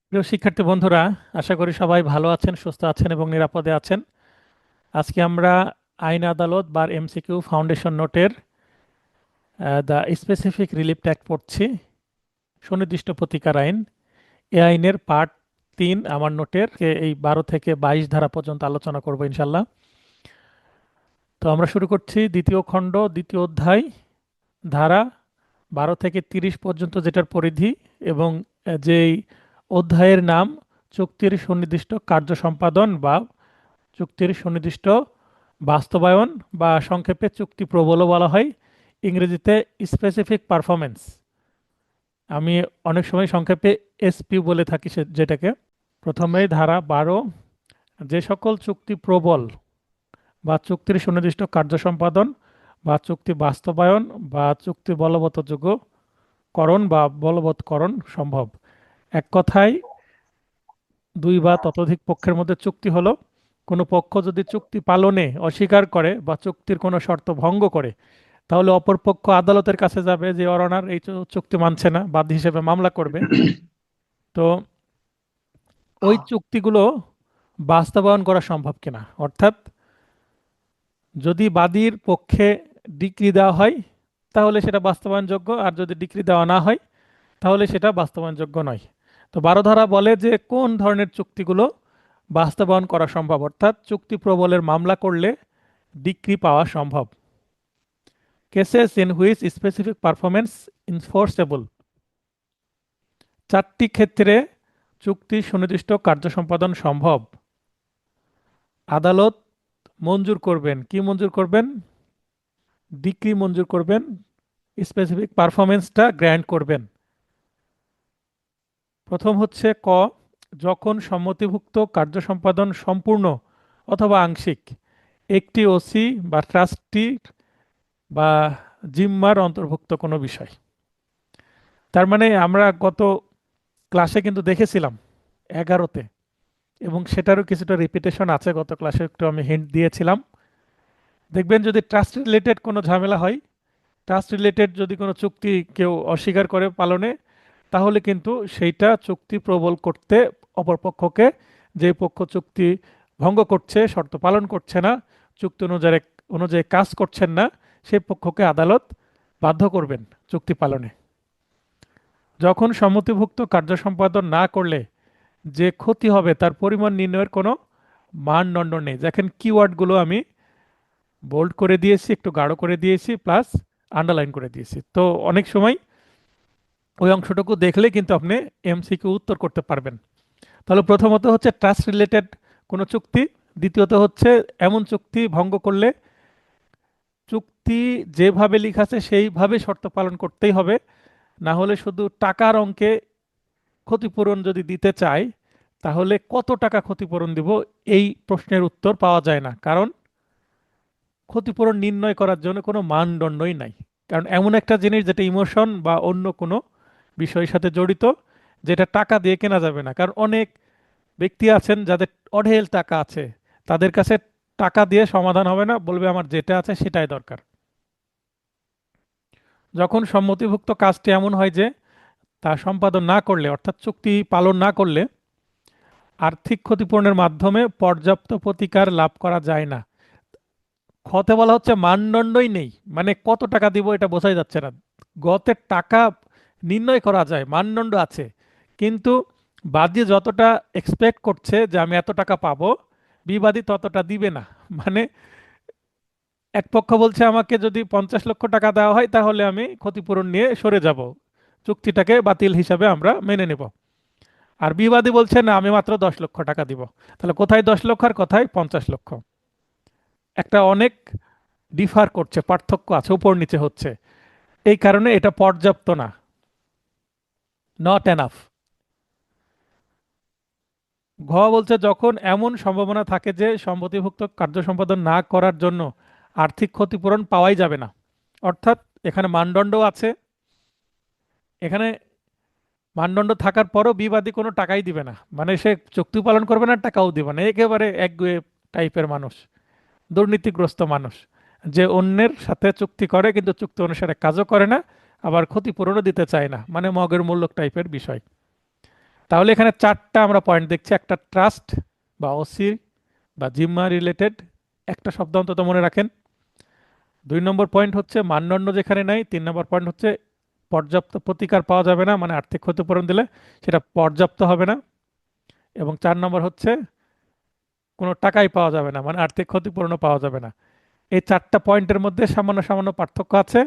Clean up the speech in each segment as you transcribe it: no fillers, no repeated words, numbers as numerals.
প্রিয় শিক্ষার্থী বন্ধুরা, আশা করি সবাই ভালো আছেন, সুস্থ আছেন এবং নিরাপদে আছেন। আজকে আমরা আইন আদালত বা এমসিকিউ ফাউন্ডেশন নোটের দ্য স্পেসিফিক রিলিফ অ্যাক্ট পড়ছি। সুনির্দিষ্ট প্রতিকার আইন, এ আইনের পার্ট 3 আমার নোটের এই 12 থেকে 22 ধারা পর্যন্ত আলোচনা করব ইনশাল্লাহ। তো আমরা শুরু করছি দ্বিতীয় খণ্ড, দ্বিতীয় অধ্যায়, ধারা 12 থেকে 30 পর্যন্ত, যেটার পরিধি এবং যেই অধ্যায়ের নাম চুক্তির সুনির্দিষ্ট কার্য সম্পাদন বা চুক্তির সুনির্দিষ্ট বাস্তবায়ন, বা সংক্ষেপে চুক্তি প্রবলও বলা হয়, ইংরেজিতে স্পেসিফিক পারফরমেন্স। আমি অনেক সময় সংক্ষেপে এসপি বলে থাকি যেটাকে। প্রথমেই ধারা 12, যে সকল চুক্তি প্রবল বা চুক্তির সুনির্দিষ্ট কার্য সম্পাদন বা চুক্তি বাস্তবায়ন বা চুক্তি বলবৎযোগ্যকরণ বা বলবৎকরণ সম্ভব। এক কথায়, দুই বা ততোধিক পক্ষের মধ্যে চুক্তি হলো, কোনো পক্ষ যদি চুক্তি পালনে অস্বীকার করে বা চুক্তির কোনো শর্ত ভঙ্গ করে, তাহলে অপর পক্ষ আদালতের কাছে যাবে যে ওর অনার এই চুক্তি মানছে না, বাদী হিসেবে মামলা করবে। তো ওই চুক্তিগুলো বাস্তবায়ন করা সম্ভব কিনা, অর্থাৎ যদি বাদীর পক্ষে ডিক্রি দেওয়া হয় তাহলে সেটা বাস্তবায়নযোগ্য, আর যদি ডিক্রি দেওয়া না হয় তাহলে সেটা বাস্তবায়নযোগ্য নয়। তো 12 ধারা বলে যে কোন ধরনের চুক্তিগুলো বাস্তবায়ন করা সম্ভব, অর্থাৎ চুক্তি প্রবলের মামলা করলে ডিক্রি পাওয়া সম্ভব। Cases in which specific performance enforceable, 4টি ক্ষেত্রে চুক্তি সুনির্দিষ্ট কার্য সম্পাদন সম্ভব। আদালত মঞ্জুর করবেন, কি মঞ্জুর করবেন? ডিক্রি মঞ্জুর করবেন, স্পেসিফিক পারফরমেন্সটা গ্র্যান্ট করবেন। প্রথম হচ্ছে ক, যখন সম্মতিভুক্ত কার্য সম্পাদন সম্পূর্ণ অথবা আংশিক একটি ওসি বা ট্রাস্টি বা জিম্মার অন্তর্ভুক্ত কোনো বিষয়। তার মানে আমরা গত ক্লাসে কিন্তু দেখেছিলাম 11তে, এবং সেটারও কিছুটা রিপিটেশন আছে, গত ক্লাসে একটু আমি হিন্ট দিয়েছিলাম। দেখবেন যদি ট্রাস্ট রিলেটেড কোনো ঝামেলা হয়, ট্রাস্ট রিলেটেড যদি কোনো চুক্তি কেউ অস্বীকার করে পালনে, তাহলে কিন্তু সেইটা চুক্তি প্রবল করতে অপরপক্ষকে, যে পক্ষ চুক্তি ভঙ্গ করছে, শর্ত পালন করছে না, চুক্তি অনুযায়ী অনুযায়ী কাজ করছেন না, সেই পক্ষকে আদালত বাধ্য করবেন চুক্তি পালনে। যখন সম্মতিভুক্ত কার্য সম্পাদন না করলে যে ক্ষতি হবে তার পরিমাণ নির্ণয়ের কোনো মানদণ্ড নেই। দেখেন কিওয়ার্ডগুলো আমি বোল্ড করে দিয়েছি, একটু গাঢ় করে দিয়েছি, প্লাস আন্ডারলাইন করে দিয়েছি। তো অনেক সময় ওই অংশটুকু দেখলে কিন্তু আপনি এমসিকিউ উত্তর করতে পারবেন। তাহলে প্রথমত হচ্ছে ট্রাস্ট রিলেটেড কোনো চুক্তি, দ্বিতীয়ত হচ্ছে এমন চুক্তি ভঙ্গ করলে চুক্তি যেভাবে লেখা আছে সেইভাবে শর্ত পালন করতেই হবে, না হলে শুধু টাকার অঙ্কে ক্ষতিপূরণ যদি দিতে চায় তাহলে কত টাকা ক্ষতিপূরণ দিব এই প্রশ্নের উত্তর পাওয়া যায় না, কারণ ক্ষতিপূরণ নির্ণয় করার জন্য কোনো মানদণ্ডই নাই। কারণ এমন একটা জিনিস যেটা ইমোশন বা অন্য কোনো বিষয়ের সাথে জড়িত, যেটা টাকা দিয়ে কেনা যাবে না। কারণ অনেক ব্যক্তি আছেন যাদের অঢেল টাকা আছে, তাদের কাছে টাকা দিয়ে সমাধান হবে না, বলবে আমার যেটা আছে সেটাই দরকার। যখন সম্মতিভুক্ত কাজটি এমন হয় যে তা সম্পাদন না করলে, অর্থাৎ চুক্তি পালন না করলে আর্থিক ক্ষতিপূরণের মাধ্যমে পর্যাপ্ত প্রতিকার লাভ করা যায় না। খতে বলা হচ্ছে মানদণ্ডই নেই, মানে কত টাকা দিব এটা বোঝাই যাচ্ছে না। গতের টাকা নির্ণয় করা যায়, মানদণ্ড আছে, কিন্তু বাদী যতটা এক্সপেক্ট করছে যে আমি এত টাকা পাবো, বিবাদী ততটা দিবে না। মানে এক পক্ষ বলছে আমাকে যদি 50 লক্ষ টাকা দেওয়া হয় তাহলে আমি ক্ষতিপূরণ নিয়ে সরে যাব, চুক্তিটাকে বাতিল হিসাবে আমরা মেনে নেব। আর বিবাদী বলছে না, আমি মাত্র 10 লক্ষ টাকা দিব। তাহলে কোথায় 10 লক্ষ আর কোথায় 50 লক্ষ? একটা অনেক ডিফার করছে, পার্থক্য আছে, উপর নিচে হচ্ছে। এই কারণে এটা পর্যাপ্ত না, নট এনাফ। ঘ বলছে যখন এমন সম্ভাবনা থাকে যে সম্মতিভুক্ত কার্য সম্পাদন না করার জন্য আর্থিক ক্ষতিপূরণ পাওয়াই যাবে না, অর্থাৎ এখানে মানদণ্ড আছে, এখানে মানদণ্ড থাকার পরও বিবাদী কোনো টাকাই দিবে না, মানে সে চুক্তি পালন করবে না, টাকাও দিবে না, একেবারে একগুঁয়ে টাইপের মানুষ, দুর্নীতিগ্রস্ত মানুষ, যে অন্যের সাথে চুক্তি করে কিন্তু চুক্তি অনুসারে কাজও করে না, আবার ক্ষতিপূরণও দিতে চায় না, মানে মগের মূল্য টাইপের বিষয়। তাহলে এখানে চারটা আমরা পয়েন্ট দেখছি, একটা ট্রাস্ট বা ওসি বা জিম্মা রিলেটেড, একটা শব্দ অন্তত মনে রাখেন। 2 নম্বর পয়েন্ট হচ্ছে মানদণ্ড যেখানে নাই। 3 নম্বর পয়েন্ট হচ্ছে পর্যাপ্ত প্রতিকার পাওয়া যাবে না, মানে আর্থিক ক্ষতিপূরণ দিলে সেটা পর্যাপ্ত হবে না। এবং 4 নম্বর হচ্ছে কোনো টাকাই পাওয়া যাবে না, মানে আর্থিক ক্ষতিপূরণও পাওয়া যাবে না। এই চারটা পয়েন্টের মধ্যে সামান্য সামান্য পার্থক্য আছে,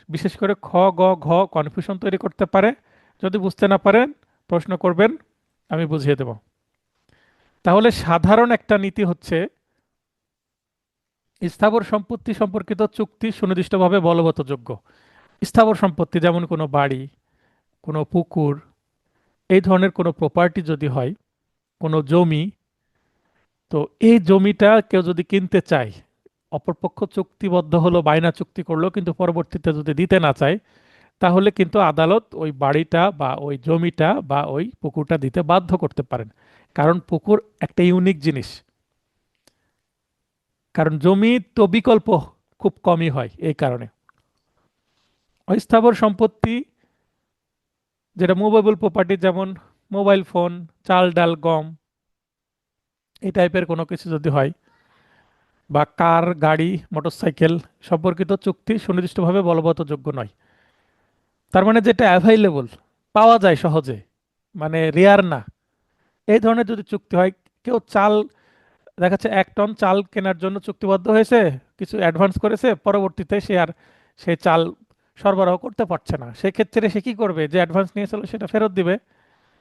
বিশেষ করে খ, গ, ঘ কনফিউশন তৈরি করতে পারে। যদি বুঝতে না পারেন প্রশ্ন করবেন, আমি বুঝিয়ে দেব। তাহলে সাধারণ একটা নীতি হচ্ছে স্থাবর সম্পত্তি সম্পর্কিত চুক্তি সুনির্দিষ্টভাবে বলবৎযোগ্য। স্থাবর সম্পত্তি যেমন কোনো বাড়ি, কোনো পুকুর, এই ধরনের কোনো প্রপার্টি যদি হয়, কোনো জমি, তো এই জমিটা কেউ যদি কিনতে চায়, অপরপক্ষ চুক্তিবদ্ধ হলো, বায়না চুক্তি করলো, কিন্তু পরবর্তীতে যদি দিতে না চায়, তাহলে কিন্তু আদালত ওই বাড়িটা বা ওই জমিটা বা ওই পুকুরটা দিতে বাধ্য করতে পারেন। কারণ পুকুর একটা ইউনিক জিনিস, কারণ জমি তো বিকল্প খুব কমই হয় এই কারণে। অস্থাবর সম্পত্তি যেটা মুভেবল প্রপার্টি, যেমন মোবাইল ফোন, চাল ডাল গম, এই টাইপের কোনো কিছু যদি হয়, বা কার গাড়ি মোটরসাইকেল সম্পর্কিত চুক্তি সুনির্দিষ্টভাবে বলবৎযোগ্য নয়। তার মানে যেটা অ্যাভাইলেবল, পাওয়া যায় সহজে, মানে রেয়ার না, এই ধরনের যদি চুক্তি হয়, কেউ চাল দেখাচ্ছে 1 টন চাল কেনার জন্য চুক্তিবদ্ধ হয়েছে, কিছু অ্যাডভান্স করেছে, পরবর্তীতে সে আর সেই চাল সরবরাহ করতে পারছে না, সেক্ষেত্রে সে কি করবে? যে অ্যাডভান্স নিয়েছিল সেটা ফেরত দিবে।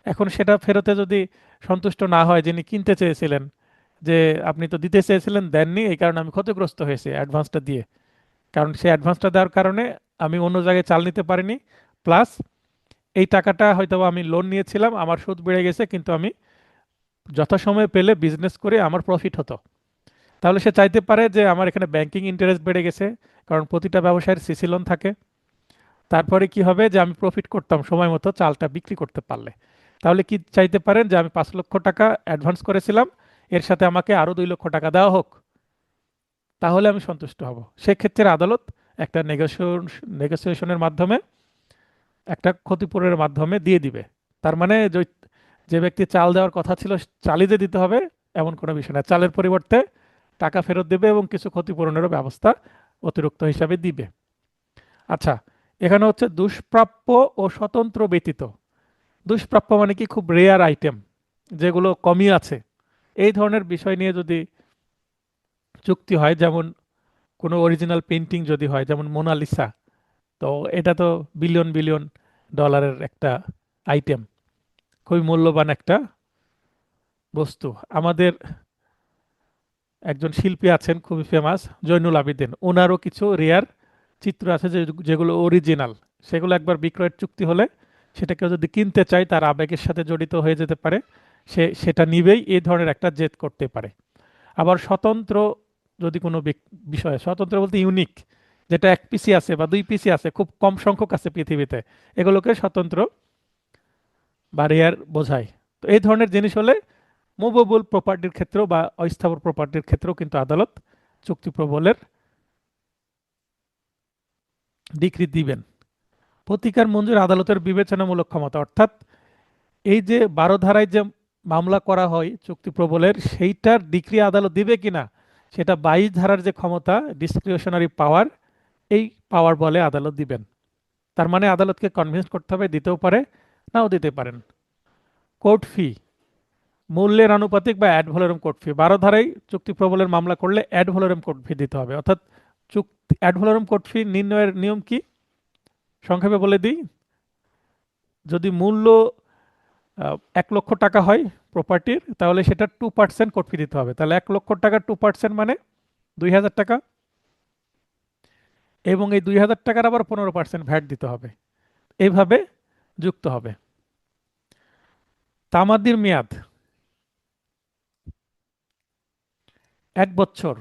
এখন সেটা ফেরতে যদি সন্তুষ্ট না হয় যিনি কিনতে চেয়েছিলেন, যে আপনি তো দিতে চেয়েছিলেন দেননি, এই কারণে আমি ক্ষতিগ্রস্ত হয়েছি অ্যাডভান্সটা দিয়ে, কারণ সেই অ্যাডভান্সটা দেওয়ার কারণে আমি অন্য জায়গায় চাল নিতে পারিনি, প্লাস এই টাকাটা হয়তো আমি লোন নিয়েছিলাম, আমার সুদ বেড়ে গেছে, কিন্তু আমি যথাসময়ে পেলে বিজনেস করে আমার প্রফিট হতো। তাহলে সে চাইতে পারে যে আমার এখানে ব্যাংকিং ইন্টারেস্ট বেড়ে গেছে, কারণ প্রতিটা ব্যবসায়ের সিসি লোন থাকে। তারপরে কি হবে? যে আমি প্রফিট করতাম সময় মতো চালটা বিক্রি করতে পারলে। তাহলে কি চাইতে পারেন? যে আমি 5 লক্ষ টাকা অ্যাডভান্স করেছিলাম, এর সাথে আমাকে আরো 2 লক্ষ টাকা দেওয়া হোক, তাহলে আমি সন্তুষ্ট হব। সেক্ষেত্রে আদালত একটা নেগোসিয়েশনের মাধ্যমে, একটা ক্ষতিপূরণের মাধ্যমে দিয়ে দিবে। তার মানে যে ব্যক্তি চাল দেওয়ার কথা ছিল চালই যে দিতে হবে এমন কোনো বিষয় না, চালের পরিবর্তে টাকা ফেরত দেবে এবং কিছু ক্ষতিপূরণেরও ব্যবস্থা অতিরিক্ত হিসাবে দিবে। আচ্ছা, এখানে হচ্ছে দুষ্প্রাপ্য ও স্বতন্ত্র ব্যতীত। দুষ্প্রাপ্য মানে কি? খুব রেয়ার আইটেম, যেগুলো কমই আছে, এই ধরনের বিষয় নিয়ে যদি চুক্তি হয়, যেমন কোনো অরিজিনাল পেন্টিং যদি হয়, যেমন মোনালিসা, তো এটা তো বিলিয়ন বিলিয়ন ডলারের একটা আইটেম, খুবই মূল্যবান একটা বস্তু। আমাদের একজন শিল্পী আছেন খুবই ফেমাস, জয়নুল আবেদিন, ওনারও কিছু রেয়ার চিত্র আছে যেগুলো অরিজিনাল, সেগুলো একবার বিক্রয়ের চুক্তি হলে সেটা কেউ যদি কিনতে চায়, তার আবেগের সাথে জড়িত হয়ে যেতে পারে, সে সেটা নিবেই, এই ধরনের একটা জেদ করতে পারে। আবার স্বতন্ত্র যদি কোনো বিষয়, স্বতন্ত্র বলতে ইউনিক, যেটা 1 পিসি আছে বা 2 পিসি আছে, খুব কম সংখ্যক আছে পৃথিবীতে, এগুলোকে স্বতন্ত্র বা রেয়ার বোঝায়। তো এই ধরনের জিনিস হলে মুভেবল প্রপার্টির ক্ষেত্রেও বা অস্থাবর প্রপার্টির ক্ষেত্রেও কিন্তু আদালত চুক্তি প্রবলের ডিক্রি দিবেন। প্রতিকার মঞ্জুর আদালতের বিবেচনামূলক ক্ষমতা, অর্থাৎ এই যে 12 ধারায় যে মামলা করা হয় চুক্তি প্রবলের, সেইটার ডিক্রি আদালত দিবে কিনা, সেটা 22 ধারার যে ক্ষমতা, ডিসক্রিশনারি পাওয়ার, এই পাওয়ার বলে আদালত দিবেন। তার মানে আদালতকে কনভিন্স করতে হবে, দিতেও পারে, নাও দিতে পারেন। কোর্ট ফি, মূল্যের আনুপাতিক বা অ্যাড ভ্যালোরেম কোর্ট ফি। 12 ধারায় চুক্তি প্রবলের মামলা করলে অ্যাড ভ্যালোরেম কোর্ট ফি দিতে হবে। অর্থাৎ চুক্তি অ্যাড ভ্যালোরেম কোর্ট ফি নির্ণয়ের নিয়ম কি? সংক্ষেপে বলে দিই, যদি মূল্য 1 লক্ষ টাকা হয় প্রপার্টির, তাহলে সেটা 2% কোর্ট ফি দিতে হবে। তাহলে 1 লক্ষ টাকা 2% মানে 2,000 টাকা, এবং এই 2,000 টাকার আবার 15% ভ্যাট দিতে হবে। এইভাবে যুক্ত হবে। তামাদির মেয়াদ 1 বছর।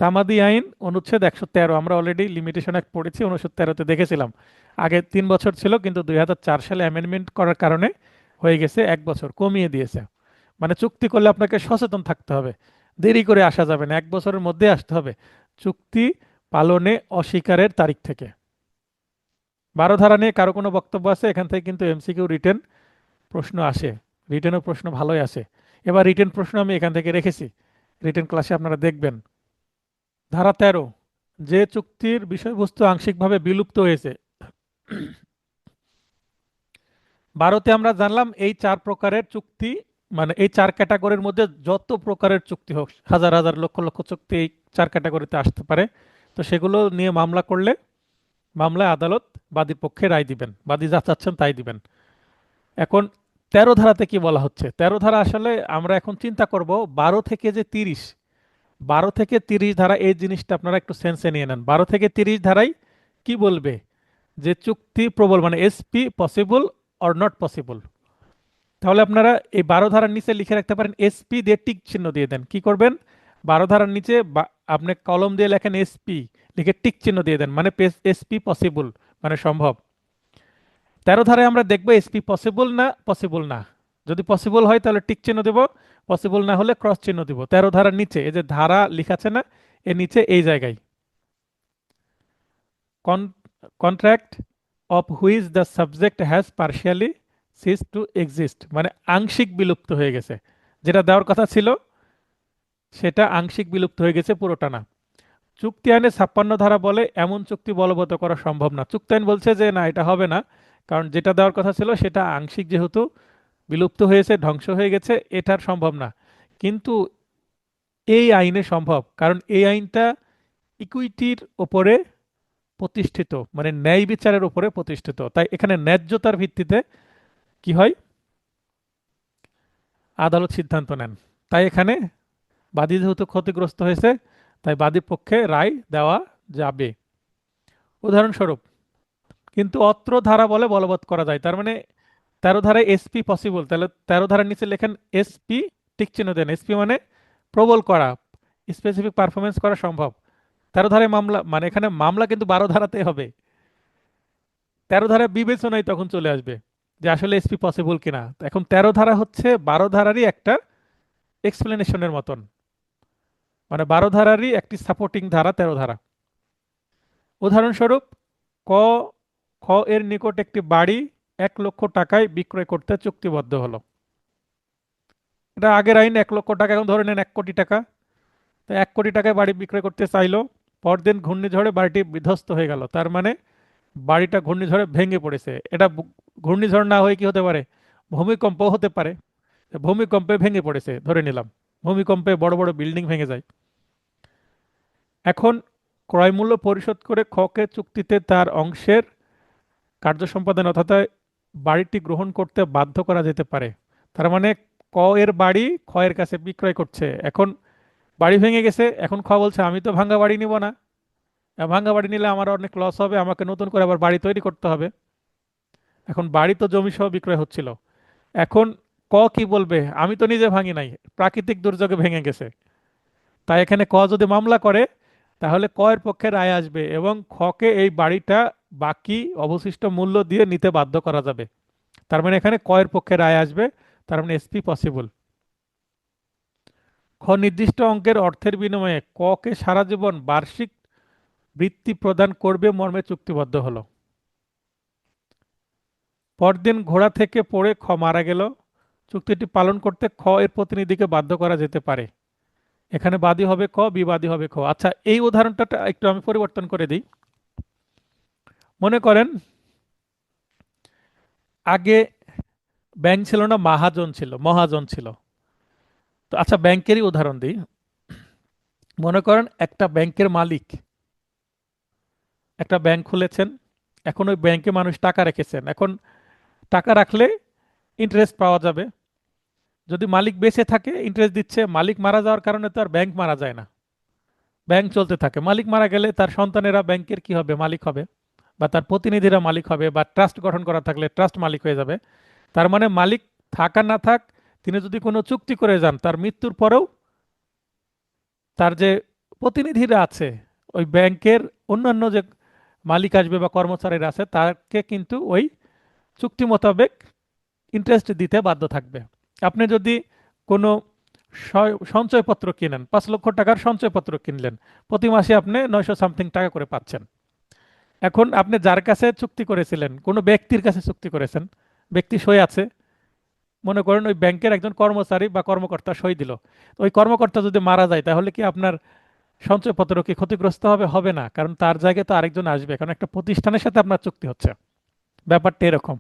তামাদি আইন অনুচ্ছেদ 113, আমরা অলরেডি লিমিটেশন অ্যাক্ট পড়েছি, অনুচ্ছেদ 13-তে দেখেছিলাম। আগে 3 বছর ছিল, কিন্তু 2004 সালে অ্যামেন্ডমেন্ট করার কারণে হয়ে গেছে 1 বছর, কমিয়ে দিয়েছে। মানে চুক্তি করলে আপনাকে সচেতন থাকতে হবে, দেরি করে আসা যাবে না, 1 বছরের মধ্যে আসতে হবে চুক্তি পালনে অস্বীকারের তারিখ থেকে। বারো ধারা নিয়ে কারো কোনো বক্তব্য আছে? এখান থেকে কিন্তু এমসিকিউ রিটেন প্রশ্ন আসে, রিটেনও প্রশ্ন ভালোই আসে। এবার রিটেন প্রশ্ন আমি এখান থেকে রেখেছি, রিটেন ক্লাসে আপনারা দেখবেন। ধারা 13, যে চুক্তির বিষয়বস্তু আংশিকভাবে বিলুপ্ত হয়েছে। 12তে আমরা জানলাম এই 4 প্রকারের চুক্তি, মানে এই 4 ক্যাটাগরির মধ্যে যত প্রকারের চুক্তি হোক, হাজার হাজার লক্ষ লক্ষ চুক্তি এই 4 ক্যাটাগরিতে আসতে পারে। তো সেগুলো নিয়ে মামলা করলে মামলায় আদালত বাদীর পক্ষে রায় দিবেন, বাদী যা চাচ্ছেন তাই দিবেন। এখন 13 ধারাতে কি বলা হচ্ছে? 13 ধারা আসলে আমরা এখন চিন্তা করব 12 থেকে যে 30, 12 থেকে 30 ধারা, এই জিনিসটা আপনারা একটু সেন্সে নিয়ে নেন। 12 থেকে 30 ধারায় কি বলবে? যে চুক্তি প্রবল, মানে SP possible or not possible. তাহলে আপনারা এই 12 ধারার নিচে লিখে রাখতে পারেন, এসপি দিয়ে টিক চিহ্ন দিয়ে দেন। কি করবেন? 12 ধারার নিচে আপনি কলম দিয়ে লেখেন এসপি, লিখে টিক চিহ্ন দিয়ে দেন, মানে এসপি পসিবল, মানে সম্ভব। 13 ধারায় আমরা দেখবো এসপি পসিবল না পসিবল না। যদি পসিবল হয় তাহলে টিক চিহ্ন দেব, পসিবল না হলে ক্রস চিহ্ন দিব। 13 ধারার নিচে এই যে ধারা লিখাছে না, এর নিচে এই জায়গায় contract of which the subject has partially ceased to exist, মানে আংশিক বিলুপ্ত হয়ে গেছে। যেটা দেওয়ার কথা ছিল সেটা আংশিক বিলুপ্ত হয়ে গেছে, পুরোটা না। চুক্তি আইনে 56 ধারা বলে এমন চুক্তি বলবৎ করা সম্ভব না। চুক্তি আইন বলছে যে না, এটা হবে না, কারণ যেটা দেওয়ার কথা ছিল সেটা আংশিক যেহেতু বিলুপ্ত হয়েছে, ধ্বংস হয়ে গেছে, এটার সম্ভব না। কিন্তু এই আইনে সম্ভব, কারণ এই আইনটা ইকুইটির ওপরে প্রতিষ্ঠিত, মানে ন্যায় বিচারের উপরে প্রতিষ্ঠিত। তাই এখানে ন্যায্যতার ভিত্তিতে কি হয়? আদালত সিদ্ধান্ত নেন। তাই এখানে বাদী যেহেতু ক্ষতিগ্রস্ত হয়েছে, তাই বাদীর পক্ষে রায় দেওয়া যাবে। উদাহরণস্বরূপ, কিন্তু অত্র ধারা বলে বলবৎ করা যায়, তার মানে 13 ধারায় এসপি পসিবল, তাহলে 13 ধারার নিচে লেখেন এসপি, টিক চিহ্ন দেন। এসপি মানে প্রবল করা, স্পেসিফিক পারফরমেন্স করা সম্ভব। 13 ধারায় মামলা, মানে এখানে মামলা কিন্তু 12 ধারাতে হবে। 13 ধারায় বিবেচনায় তখন চলে আসবে যে আসলে এসপি পসিবল কিনা। তো এখন 13 ধারা হচ্ছে 12 ধারারই একটা এক্সপ্লেনেশনের মতন, মানে 12 ধারারই একটি সাপোর্টিং ধারা 13 ধারা। উদাহরণস্বরূপ, ক খ এর নিকট একটি বাড়ি 1 লক্ষ টাকায় বিক্রয় করতে চুক্তিবদ্ধ হলো। এটা আগের আইন 1 লক্ষ টাকা, এখন ধরে নেন 1 কোটি টাকা। তো 1 কোটি টাকায় বাড়ি বিক্রয় করতে চাইলো, পরদিন ঘূর্ণিঝড়ে বাড়িটি বিধ্বস্ত হয়ে গেল। তার মানে বাড়িটা ঘূর্ণিঝড়ে ভেঙে পড়েছে। এটা ঘূর্ণিঝড় না হয়ে কি হতে পারে? ভূমিকম্প হতে পারে। ভূমিকম্পে ভেঙে পড়েছে ধরে নিলাম, ভূমিকম্পে বড় বড় বিল্ডিং ভেঙে যায়। এখন ক্রয় মূল্য পরিশোধ করে খকে চুক্তিতে তার অংশের কার্য সম্পাদন অর্থাৎ বাড়িটি গ্রহণ করতে বাধ্য করা যেতে পারে। তার মানে ক এর বাড়ি খ এর কাছে বিক্রয় করছে। এখন বাড়ি ভেঙে গেছে, এখন খ বলছে আমি তো ভাঙ্গা বাড়ি নিব না, ভাঙ্গা বাড়ি নিলে আমার অনেক লস হবে, আমাকে নতুন করে আবার বাড়ি তৈরি করতে হবে। এখন বাড়ি তো জমি সহ বিক্রয় হচ্ছিল। এখন ক কি বলবে? আমি তো নিজে ভাঙি নাই, প্রাকৃতিক দুর্যোগে ভেঙে গেছে। তাই এখানে ক যদি মামলা করে তাহলে ক এর পক্ষে রায় আসবে এবং খকে এই বাড়িটা বাকি অবশিষ্ট মূল্য দিয়ে নিতে বাধ্য করা যাবে। তার মানে এখানে ক এর পক্ষে রায় আসবে, তার মানে এসপি পসিবল। খ নির্দিষ্ট অঙ্কের অর্থের বিনিময়ে ক কে সারা জীবন বার্ষিক বৃত্তি প্রদান করবে মর্মে চুক্তিবদ্ধ হলো। পরদিন ঘোড়া থেকে পড়ে খ মারা গেল, চুক্তিটি পালন করতে খ এর প্রতিনিধিকে বাধ্য করা যেতে পারে। এখানে বাদী হবে ক, বিবাদী হবে খ। আচ্ছা, এই উদাহরণটা একটু আমি পরিবর্তন করে দিই। মনে করেন আগে ব্যাংক ছিল না, মহাজন ছিল, মহাজন ছিল। তো আচ্ছা, ব্যাংকেরই উদাহরণ দিই। মনে করেন একটা ব্যাংকের মালিক একটা ব্যাংক খুলেছেন, এখন ওই ব্যাংকে মানুষ টাকা রেখেছেন। এখন টাকা রাখলে ইন্টারেস্ট পাওয়া যাবে, যদি মালিক বেঁচে থাকে ইন্টারেস্ট দিচ্ছে। মালিক মারা যাওয়ার কারণে তো আর ব্যাংক মারা যায় না, ব্যাংক চলতে থাকে। মালিক মারা গেলে তার সন্তানেরা ব্যাংকের কি হবে? মালিক হবে, বা তার প্রতিনিধিরা মালিক হবে, বা ট্রাস্ট গঠন করা থাকলে ট্রাস্ট মালিক হয়ে যাবে। তার মানে মালিক থাক আর না থাক, তিনি যদি কোনো চুক্তি করে যান, তার মৃত্যুর পরেও তার যে প্রতিনিধিরা আছে, ওই ব্যাংকের অন্যান্য যে মালিক আসবে বা কর্মচারীরা আছে, তাকে কিন্তু ওই চুক্তি মোতাবেক ইন্টারেস্ট দিতে বাধ্য থাকবে। আপনি যদি কোনো সঞ্চয়পত্র কিনেন, 5 লক্ষ টাকার সঞ্চয়পত্র কিনলেন, প্রতি মাসে আপনি 900 সামথিং টাকা করে পাচ্ছেন। এখন আপনি যার কাছে চুক্তি করেছিলেন, কোনো ব্যক্তির কাছে চুক্তি করেছেন, ব্যক্তি সই আছে, মনে করেন ওই ব্যাংকের একজন কর্মচারী বা কর্মকর্তা সই দিল। ওই কর্মকর্তা যদি মারা যায় তাহলে কি আপনার সঞ্চয়পত্র কি ক্ষতিগ্রস্ত হবে? হবে না, কারণ তার জায়গায় তো আরেকজন আসবে, কারণ একটা প্রতিষ্ঠানের সাথে আপনার চুক্তি হচ্ছে। ব্যাপারটা এরকম।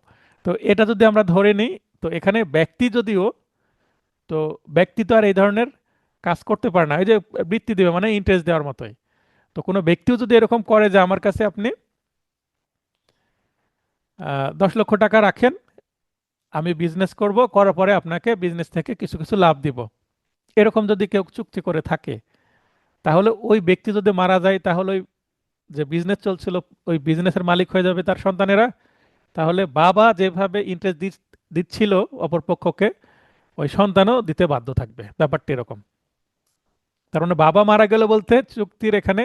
তো এটা যদি আমরা ধরে নিই, তো এখানে ব্যক্তি যদিও, তো ব্যক্তি তো আর এই ধরনের কাজ করতে পারে না, ওই যে বৃত্তি দেবে মানে ইন্টারেস্ট দেওয়ার মতোই। তো কোনো ব্যক্তিও যদি এরকম করে যে আমার কাছে আপনি 10 লক্ষ টাকা রাখেন, আমি বিজনেস করব, করার পরে আপনাকে বিজনেস থেকে কিছু কিছু লাভ দিব, এরকম যদি কেউ চুক্তি করে থাকে, তাহলে ওই ব্যক্তি যদি মারা যায় তাহলে ওই যে বিজনেস চলছিল ওই বিজনেসের মালিক হয়ে যাবে তার সন্তানেরা। তাহলে বাবা যেভাবে ইন্টারেস্ট দিচ্ছিল অপর পক্ষকে, ওই সন্তানও দিতে বাধ্য থাকবে। ব্যাপারটা এরকম। তার মানে বাবা মারা গেল বলতে চুক্তির এখানে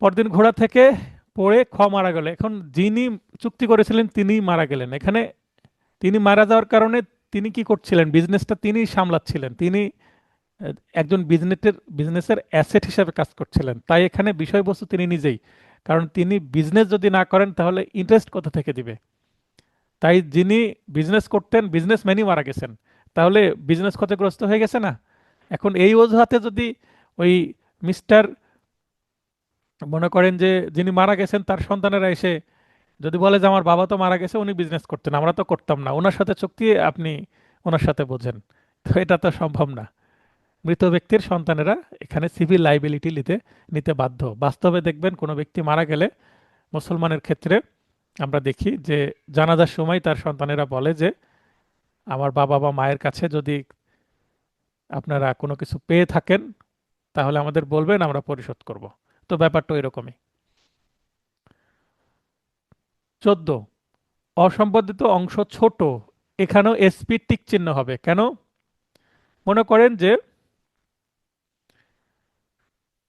পরদিন ঘোড়া থেকে পড়ে মারা গেল। এখন যিনি চুক্তি করেছিলেন তিনি মারা গেলেন এখানে। তিনি মারা যাওয়ার কারণে তিনি কি করছিলেন? বিজনেসটা তিনি সামলাচ্ছিলেন, তিনি একজন বিজনেসের অ্যাসেট হিসেবে কাজ করছিলেন, তাই এখানে বিষয়বস্তু তিনি নিজেই। কারণ তিনি বিজনেস যদি না করেন তাহলে ইন্টারেস্ট কোথা থেকে দিবে? তাই যিনি বিজনেস করতেন বিজনেসম্যানই মারা গেছেন, তাহলে বিজনেস ক্ষতিগ্রস্ত হয়ে গেছে না? এখন এই অজুহাতে যদি ওই মিস্টার, মনে করেন যে যিনি মারা গেছেন তার সন্তানেরা এসে যদি বলে যে আমার বাবা তো মারা গেছে, উনি বিজনেস করতেন, আমরা তো করতাম না, ওনার সাথে চুক্তি আপনি ওনার সাথে বোঝেন, তো এটা তো সম্ভব না। মৃত ব্যক্তির সন্তানেরা এখানে সিভিল লাইবিলিটি নিতে নিতে বাধ্য। বাস্তবে দেখবেন কোনো ব্যক্তি মারা গেলে মুসলমানের ক্ষেত্রে আমরা দেখি যে জানাজার সময় তার সন্তানেরা বলে যে আমার বাবা বা মায়ের কাছে যদি আপনারা কোনো কিছু পেয়ে থাকেন তাহলে আমাদের বলবেন, আমরা পরিশোধ করব। তো ব্যাপারটা এরকমই। 14, অসম্পাদিত অংশ ছোট, এখানেও এসপি টিক চিহ্ন হবে কেন? মনে করেন যে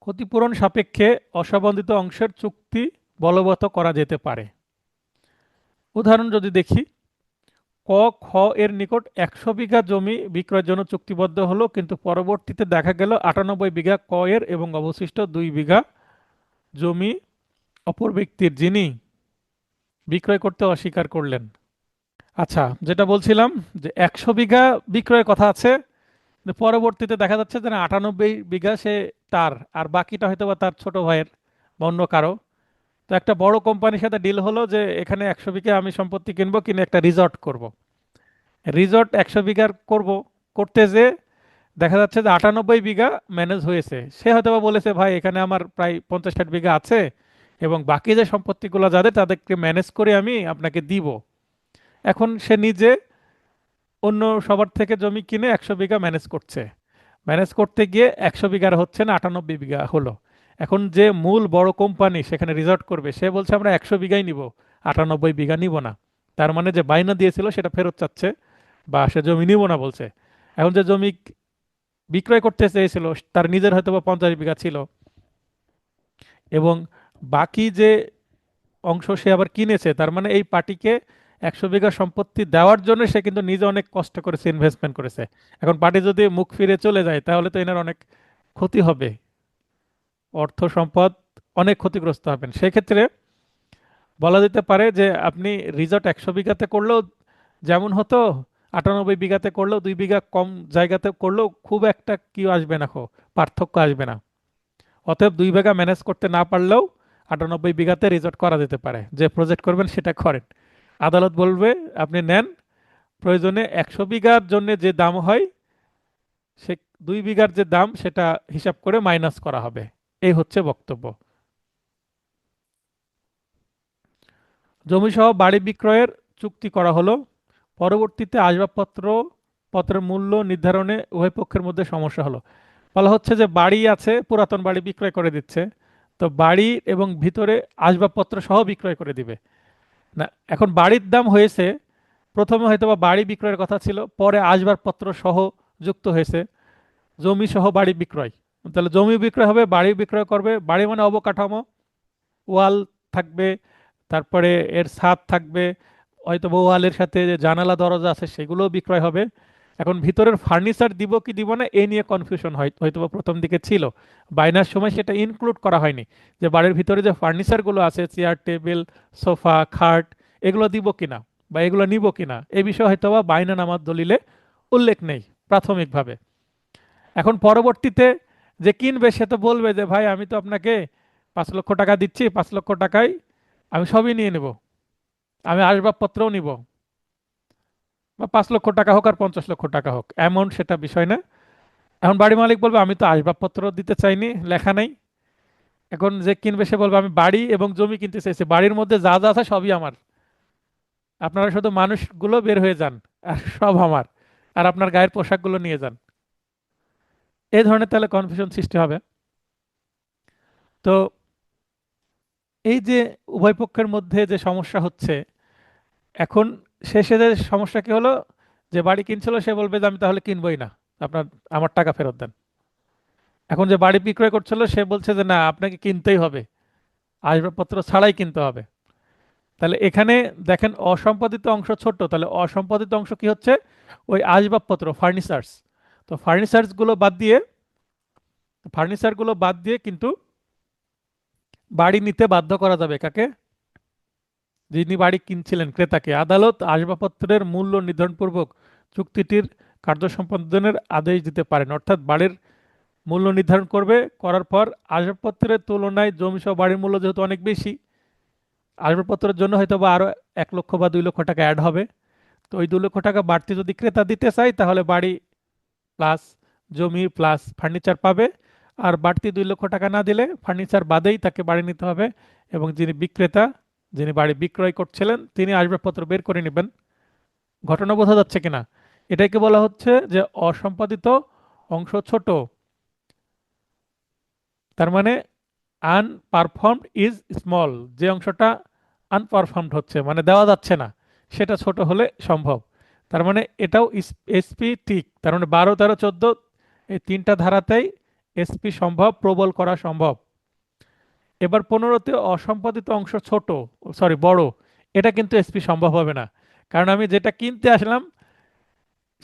ক্ষতিপূরণ সাপেক্ষে অসম্পাদিত অংশের চুক্তি বলবৎ করা যেতে পারে। উদাহরণ যদি দেখি, ক খ এর নিকট 100 বিঘা জমি বিক্রয়ের জন্য চুক্তিবদ্ধ হলো, কিন্তু পরবর্তীতে দেখা গেল 98 বিঘা ক এর এবং অবশিষ্ট 2 বিঘা জমি অপর ব্যক্তির, যিনি বিক্রয় করতে অস্বীকার করলেন। আচ্ছা, যেটা বলছিলাম যে 100 বিঘা বিক্রয়ের কথা আছে, কিন্তু পরবর্তীতে দেখা যাচ্ছে যে না, 98 বিঘা সে তার, আর বাকিটা হয়তো বা তার ছোট ভাইয়ের বা অন্য কারো। তো একটা বড় কোম্পানির সাথে ডিল হলো যে এখানে 100 বিঘা আমি সম্পত্তি কিনবো, কিনে একটা রিসর্ট করব। রিসর্ট 100 বিঘার করব, করতে যে দেখা যাচ্ছে যে 98 বিঘা ম্যানেজ হয়েছে। সে হয়তো বা বলেছে ভাই এখানে আমার প্রায় 50-60 বিঘা আছে এবং বাকি যে সম্পত্তিগুলো যাদের তাদেরকে ম্যানেজ করে আমি আপনাকে দিব। এখন সে নিজে অন্য সবার থেকে জমি কিনে 100 বিঘা ম্যানেজ করছে। ম্যানেজ করতে গিয়ে 100 বিঘার হচ্ছে না, 98 বিঘা হলো। এখন যে মূল বড় কোম্পানি সেখানে রিসর্ট করবে সে বলছে আমরা 100 বিঘাই নিব, 98 বিঘা নিব না। তার মানে যে বাইনা দিয়েছিল সেটা ফেরত চাচ্ছে, বা সে জমি নিব না বলছে। এখন যে জমি বিক্রয় করতে চেয়েছিল তার নিজের হয়তো বা 50 বিঘা ছিল, এবং বাকি যে অংশ সে আবার কিনেছে, তার মানে এই পার্টিকে 100 বিঘা সম্পত্তি দেওয়ার জন্য সে কিন্তু নিজে অনেক কষ্ট করেছে, ইনভেস্টমেন্ট করেছে। এখন পার্টি যদি মুখ ফিরে চলে যায় তাহলে তো এনার অনেক ক্ষতি হবে, অর্থ সম্পদ অনেক ক্ষতিগ্রস্ত হবেন। সেক্ষেত্রে বলা যেতে পারে যে আপনি রিসর্ট 100 বিঘাতে করলেও যেমন হতো, 98 বিঘাতে করলেও, 2 বিঘা কম জায়গাতে করলেও খুব একটা কি আসবে না, পার্থক্য আসবে না। অতএব 2 বিঘা ম্যানেজ করতে না পারলেও 98 বিঘাতে রিসর্ট করা যেতে পারে। যে প্রজেক্ট করবেন সেটা করেন, আদালত বলবে আপনি নেন, প্রয়োজনে 100 বিঘার জন্য যে দাম হয় সে 2 বিঘার যে দাম সেটা হিসাব করে মাইনাস করা হবে। এই হচ্ছে বক্তব্য। জমিসহ বাড়ি বিক্রয়ের চুক্তি করা হলো, পরবর্তীতে আসবাবপত্র পত্রের মূল্য নির্ধারণে উভয় পক্ষের মধ্যে সমস্যা হলো। বলা হচ্ছে যে বাড়ি আছে, পুরাতন বাড়ি বিক্রয় করে দিচ্ছে, তো বাড়ি এবং ভিতরে আসবাবপত্র সহ বিক্রয় করে দিবে না। এখন বাড়ির দাম হয়েছে, প্রথমে হয়তো বা বাড়ি বিক্রয়ের কথা ছিল, পরে আসবাবপত্র সহ যুক্ত হয়েছে, জমি সহ বাড়ি বিক্রয়। তাহলে জমি বিক্রয় হবে, বাড়ি বিক্রয় করবে। বাড়ি মানে অবকাঠামো, ওয়াল থাকবে, তারপরে এর ছাদ থাকবে, হয়তো বা ওয়ালের সাথে যে জানালা দরজা আছে সেগুলোও বিক্রয় হবে। এখন ভিতরের ফার্নিচার দিব কি দিব না এই নিয়ে কনফিউশন হয়তো বা প্রথম দিকে ছিল, বায়নার সময় সেটা ইনক্লুড করা হয়নি যে বাড়ির ভিতরে যে ফার্নিচারগুলো আছে চেয়ার টেবিল সোফা খাট এগুলো দিব কিনা বা এগুলো নিব কিনা এই বিষয়ে হয়তো বা বায়না নামার দলিলে উল্লেখ নেই প্রাথমিকভাবে। এখন পরবর্তীতে যে কিনবে সে তো বলবে যে ভাই আমি তো আপনাকে 5 লক্ষ টাকা দিচ্ছি, 5 লক্ষ টাকায় আমি সবই নিয়ে নেব, আমি আসবাবপত্রও নিব, বা 5 লক্ষ টাকা হোক আর 50 লক্ষ টাকা হোক অ্যামাউন্ট সেটা বিষয় না। এখন বাড়ি মালিক বলবে আমি তো আসবাবপত্র দিতে চাইনি, লেখা নাই। এখন যে কিনবে সে বলবে আমি বাড়ি এবং জমি কিনতে চাইছি, বাড়ির মধ্যে যা যা আছে সবই আমার, আপনারা শুধু মানুষগুলো বের হয়ে যান আর সব আমার, আর আপনার গায়ের পোশাকগুলো নিয়ে যান। এই ধরনের তাহলে কনফিউশন সৃষ্টি হবে। তো এই যে উভয় পক্ষের মধ্যে যে সমস্যা হচ্ছে, এখন শেষে যে সমস্যা কি হলো, যে বাড়ি কিনছিল সে বলবে যে আমি তাহলে কিনবই না, আপনার আমার টাকা ফেরত দেন। এখন যে বাড়ি বিক্রয় করছিল সে বলছে যে না আপনাকে কিনতেই হবে, আসবাবপত্র ছাড়াই কিনতে হবে। তাহলে এখানে দেখেন অসম্পাদিত অংশ ছোট, তাহলে অসম্পাদিত অংশ কি হচ্ছে, ওই আসবাবপত্র ফার্নিচার্স। তো ফার্নিচারগুলো বাদ দিয়ে কিন্তু বাড়ি নিতে বাধ্য করা যাবে কাকে, যিনি বাড়ি কিনছিলেন ক্রেতাকে। আদালত আসবাবপত্রের মূল্য নির্ধারণপূর্বক চুক্তিটির কার্য সম্পাদনের আদেশ দিতে পারেন, অর্থাৎ বাড়ির মূল্য নির্ধারণ করবে, করার পর আসবাবপত্রের তুলনায় জমিসহ বাড়ির মূল্য যেহেতু অনেক বেশি, আসবাবপত্রের জন্য হয়তো বা আরো 1 লক্ষ বা 2 লক্ষ টাকা অ্যাড হবে। তো ওই 2 লক্ষ টাকা বাড়তি যদি ক্রেতা দিতে চায় তাহলে বাড়ি প্লাস জমি প্লাস ফার্নিচার পাবে, আর বাড়তি 2 লক্ষ টাকা না দিলে ফার্নিচার বাদেই তাকে বাড়ি নিতে হবে, এবং যিনি বিক্রেতা, যিনি বাড়ি বিক্রয় করছিলেন তিনি আসবাবপত্র বের করে নেবেন। ঘটনা বোঝা যাচ্ছে কিনা? এটাকে বলা হচ্ছে যে অসম্পাদিত অংশ ছোট, তার মানে আনপারফর্মড ইজ স্মল, যে অংশটা আনপারফর্মড হচ্ছে মানে দেওয়া যাচ্ছে না সেটা ছোট হলে সম্ভব। তার মানে এটাও এসপি ঠিক, তার মানে 12, 13, 14 এই 3টা ধারাতেই এসপি সম্ভব, প্রবল করা সম্ভব। এবার 15তে অসম্পাদিত অংশ ছোট, সরি বড়, এটা কিন্তু এসপি সম্ভব হবে না, কারণ আমি যেটা কিনতে আসলাম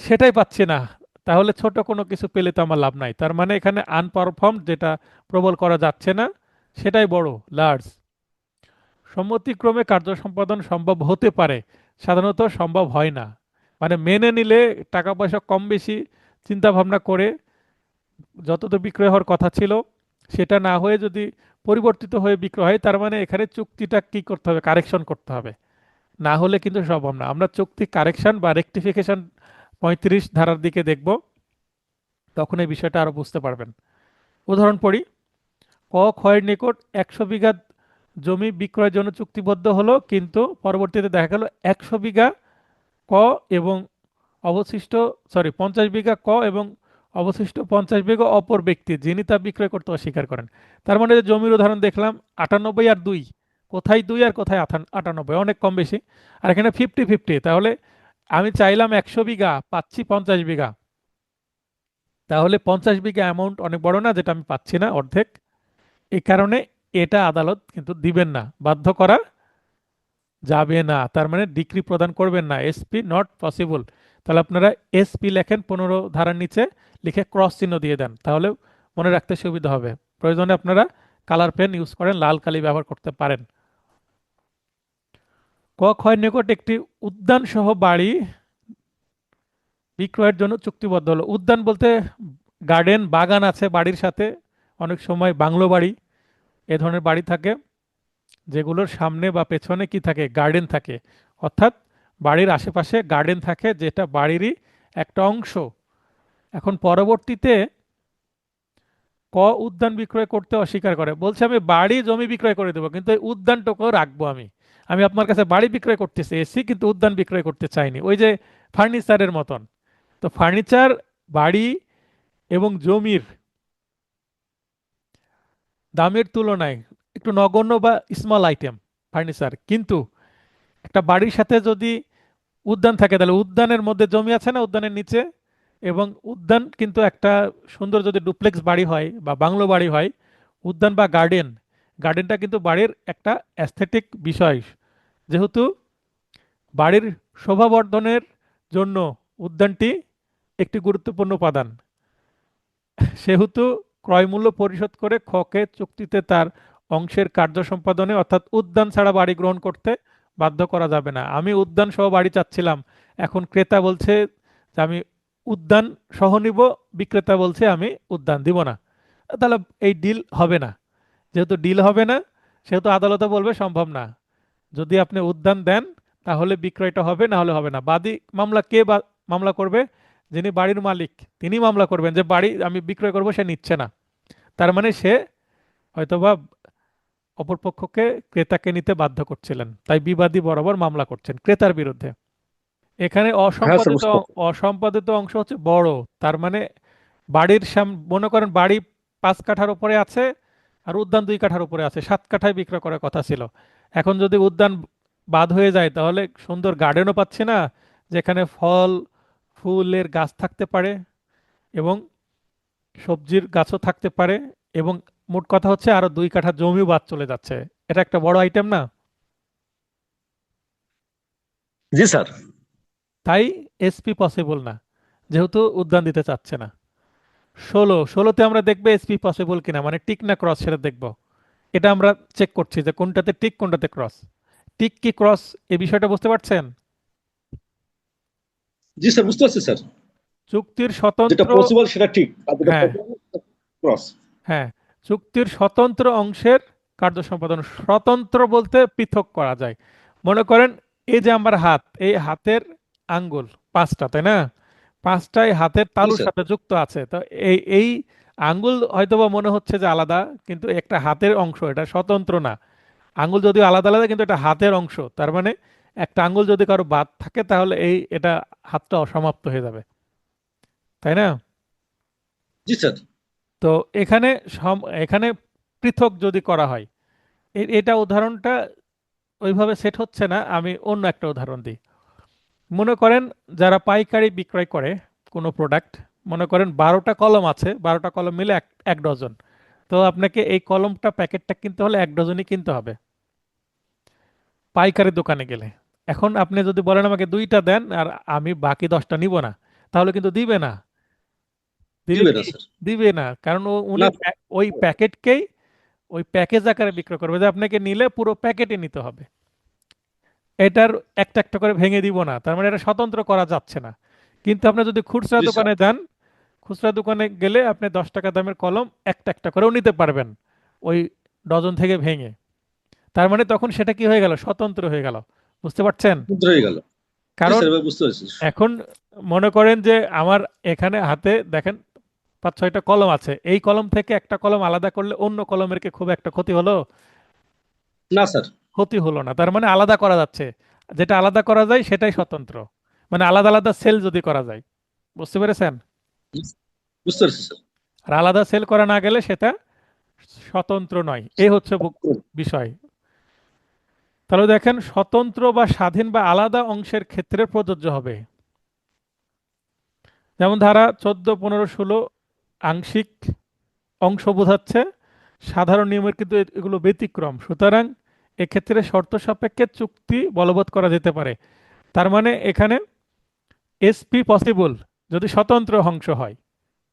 সেটাই পাচ্ছি না, তাহলে ছোট কোনো কিছু পেলে তো আমার লাভ নাই। তার মানে এখানে আনপারফর্ম যেটা প্রবল করা যাচ্ছে না সেটাই বড় লার্জ। সম্মতিক্রমে কার্য সম্পাদন সম্ভব হতে পারে, সাধারণত সম্ভব হয় না। মানে মেনে নিলে টাকা পয়সা কম বেশি চিন্তা ভাবনা করে যত বিক্রয় হওয়ার কথা ছিল সেটা না হয়ে যদি পরিবর্তিত হয়ে বিক্রয় হয়, তার মানে এখানে চুক্তিটা কি করতে হবে, কারেকশন করতে হবে, না হলে কিন্তু সম্ভব না। আমরা চুক্তি কারেকশন বা রেকটিফিকেশন 35 ধারার দিকে দেখব, তখন এই বিষয়টা আরো বুঝতে পারবেন। উদাহরণ পড়ি। ক ক্ষয়ের নিকট 100 বিঘা জমি বিক্রয়ের জন্য চুক্তিবদ্ধ হলো, কিন্তু পরবর্তীতে দেখা গেল 100 বিঘা ক এবং অবশিষ্ট, সরি 50 বিঘা ক এবং অবশিষ্ট 50 বিঘা অপর ব্যক্তি যিনি তা বিক্রয় করতে অস্বীকার করেন। তার মানে যে জমির উদাহরণ দেখলাম 98 আর 2, কোথায় 2 আর কোথায় 98, অনেক কম বেশি। আর এখানে 50-50, তাহলে আমি চাইলাম 100 বিঘা, পাচ্ছি 50 বিঘা, তাহলে 50 বিঘা অ্যামাউন্ট অনেক বড় না, যেটা আমি পাচ্ছি না, অর্ধেক। এই কারণে এটা আদালত কিন্তু দিবেন না, বাধ্য করা যাবে না, তার মানে ডিক্রি প্রদান করবেন না, এসপি নট পসিবল। তাহলে আপনারা এসপি লেখেন 15 ধারার নিচে, লিখে ক্রস চিহ্ন দিয়ে দেন, তাহলে মনে রাখতে সুবিধা হবে। প্রয়োজনে আপনারা কালার পেন ইউজ করেন, লাল কালি ব্যবহার করতে পারেন। ক ক্ষয়ের নিকট একটি উদ্যান সহ বাড়ি বিক্রয়ের জন্য চুক্তিবদ্ধ হলো। উদ্যান বলতে গার্ডেন বাগান আছে বাড়ির সাথে, অনেক সময় বাংলো বাড়ি এ ধরনের বাড়ি থাকে যেগুলোর সামনে বা পেছনে কি থাকে, গার্ডেন থাকে, অর্থাৎ বাড়ির আশেপাশে গার্ডেন থাকে যেটা বাড়িরই একটা অংশ। এখন পরবর্তীতে ক উদ্যান বিক্রয় করতে অস্বীকার করে, বলছে আমি বাড়ি জমি বিক্রয় করে দেবো কিন্তু এই উদ্যানটুকু রাখবো আমি, আমি আপনার কাছে বাড়ি বিক্রয় করতে চেয়েছি কিন্তু উদ্যান বিক্রয় করতে চাইনি, ওই যে ফার্নিচারের মতন। তো ফার্নিচার, বাড়ি এবং জমির দামের তুলনায় একটু নগণ্য বা স্মল আইটেম ফার্নিচার, কিন্তু একটা বাড়ির সাথে যদি উদ্যান থাকে তাহলে উদ্যানের মধ্যে জমি আছে না উদ্যানের নিচে, এবং উদ্যান কিন্তু একটা সুন্দর যদি ডুপ্লেক্স বাড়ি হয় বা বাংলো বাড়ি হয়, উদ্যান বা গার্ডেন, গার্ডেনটা কিন্তু বাড়ির একটা অ্যাস্থেটিক বিষয়, যেহেতু বাড়ির শোভাবর্ধনের জন্য উদ্যানটি একটি গুরুত্বপূর্ণ উপাদান। সেহেতু ক্রয়মূল্য পরিশোধ করে খকে চুক্তিতে তার অংশের কার্য সম্পাদনে অর্থাৎ উদ্যান ছাড়া বাড়ি গ্রহণ করতে বাধ্য করা যাবে না। আমি উদ্যান সহ বাড়ি চাচ্ছিলাম, এখন ক্রেতা বলছে যে আমি উদ্যান সহ নিব, বিক্রেতা বলছে আমি উদ্যান দিব না, তাহলে এই ডিল হবে না। যেহেতু ডিল হবে না, সেহেতু আদালতে বলবে সম্ভব না। যদি আপনি উদ্যান দেন তাহলে বিক্রয়টা হবে, না হলে হবে না। বাদী মামলা কে মামলা করবে? যিনি বাড়ির মালিক তিনি মামলা করবেন যে বাড়ি আমি বিক্রয় করব, সে নিচ্ছে না। তার মানে সে হয়তোবা অপরপক্ষকে ক্রেতাকে নিতে বাধ্য করছিলেন, তাই বিবাদী বরাবর মামলা করছেন ক্রেতার বিরুদ্ধে। এখানে হ্যাঁ স্যার, অসম্পাদিত বুঝতে পারছি। অসম্পাদিত অংশ হচ্ছে বড়। তার মানে বাড়ির মনে করেন বাড়ি 5 কাঠার উপরে আছে আর উদ্যান 2 কাঠার উপরে আছে, 7 কাঠায় বিক্রয় করার কথা ছিল। এখন যদি উদ্যান বাদ হয়ে যায় তাহলে সুন্দর গার্ডেনও পাচ্ছি না, যেখানে ফল ফুলের গাছ থাকতে পারে এবং সবজির গাছও থাকতে পারে, এবং মোট কথা হচ্ছে আরো 2 কাঠা জমিও বাদ চলে যাচ্ছে। এটা একটা বড় আইটেম না? জি স্যার। তাই এসপি পসিবল না, যেহেতু উদ্যান দিতে চাচ্ছে না। 16তে আমরা দেখবো এসপি পসিবল কিনা, মানে টিক না ক্রস সেটা দেখবো। এটা আমরা চেক করছি যে কোনটাতে টিক কোনটাতে ক্রস। টিক কি ক্রস এই বিষয়টা বুঝতে পারছেন? জি স্যার, বুঝতে পারছি স্যার। চুক্তির যেটা স্বতন্ত্র, পসিবল সেটা ঠিক, আর যেটা হ্যাঁ পসিবল ক্রস। হ্যাঁ, চুক্তির স্বতন্ত্র অংশের কার্য সম্পাদন। স্বতন্ত্র বলতে পৃথক করা যায়। মনে করেন এই যে আমার হাত, এই হাতের আঙ্গুল 5টা, তাই না? 5টাই হাতের জি তালুর স্যার। সাথে যুক্ত আছে। তো এই আঙ্গুল হয়তোবা মনে হচ্ছে যে আলাদা, কিন্তু একটা হাতের অংশ, এটা স্বতন্ত্র না। আঙ্গুল যদিও আলাদা আলাদা কিন্তু এটা হাতের অংশ। তার মানে একটা আঙ্গুল যদি কারো বাদ থাকে তাহলে এটা হাতটা অসমাপ্ত হয়ে যাবে, তাই না? জি স্যার। তো এখানে এখানে পৃথক যদি করা হয়, এটা উদাহরণটা ওইভাবে সেট হচ্ছে না, আমি অন্য একটা উদাহরণ দিই। মনে করেন যারা পাইকারি বিক্রয় করে কোনো প্রোডাক্ট, মনে করেন 12টা কলম আছে, 12টা কলম মিলে এক এক ডজন। তো আপনাকে এই কলমটা প্যাকেটটা কিনতে হলে 1 ডজনই কিনতে হবে পাইকারি দোকানে গেলে। এখন আপনি যদি বলেন আমাকে 2টা দেন আর আমি বাকি 10টা নিব না, তাহলে কিন্তু দিবে না। দিবে দিবে না কি? স্যার। দিবে না, কারণ উনি না। ওই প্যাকেটকেই ওই প্যাকেজ আকারে বিক্রয় করবে, যে আপনাকে নিলে পুরো প্যাকেটে নিতে হবে, এটার একটা একটা করে ভেঙে দিব না। তার মানে এটা স্বতন্ত্র করা যাচ্ছে না। কিন্তু আপনি যদি খুচরা জি স্যার। দোকানে যান, খুচরা দোকানে গেলে আপনি 10 টাকা দামের কলম একটা একটা করেও নিতে পারবেন ওই ডজন থেকে ভেঙে। তার মানে তখন সেটা কি হয়ে গেল? স্বতন্ত্র হয়ে গেল। বুঝতে পারছেন? শুদ্ধ হয়ে গেল। জি কারণ স্যার, এবার বুঝতে পারছি। এখন মনে করেন যে আমার এখানে হাতে দেখেন 5-6টা কলম আছে, এই কলম থেকে একটা কলম আলাদা করলে অন্য কলমের কি খুব একটা ক্ষতি হলো? না স্যার। ক্ষতি হলো না। তার মানে আলাদা করা যাচ্ছে। যেটা আলাদা করা যায় সেটাই স্বতন্ত্র, মানে আলাদা আলাদা সেল যদি করা যায়। বুঝতে পেরেছেন? বুঝতে পারছি স্যার। আর আলাদা সেল করা না গেলে সেটা স্বতন্ত্র নয়, এই হচ্ছে বিষয়। তাহলে দেখেন স্বতন্ত্র বা স্বাধীন বা আলাদা অংশের ক্ষেত্রে প্রযোজ্য হবে। যেমন ধারা 14, 15, 16 আংশিক অংশ বোঝাচ্ছে, সাধারণ নিয়মের কিন্তু এগুলো ব্যতিক্রম। সুতরাং এক্ষেত্রে শর্ত সাপেক্ষে চুক্তি বলবৎ করা যেতে পারে। তার মানে এখানে এসপি পসিবল যদি স্বতন্ত্র অংশ হয়,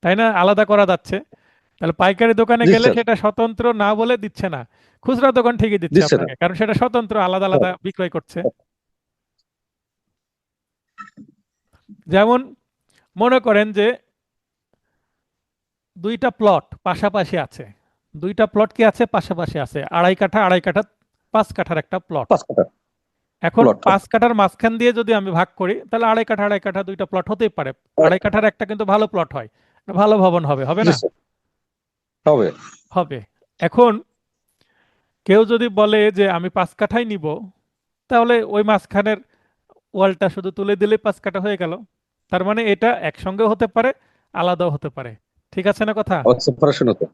তাই না? আলাদা করা যাচ্ছে। তাহলে পাইকারি দোকানে জি গেলে স্যার। সেটা স্বতন্ত্র না বলে দিচ্ছে না, খুচরা দোকান ঠিকই দিচ্ছে দিচ্ছে না। আপনাকে, কারণ সেটা স্বতন্ত্র, আলাদা আলাদা বিক্রয় করছে। যেমন মনে করেন যে 2টা প্লট পাশাপাশি আছে, 2টা প্লট কি আছে? পাশাপাশি আছে, 2.5 কাঠা 2.5 কাঠা, 5 কাঠার একটা প্লট। 5 কাঠা এখন প্লট। 5 কাঠার মাঝখান দিয়ে যদি আমি ভাগ করি তাহলে 2.5 কাঠা 2.5 কাঠা 2টা প্লট হতেই পারে। 2.5 কাঠার একটা কিন্তু ভালো প্লট হয়, ভালো ভবন হবে, হবে জি না? স্যার। হবে। হবে। এখন কেউ যদি বলে যে আমি 5 কাঠাই নিব, তাহলে ওই মাঝখানের ওয়ালটা শুধু তুলে দিলেই 5 কাঠা হয়ে গেল। তার মানে এটা একসঙ্গে হতে পারে, আলাদাও হতে পারে। ঠিক আছে না কথা? সেপারেশন হতো।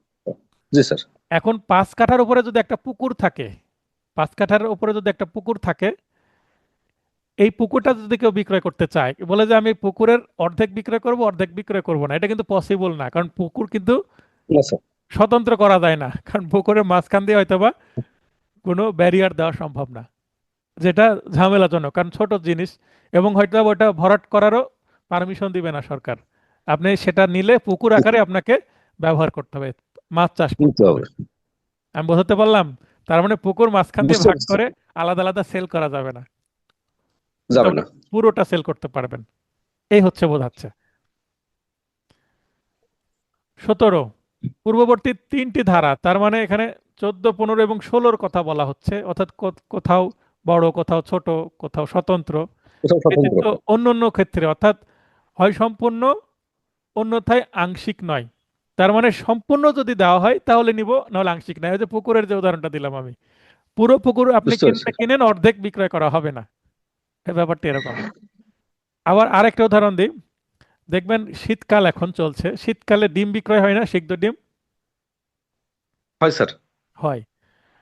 জি স্যার। এখন 5 কাঠার উপরে যদি একটা পুকুর থাকে, 5 কাঠার উপরে যদি একটা পুকুর থাকে, এই পুকুরটা যদি কেউ বিক্রয় করতে চায়, বলে যে আমি পুকুরের অর্ধেক বিক্রয় করব অর্ধেক বিক্রয় করব না, এটা কিন্তু পসিবল না। কারণ পুকুর কিন্তু না স্যার। স্বতন্ত্র করা যায় না, কারণ পুকুরের মাঝখান দিয়ে হয়তোবা কোনো ব্যারিয়ার দেওয়া সম্ভব না, যেটা ঝামেলাজনক, কারণ ছোট জিনিস এবং হয়তো ওটা ভরাট করারও পারমিশন দিবে না সরকার। আপনি সেটা নিলে পুকুর আকারে আপনাকে ব্যবহার করতে হবে, মাছ চাষ নিতে করতে হবে। হবে। আমি বোঝাতে পারলাম? তার মানে পুকুর মাঝখান দিয়ে বুঝতে ভাগ পারছি স্যার। করে আলাদা আলাদা সেল করা যাবে না, কিন্তু যাবে আপনি না। পুরোটা সেল করতে পারবেন। এই হচ্ছে বোঝাচ্ছে। 17, পূর্ববর্তী 3টি ধারা, তার মানে এখানে 14, 15 এবং 16-র কথা বলা হচ্ছে, অর্থাৎ কোথাও বড়, কোথাও ছোট, কোথাও স্বতন্ত্র কোথাও স্বতন্ত্র। ব্যতীত অন্য অন্য ক্ষেত্রে, অর্থাৎ হয় সম্পূর্ণ, অন্যথায় আংশিক নয়। তার মানে সম্পূর্ণ যদি দেওয়া হয় তাহলে নিব, নাহলে আংশিক নয়। ওই যে পুকুরের যে উদাহরণটা দিলাম আমি, পুরো পুকুর আপনি বুঝতে পারছি। কিনেন, অর্ধেক বিক্রয় করা হবে না, এই ব্যাপারটা এরকম। আবার আরেকটা উদাহরণ দিই, দেখবেন শীতকাল এখন চলছে, শীতকালে ডিম বিক্রয় হয় না, সিদ্ধ ডিম হয় স্যার। হয়।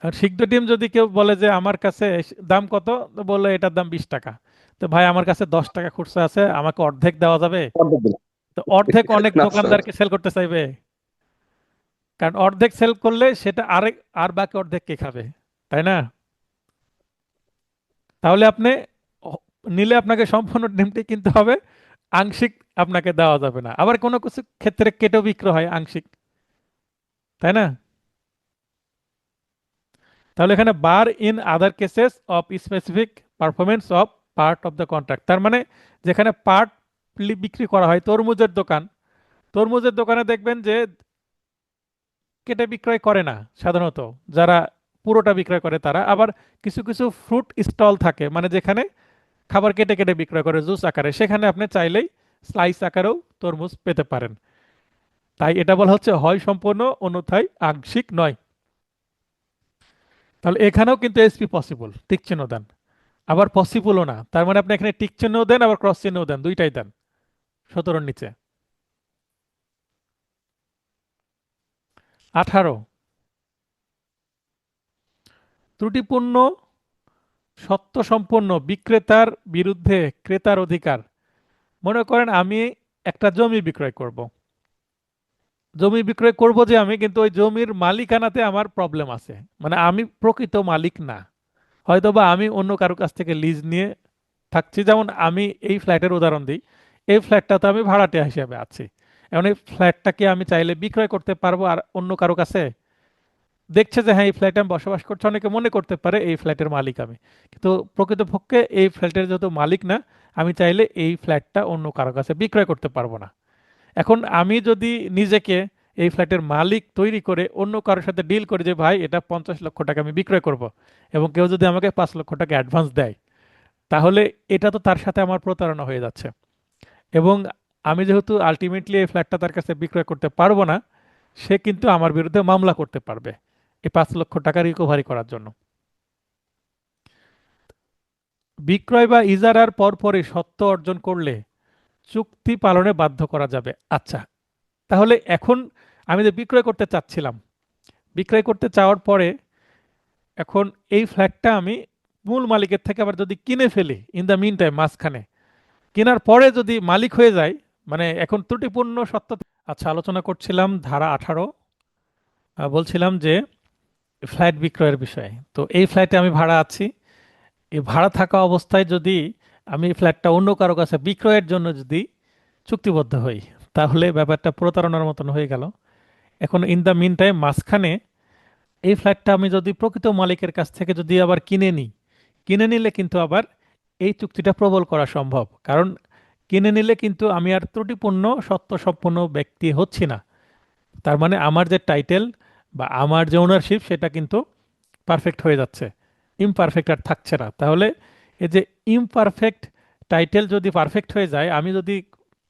আর সিদ্ধ ডিম যদি কেউ বলে যে আমার কাছে দাম কত, তো বললো এটার দাম 20 টাকা, তো ভাই আমার কাছে 10 টাকা খুচরা আছে, আমাকে অর্ধেক দেওয়া যাবে? অর্ধেক দিন। তো অর্ধেক অনেক না স্যার। দোকানদারকে সেল করতে চাইবে, কারণ অর্ধেক সেল করলে সেটা আর বাকি অর্ধেক কে খাবে, তাই না? তাহলে আপনি অ- নিলে আপনাকে সম্পূর্ণ ডিমটি কিনতে হবে, আংশিক আপনাকে দেওয়া যাবে না। আবার কোনো কিছু ক্ষেত্রে কেটেও বিক্রয় হয় আংশিক, তাই না? তাহলে এখানে bar in other cases of specific performance of part of the contract, তার মানে যেখানে পার্ট বিক্রি করা হয়, তরমুজের দোকান, তরমুজের দোকানে দেখবেন যে কেটে বিক্রয় করে না সাধারণত, যারা পুরোটা বিক্রয় করে তারা। আবার কিছু কিছু ফ্রুট স্টল থাকে, মানে যেখানে খাবার কেটে কেটে বিক্রয় করে জুস আকারে, সেখানে আপনি চাইলেই স্লাইস আকারেও তরমুজ পেতে পারেন। তাই এটা বলা হচ্ছে হয় সম্পূর্ণ, অন্যথায় আংশিক নয়। তাহলে এখানেও কিন্তু এসপি পসিবল, টিক চিহ্ন দেন, আবার পসিবলও না, তার মানে আপনি এখানে টিক চিহ্নও দেন, আবার ক্রস চিহ্নও দেন, দুইটাই দেন 17-র নিচে। 18, ত্রুটিপূর্ণ সত্য সম্পন্ন বিক্রেতার বিরুদ্ধে ক্রেতার অধিকার। মনে করেন আমি একটা জমি বিক্রয় করব, জমি বিক্রয় করব যে আমি, কিন্তু ওই জমির মালিকানাতে আমার প্রবলেম আছে, মানে আমি প্রকৃত মালিক না, হয়তোবা আমি অন্য কারো কাছ থেকে লিজ নিয়ে থাকছি। যেমন আমি এই ফ্ল্যাটের উদাহরণ দিই, এই ফ্ল্যাটটাতে আমি ভাড়াটিয়া হিসেবে আছি। এখন এই ফ্ল্যাটটাকে আমি চাইলে বিক্রয় করতে পারবো আর অন্য কারো কাছে, দেখছে যে হ্যাঁ এই ফ্ল্যাটে আমি বসবাস করছি, অনেকে মনে করতে পারে এই ফ্ল্যাটের মালিক আমি, কিন্তু প্রকৃতপক্ষে এই ফ্ল্যাটের যেহেতু মালিক না, আমি চাইলে এই ফ্ল্যাটটা অন্য কারো কাছে বিক্রয় করতে পারবো না। এখন আমি যদি নিজেকে এই ফ্ল্যাটের মালিক তৈরি করে অন্য কারোর সাথে ডিল করে যে ভাই এটা 50 লক্ষ টাকা আমি বিক্রয় করব, এবং কেউ যদি আমাকে 5 লক্ষ টাকা অ্যাডভান্স দেয়, তাহলে এটা তো তার সাথে আমার প্রতারণা হয়ে যাচ্ছে। এবং আমি যেহেতু আলটিমেটলি এই ফ্ল্যাটটা তার কাছে বিক্রয় করতে পারবো না, সে কিন্তু আমার বিরুদ্ধে মামলা করতে পারবে এই 5 লক্ষ টাকা রিকভারি করার জন্য। বিক্রয় বা ইজারার পরপরই সত্ত্ব অর্জন করলে চুক্তি পালনে বাধ্য করা যাবে। আচ্ছা, তাহলে এখন আমি যে বিক্রয় করতে চাচ্ছিলাম, বিক্রয় করতে চাওয়ার পরে এখন এই ফ্ল্যাটটা আমি মূল মালিকের থেকে আবার যদি কিনে ফেলি ইন দ্য মিন টাইম, মাঝখানে কেনার পরে যদি মালিক হয়ে যায়, মানে এখন ত্রুটিপূর্ণ সত্য। আচ্ছা, আলোচনা করছিলাম ধারা 18, বলছিলাম যে ফ্ল্যাট বিক্রয়ের বিষয়ে। তো এই ফ্ল্যাটে আমি ভাড়া আছি, এই ভাড়া থাকা অবস্থায় যদি আমি ফ্ল্যাটটা অন্য কারো কাছে বিক্রয়ের জন্য যদি চুক্তিবদ্ধ হই, তাহলে ব্যাপারটা প্রতারণার মতন হয়ে গেল। এখন ইন দ্য মিন টাইম মাঝখানে এই ফ্ল্যাটটা আমি যদি প্রকৃত মালিকের কাছ থেকে যদি আবার কিনে নিই, কিনে নিলে কিন্তু আবার এই চুক্তিটা প্রবল করা সম্ভব, কারণ কিনে নিলে কিন্তু আমি আর ত্রুটিপূর্ণ সত্য সম্পন্ন ব্যক্তি হচ্ছি না। তার মানে আমার যে টাইটেল বা আমার যে ওনারশিপ সেটা কিন্তু পারফেক্ট হয়ে যাচ্ছে, ইমপারফেক্ট আর থাকছে না। তাহলে এই যে ইমপারফেক্ট টাইটেল যদি পারফেক্ট হয়ে যায়, আমি যদি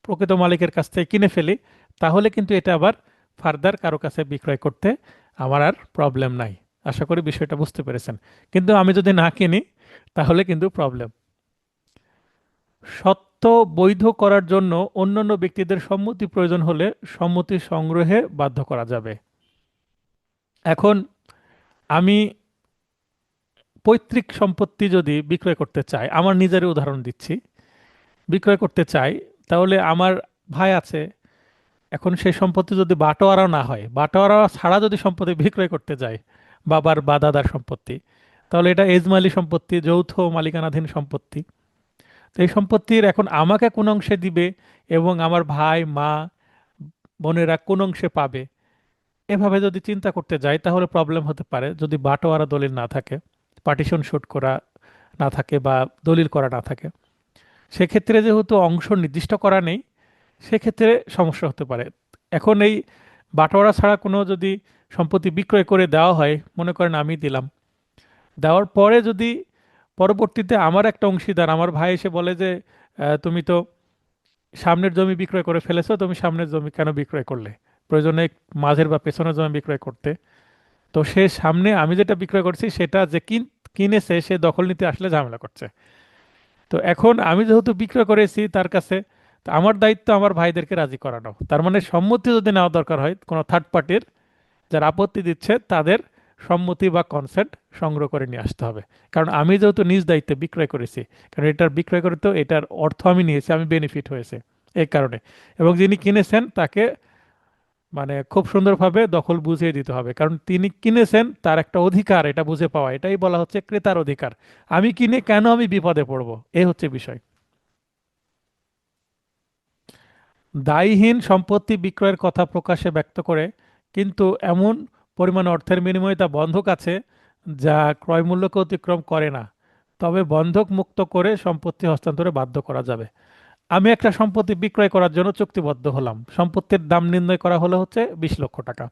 প্রকৃত মালিকের কাছ থেকে কিনে ফেলি, তাহলে কিন্তু এটা আবার ফার্দার কারো কাছে বিক্রয় করতে আমার আর প্রবলেম নাই। আশা করি বিষয়টা বুঝতে পেরেছেন। কিন্তু আমি যদি না কিনি, তাহলে কিন্তু প্রবলেম। সত্ত্ব বৈধ করার জন্য অন্যান্য ব্যক্তিদের সম্মতি প্রয়োজন হলে সম্মতি সংগ্রহে বাধ্য করা যাবে। এখন আমি পৈতৃক সম্পত্তি যদি বিক্রয় করতে চাই, আমার নিজের উদাহরণ দিচ্ছি, বিক্রয় করতে চাই, তাহলে আমার ভাই আছে, এখন সেই সম্পত্তি যদি বাটোয়ারা না হয়, বাটোয়ারা ছাড়া যদি সম্পত্তি বিক্রয় করতে যায়, বাবার বা দাদার সম্পত্তি, তাহলে এটা এজমালি সম্পত্তি, যৌথ মালিকানাধীন সম্পত্তি। তো এই সম্পত্তির এখন আমাকে কোন অংশে দিবে এবং আমার ভাই মা বোনেরা কোন অংশে পাবে, এভাবে যদি চিন্তা করতে যাই তাহলে প্রবলেম হতে পারে যদি বাটোয়ারা দলিল না থাকে, পার্টিশন শুট করা না থাকে বা দলিল করা না থাকে। সেক্ষেত্রে যেহেতু অংশ নির্দিষ্ট করা নেই, সেক্ষেত্রে সমস্যা হতে পারে। এখন এই বাটোয়ারা ছাড়া কোনো যদি সম্পত্তি বিক্রয় করে দেওয়া হয়, মনে করেন আমি দিলাম, দেওয়ার পরে যদি পরবর্তীতে আমার একটা অংশীদার আমার ভাই এসে বলে যে তুমি তো সামনের জমি বিক্রয় করে ফেলেছো, তুমি সামনের জমি কেন বিক্রয় করলে, প্রয়োজনে মাঝের বা পেছনের জমি বিক্রয় করতে। তো সে সামনে আমি যেটা বিক্রয় করছি সেটা যে কিনেছে সে দখল নিতে আসলে ঝামেলা করছে। তো এখন আমি যেহেতু বিক্রয় করেছি তার কাছে, তো আমার দায়িত্ব আমার ভাইদেরকে রাজি করানো। তার মানে সম্মতি যদি নেওয়া দরকার হয় কোনো থার্ড পার্টির, যারা আপত্তি দিচ্ছে তাদের সম্মতি বা কনসেন্ট সংগ্রহ করে নিয়ে আসতে হবে। কারণ আমি যেহেতু নিজ দায়িত্বে বিক্রয় করেছি, কারণ এটার বিক্রয় করে তো এটার অর্থ আমি নিয়েছি, আমি বেনিফিট হয়েছে এই কারণে। এবং যিনি কিনেছেন তাকে মানে খুব সুন্দরভাবে দখল বুঝিয়ে দিতে হবে, কারণ তিনি কিনেছেন তার একটা অধিকার এটা বুঝে পাওয়া, এটাই বলা হচ্ছে ক্রেতার অধিকার। আমি কিনে কেন আমি বিপদে পড়বো, এই হচ্ছে বিষয়। দায়হীন সম্পত্তি বিক্রয়ের কথা প্রকাশ্যে ব্যক্ত করে কিন্তু এমন পরিমাণ অর্থের বিনিময়ে তা বন্ধক আছে যা ক্রয় মূল্যকে অতিক্রম করে না, তবে বন্ধক মুক্ত করে সম্পত্তি হস্তান্তরে বাধ্য করা যাবে। আমি একটা সম্পত্তি বিক্রয় করার জন্য চুক্তিবদ্ধ হলাম, সম্পত্তির দাম নির্ণয় করা হলো হচ্ছে 20 লক্ষ টাকা।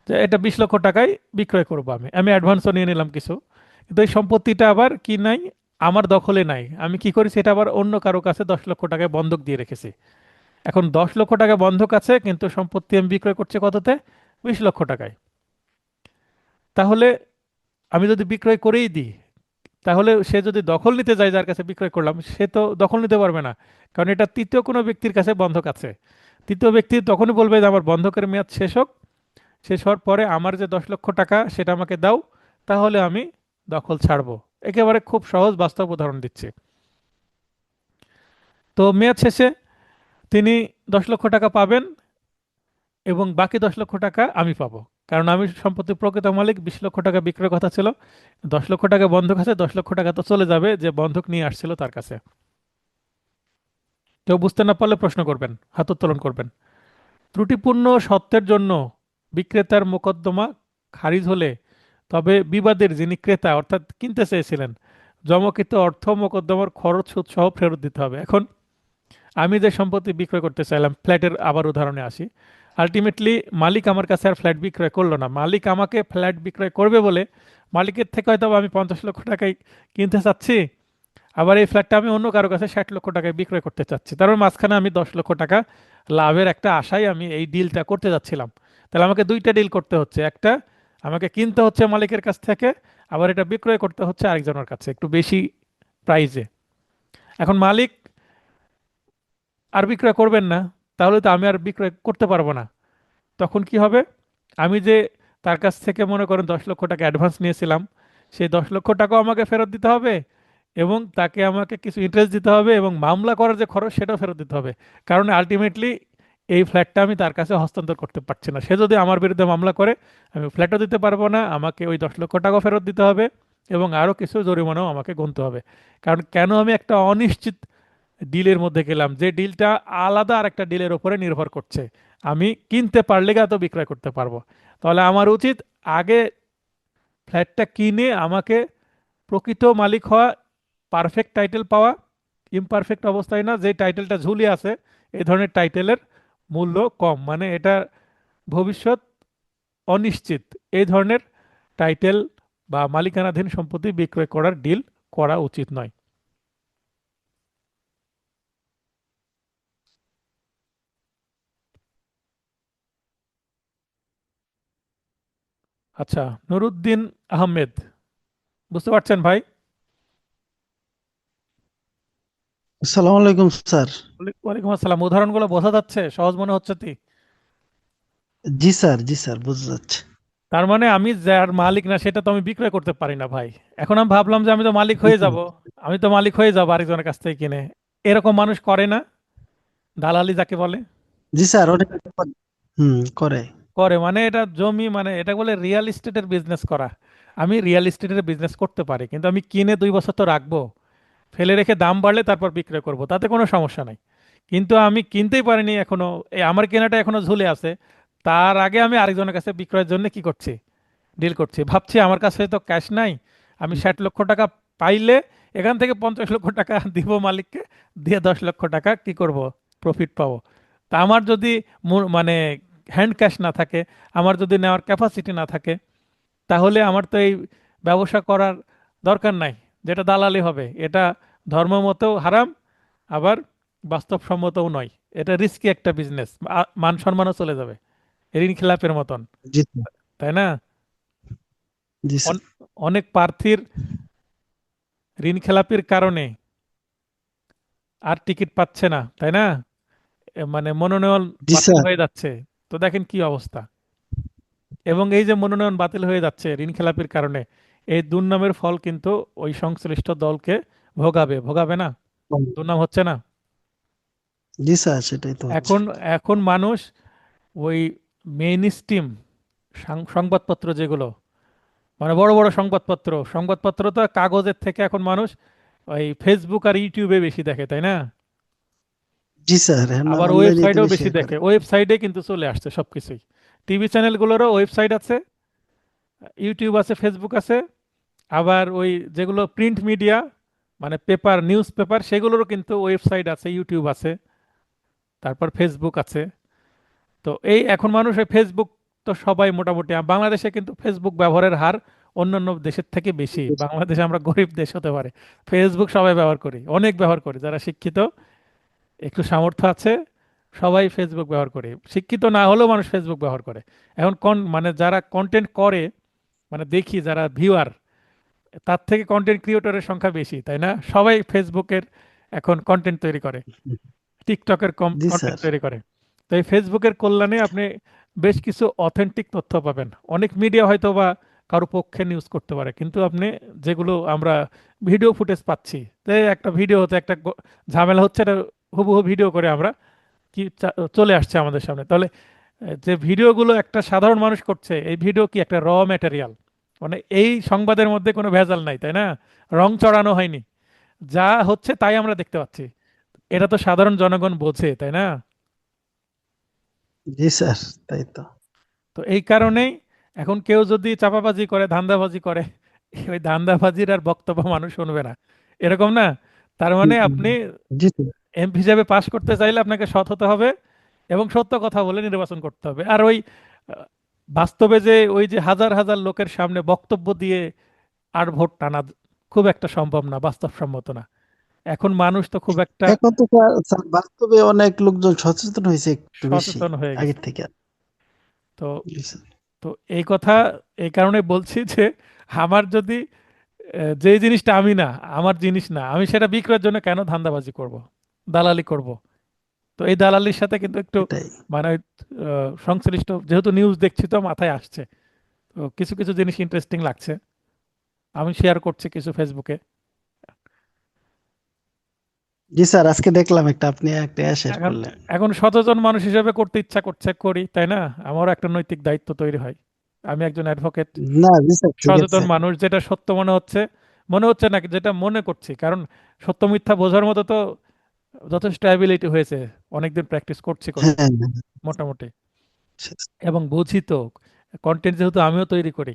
যে এটা 20 লক্ষ টাকায় বিক্রয় করবো, আমি আমি অ্যাডভান্সও নিয়ে নিলাম কিছু। কিন্তু এই সম্পত্তিটা আবার কি নাই, আমার দখলে নাই। আমি কি করেছি, এটা আবার অন্য কারো কাছে 10 লক্ষ টাকায় বন্ধক দিয়ে রেখেছি। এখন 10 লক্ষ টাকা বন্ধক আছে কিন্তু সম্পত্তি আমি বিক্রয় করছি কততে, 20 লক্ষ টাকায়। তাহলে আমি যদি বিক্রয় করেই দিই, তাহলে সে যদি দখল নিতে যায় যার কাছে বিক্রয় করলাম, সে তো দখল নিতে পারবে না, কারণ এটা তৃতীয় কোনো ব্যক্তির কাছে বন্ধক আছে। তৃতীয় ব্যক্তি তখনই বলবে যে আমার বন্ধকের মেয়াদ শেষ হোক, শেষ হওয়ার পরে আমার যে 10 লক্ষ টাকা সেটা আমাকে দাও, তাহলে আমি দখল ছাড়বো। একেবারে খুব সহজ বাস্তব উদাহরণ দিচ্ছি। তো মেয়াদ শেষে তিনি 10 লক্ষ টাকা পাবেন এবং বাকি 10 লক্ষ টাকা আমি পাবো, কারণ আমি সম্পত্তির প্রকৃত মালিক। 20 লক্ষ টাকা বিক্রয়ের কথা ছিল, 10 লক্ষ টাকা বন্ধক আছে, 10 লক্ষ টাকা তো চলে যাবে যে বন্ধক নিয়ে আসছিল তার কাছে। কেউ বুঝতে না পারলে প্রশ্ন করবেন, হাত উত্তোলন করবেন। ত্রুটিপূর্ণ সত্ত্বের জন্য বিক্রেতার মোকদ্দমা খারিজ হলে তবে বিবাদের যিনি ক্রেতা অর্থাৎ কিনতে চেয়েছিলেন জমাকৃত অর্থ মোকদ্দমার খরচ সুদ সহ ফেরত দিতে হবে। এখন আমি যে সম্পত্তি বিক্রয় করতে চাইলাম, ফ্ল্যাটের আবার উদাহরণে আসি, আলটিমেটলি মালিক আমার কাছে আর ফ্ল্যাট বিক্রয় করলো না, মালিক আমাকে ফ্ল্যাট বিক্রয় করবে বলে মালিকের থেকে হয়তো আমি 50 লক্ষ টাকায় কিনতে চাচ্ছি, আবার এই ফ্ল্যাটটা আমি অন্য কারো কাছে 60 লক্ষ টাকায় বিক্রয় করতে চাচ্ছি। তার মানে মাঝখানে আমি 10 লক্ষ টাকা লাভের একটা আশায় আমি এই ডিলটা করতে যাচ্ছিলাম। তাহলে আমাকে দুইটা ডিল করতে হচ্ছে, একটা আমাকে কিনতে হচ্ছে মালিকের কাছ থেকে, আবার এটা বিক্রয় করতে হচ্ছে আরেকজনের কাছে একটু বেশি প্রাইজে। এখন মালিক আর বিক্রয় করবেন না, তাহলে তো আমি আর বিক্রয় করতে পারবো না। তখন কি হবে, আমি যে তার কাছ থেকে মনে করেন 10 লক্ষ টাকা অ্যাডভান্স নিয়েছিলাম, সেই 10 লক্ষ টাকাও আমাকে ফেরত দিতে হবে এবং তাকে আমাকে কিছু ইন্টারেস্ট দিতে হবে এবং মামলা করার যে খরচ সেটাও ফেরত দিতে হবে। কারণ আলটিমেটলি এই ফ্ল্যাটটা আমি তার কাছে হস্তান্তর করতে পারছি না, সে যদি আমার বিরুদ্ধে মামলা করে আমি ফ্ল্যাটও দিতে পারবো না, আমাকে ওই 10 লক্ষ টাকাও ফেরত দিতে হবে এবং আরও কিছু জরিমানাও আমাকে গুনতে হবে। কারণ কেন আমি একটা অনিশ্চিত ডিলের মধ্যে গেলাম, যে ডিলটা আলাদা আর একটা ডিলের উপরে নির্ভর করছে। আমি কিনতে পারলে তো বিক্রয় করতে পারবো। তাহলে আমার উচিত আগে ফ্ল্যাটটা কিনে আমাকে প্রকৃত মালিক হওয়া, পারফেক্ট টাইটেল পাওয়া, ইমপারফেক্ট অবস্থায় না যে টাইটেলটা ঝুলিয়ে আছে, এই ধরনের টাইটেলের মূল্য কম, মানে এটা ভবিষ্যৎ অনিশ্চিত, এই ধরনের টাইটেল বা মালিকানাধীন সম্পত্তি বিক্রয় করার ডিল করা উচিত নয়। আচ্ছা, নুরুদ্দিন আহমেদ, বুঝতে পারছেন ভাই? আসসালামু আলাইকুম স্যার। ওয়ালাইকুম আসসালাম। উদাহরণগুলো বোঝা যাচ্ছে, সহজ মনে হচ্ছে কি? জি স্যার, জি স্যার, বোঝা যাচ্ছে। তার মানে আমি যার মালিক না সেটা তো আমি বিক্রয় করতে পারি না ভাই। এখন আমি ভাবলাম যে আমি তো মালিক জি হয়ে স্যার, যাব, আমি তো মালিক হয়ে যাব আরেকজনের কাছ থেকে কিনে। এরকম মানুষ করে না, দালালি যাকে বলে, জি স্যার, অনেক করে। করে। মানে এটা জমি, মানে এটা বলে রিয়েল এস্টেটের বিজনেস করা। আমি রিয়েল এস্টেটের বিজনেস করতে পারি কিন্তু আমি কিনে 2 বছর তো রাখবো, ফেলে রেখে দাম বাড়লে তারপর বিক্রয় করব, তাতে কোনো সমস্যা নাই। কিন্তু আমি কিনতেই পারিনি এখনো, এই আমার কেনাটা এখনো ঝুলে আছে। তার আগে আমি আরেকজনের কাছে বিক্রয়ের জন্য কি করছি, ডিল করছি, ভাবছি আমার কাছে তো ক্যাশ নাই, আমি 60 লক্ষ টাকা পাইলে এখান থেকে 50 লক্ষ টাকা দিব মালিককে, দিয়ে 10 লক্ষ টাকা কি করব, প্রফিট পাবো। তা আমার যদি মানে হ্যান্ড ক্যাশ না থাকে, আমার যদি নেওয়ার ক্যাপাসিটি না থাকে, তাহলে আমার তো এই ব্যবসা করার দরকার নাই, যেটা দালালি হবে। এটা ধর্মমতেও হারাম, আবার বাস্তবসম্মতও নয়। এটা রিস্কি একটা বিজনেস, মান সম্মানও চলে যাবে, ঋণ খেলাপের মতন, জি স্যার। তাই না? জি স্যার। অনেক প্রার্থীর ঋণ খেলাপির কারণে আর টিকিট পাচ্ছে না, তাই না? মানে মনোনয়ন জি বাতিল স্যার। হয়ে যাচ্ছে। তো দেখেন কি অবস্থা। এবং এই যে মনোনয়ন বাতিল হয়ে যাচ্ছে ঋণ খেলাপির কারণে, এই দুর্নামের ফল কিন্তু ওই সংশ্লিষ্ট দলকে ভোগাবে, ভোগাবে না? দুর্নাম হচ্ছে না? জি স্যার, সেটাই তো হচ্ছে। এখন এখন মানুষ ওই মেইন স্ট্রিম সংবাদপত্র যেগুলো, মানে বড় বড় সংবাদপত্র, সংবাদপত্র তো কাগজের থেকে এখন মানুষ ওই ফেসবুক আর ইউটিউবে বেশি দেখে, তাই না? জি স্যার, এখন আবার অনলাইনে তো ওয়েবসাইটেও বেশি বেশি করে। দেখে, ওয়েবসাইটে কিন্তু চলে আসছে সবকিছুই। টিভি চ্যানেলগুলোরও ওয়েবসাইট আছে, ইউটিউব আছে, ফেসবুক আছে। আবার ওই যেগুলো প্রিন্ট মিডিয়া, মানে পেপার, নিউজ পেপার, সেগুলোরও কিন্তু ওয়েবসাইট আছে, ইউটিউব আছে, তারপর ফেসবুক আছে। তো এই এখন মানুষ ওই ফেসবুক, তো সবাই মোটামুটি, বাংলাদেশে কিন্তু ফেসবুক ব্যবহারের হার অন্যান্য দেশের থেকে বেশি। বাংলাদেশে আমরা গরিব দেশ হতে পারে, ফেসবুক সবাই ব্যবহার করি, অনেক ব্যবহার করি, যারা শিক্ষিত, একটু সামর্থ্য আছে, সবাই ফেসবুক ব্যবহার করে। শিক্ষিত না হলেও মানুষ ফেসবুক ব্যবহার করে। এখন মানে যারা কন্টেন্ট করে, মানে দেখি যারা ভিউয়ার, তার থেকে কন্টেন্ট ক্রিয়েটরের সংখ্যা বেশি, তাই না? সবাই ফেসবুকের এখন কন্টেন্ট তৈরি করে, টিকটকের জি কন্টেন্ট স্যার। তৈরি করে। তো এই ফেসবুকের কল্যাণে আপনি বেশ কিছু অথেন্টিক তথ্য পাবেন। অনেক মিডিয়া হয়তো বা কারো পক্ষে নিউজ করতে পারে, কিন্তু আপনি যেগুলো আমরা ভিডিও ফুটেজ পাচ্ছি, যে একটা ভিডিও হতে একটা ঝামেলা হচ্ছে, এটা হুবহু ভিডিও করে আমরা কি চলে আসছে আমাদের সামনে। তাহলে যে ভিডিওগুলো একটা সাধারণ মানুষ করছে, এই ভিডিও কি একটা র ম্যাটেরিয়াল, মানে এই সংবাদের মধ্যে কোনো ভেজাল নাই, তাই না? রং চড়ানো হয়নি, যা হচ্ছে তাই আমরা দেখতে পাচ্ছি। এটা তো সাধারণ জনগণ বোঝে, তাই না? জি স্যার, তাই তো। তো এই কারণেই এখন কেউ যদি চাপাবাজি করে, ধান্দাবাজি করে, ওই ধান্দাবাজির আর বক্তব্য মানুষ শুনবে না, এরকম না? তার মানে হুম, আপনি জি স্যার। এমপি হিসেবে পাশ করতে চাইলে আপনাকে সৎ হতে হবে এবং সত্য কথা বলে নির্বাচন করতে হবে। আর ওই আহ, বাস্তবে যে ওই যে হাজার হাজার লোকের সামনে বক্তব্য দিয়ে আর ভোট টানা খুব একটা সম্ভব না, বাস্তবসম্মত না। এখন মানুষ তো খুব একটা এখন তো স্যার, স্যার বাস্তবে অনেক লোকজন সচেতন হয়েছে একটু বেশি সচেতন হয়ে গেছে। আগের থেকে। তো জি স্যার। তো এই কথা এই কারণে বলছি যে আমার যদি যে জিনিসটা আমি না, আমার জিনিস না, আমি সেটা বিক্রয়ের জন্য কেন ধান্দাবাজি করব, দালালি করব? তো এই দালালির সাথে কিন্তু একটু এটাই। মানে সংশ্লিষ্ট, যেহেতু নিউজ দেখছি তো মাথায় আসছে, তো কিছু কিছু জিনিস ইন্টারেস্টিং লাগছে, আমি শেয়ার করছি কিছু ফেসবুকে। জি স্যার, আজকে দেখলাম একটা, আপনি একটা শেয়ার এখন করলেন। এখন সচেতন মানুষ হিসেবে করতে ইচ্ছা করছে, করি, তাই না? আমারও একটা নৈতিক দায়িত্ব তৈরি হয়। আমি একজন অ্যাডভোকেট, না জি স্যার, ঠিক সচেতন আছে। মানুষ, যেটা সত্য মনে হচ্ছে না, যেটা মনে করছি, কারণ সত্য মিথ্যা বোঝার মতো তো যথেষ্ট অ্যাবিলিটি হয়েছে, অনেকদিন প্র্যাকটিস করছি হ্যাঁ, হ্যাঁ, মোটামুটি, সে- এবং বুঝি তো। কন্টেন্ট যেহেতু আমিও তৈরি করি,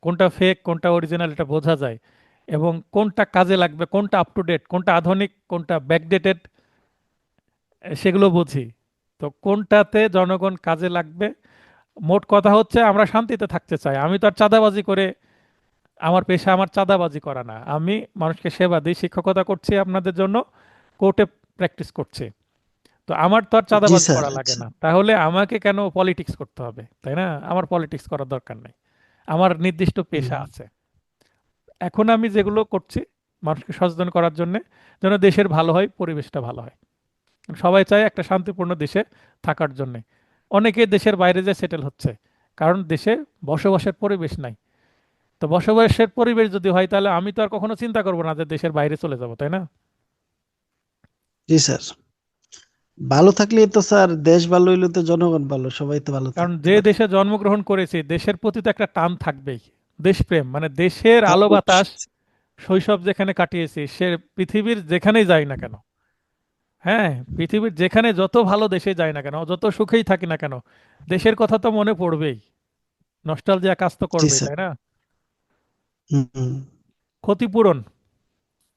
কোনটা ফেক কোনটা অরিজিনাল এটা বোঝা যায়, এবং কোনটা কাজে লাগবে, কোনটা আপ টু ডেট, কোনটা আধুনিক, কোনটা ব্যাকডেটেড, সেগুলো বুঝি। তো কোনটাতে জনগণ কাজে লাগবে, মোট কথা হচ্ছে আমরা শান্তিতে থাকতে চাই। আমি তো আর চাঁদাবাজি করে, আমার পেশা আমার চাঁদাবাজি করা না, আমি মানুষকে সেবা দিই, শিক্ষকতা করছি আপনাদের জন্য, কোর্টে প্র্যাকটিস করছি। তো আমার তো আর জি চাঁদাবাজি স্যার। করা লাগে আচ্ছা। না, তাহলে আমাকে কেন পলিটিক্স করতে হবে, তাই না? আমার পলিটিক্স করার দরকার নেই, আমার নির্দিষ্ট পেশা হুম, আছে। এখন আমি যেগুলো করছি মানুষকে সচেতন করার জন্য, যেন দেশের ভালো হয়, পরিবেশটা ভালো হয়। সবাই চায় একটা শান্তিপূর্ণ দেশে থাকার জন্য। অনেকে দেশের বাইরে যে সেটেল হচ্ছে, কারণ দেশে বসবাসের পরিবেশ নাই। তো বসবাসের পরিবেশ যদি হয়, তাহলে আমি তো আর কখনো চিন্তা করবো না যে দেশের বাইরে চলে যাব, তাই না? জি স্যার, ভালো থাকলেই তো স্যার দেশ ভালো, হইলে তো জনগণ ভালো, সবাই তো ভালো কারণ থাকতে যে পারে। দেশে জন্মগ্রহণ করেছি, দেশের প্রতি তো একটা টান থাকবেই, দেশপ্রেম, মানে দেশের তা আলো বাতাস অবশ্যই। শৈশব যেখানে কাটিয়েছি, সে পৃথিবীর যেখানেই যায় না কেন, হ্যাঁ, পৃথিবীর যেখানে যত ভালো দেশে যায় না কেন, যত সুখেই থাকি না কেন, দেশের কথা তো মনে পড়বেই, নস্টালজিয়া কাজ তো জি করবেই, স্যার। তাই না? হুম। ক্ষতিপূরণ,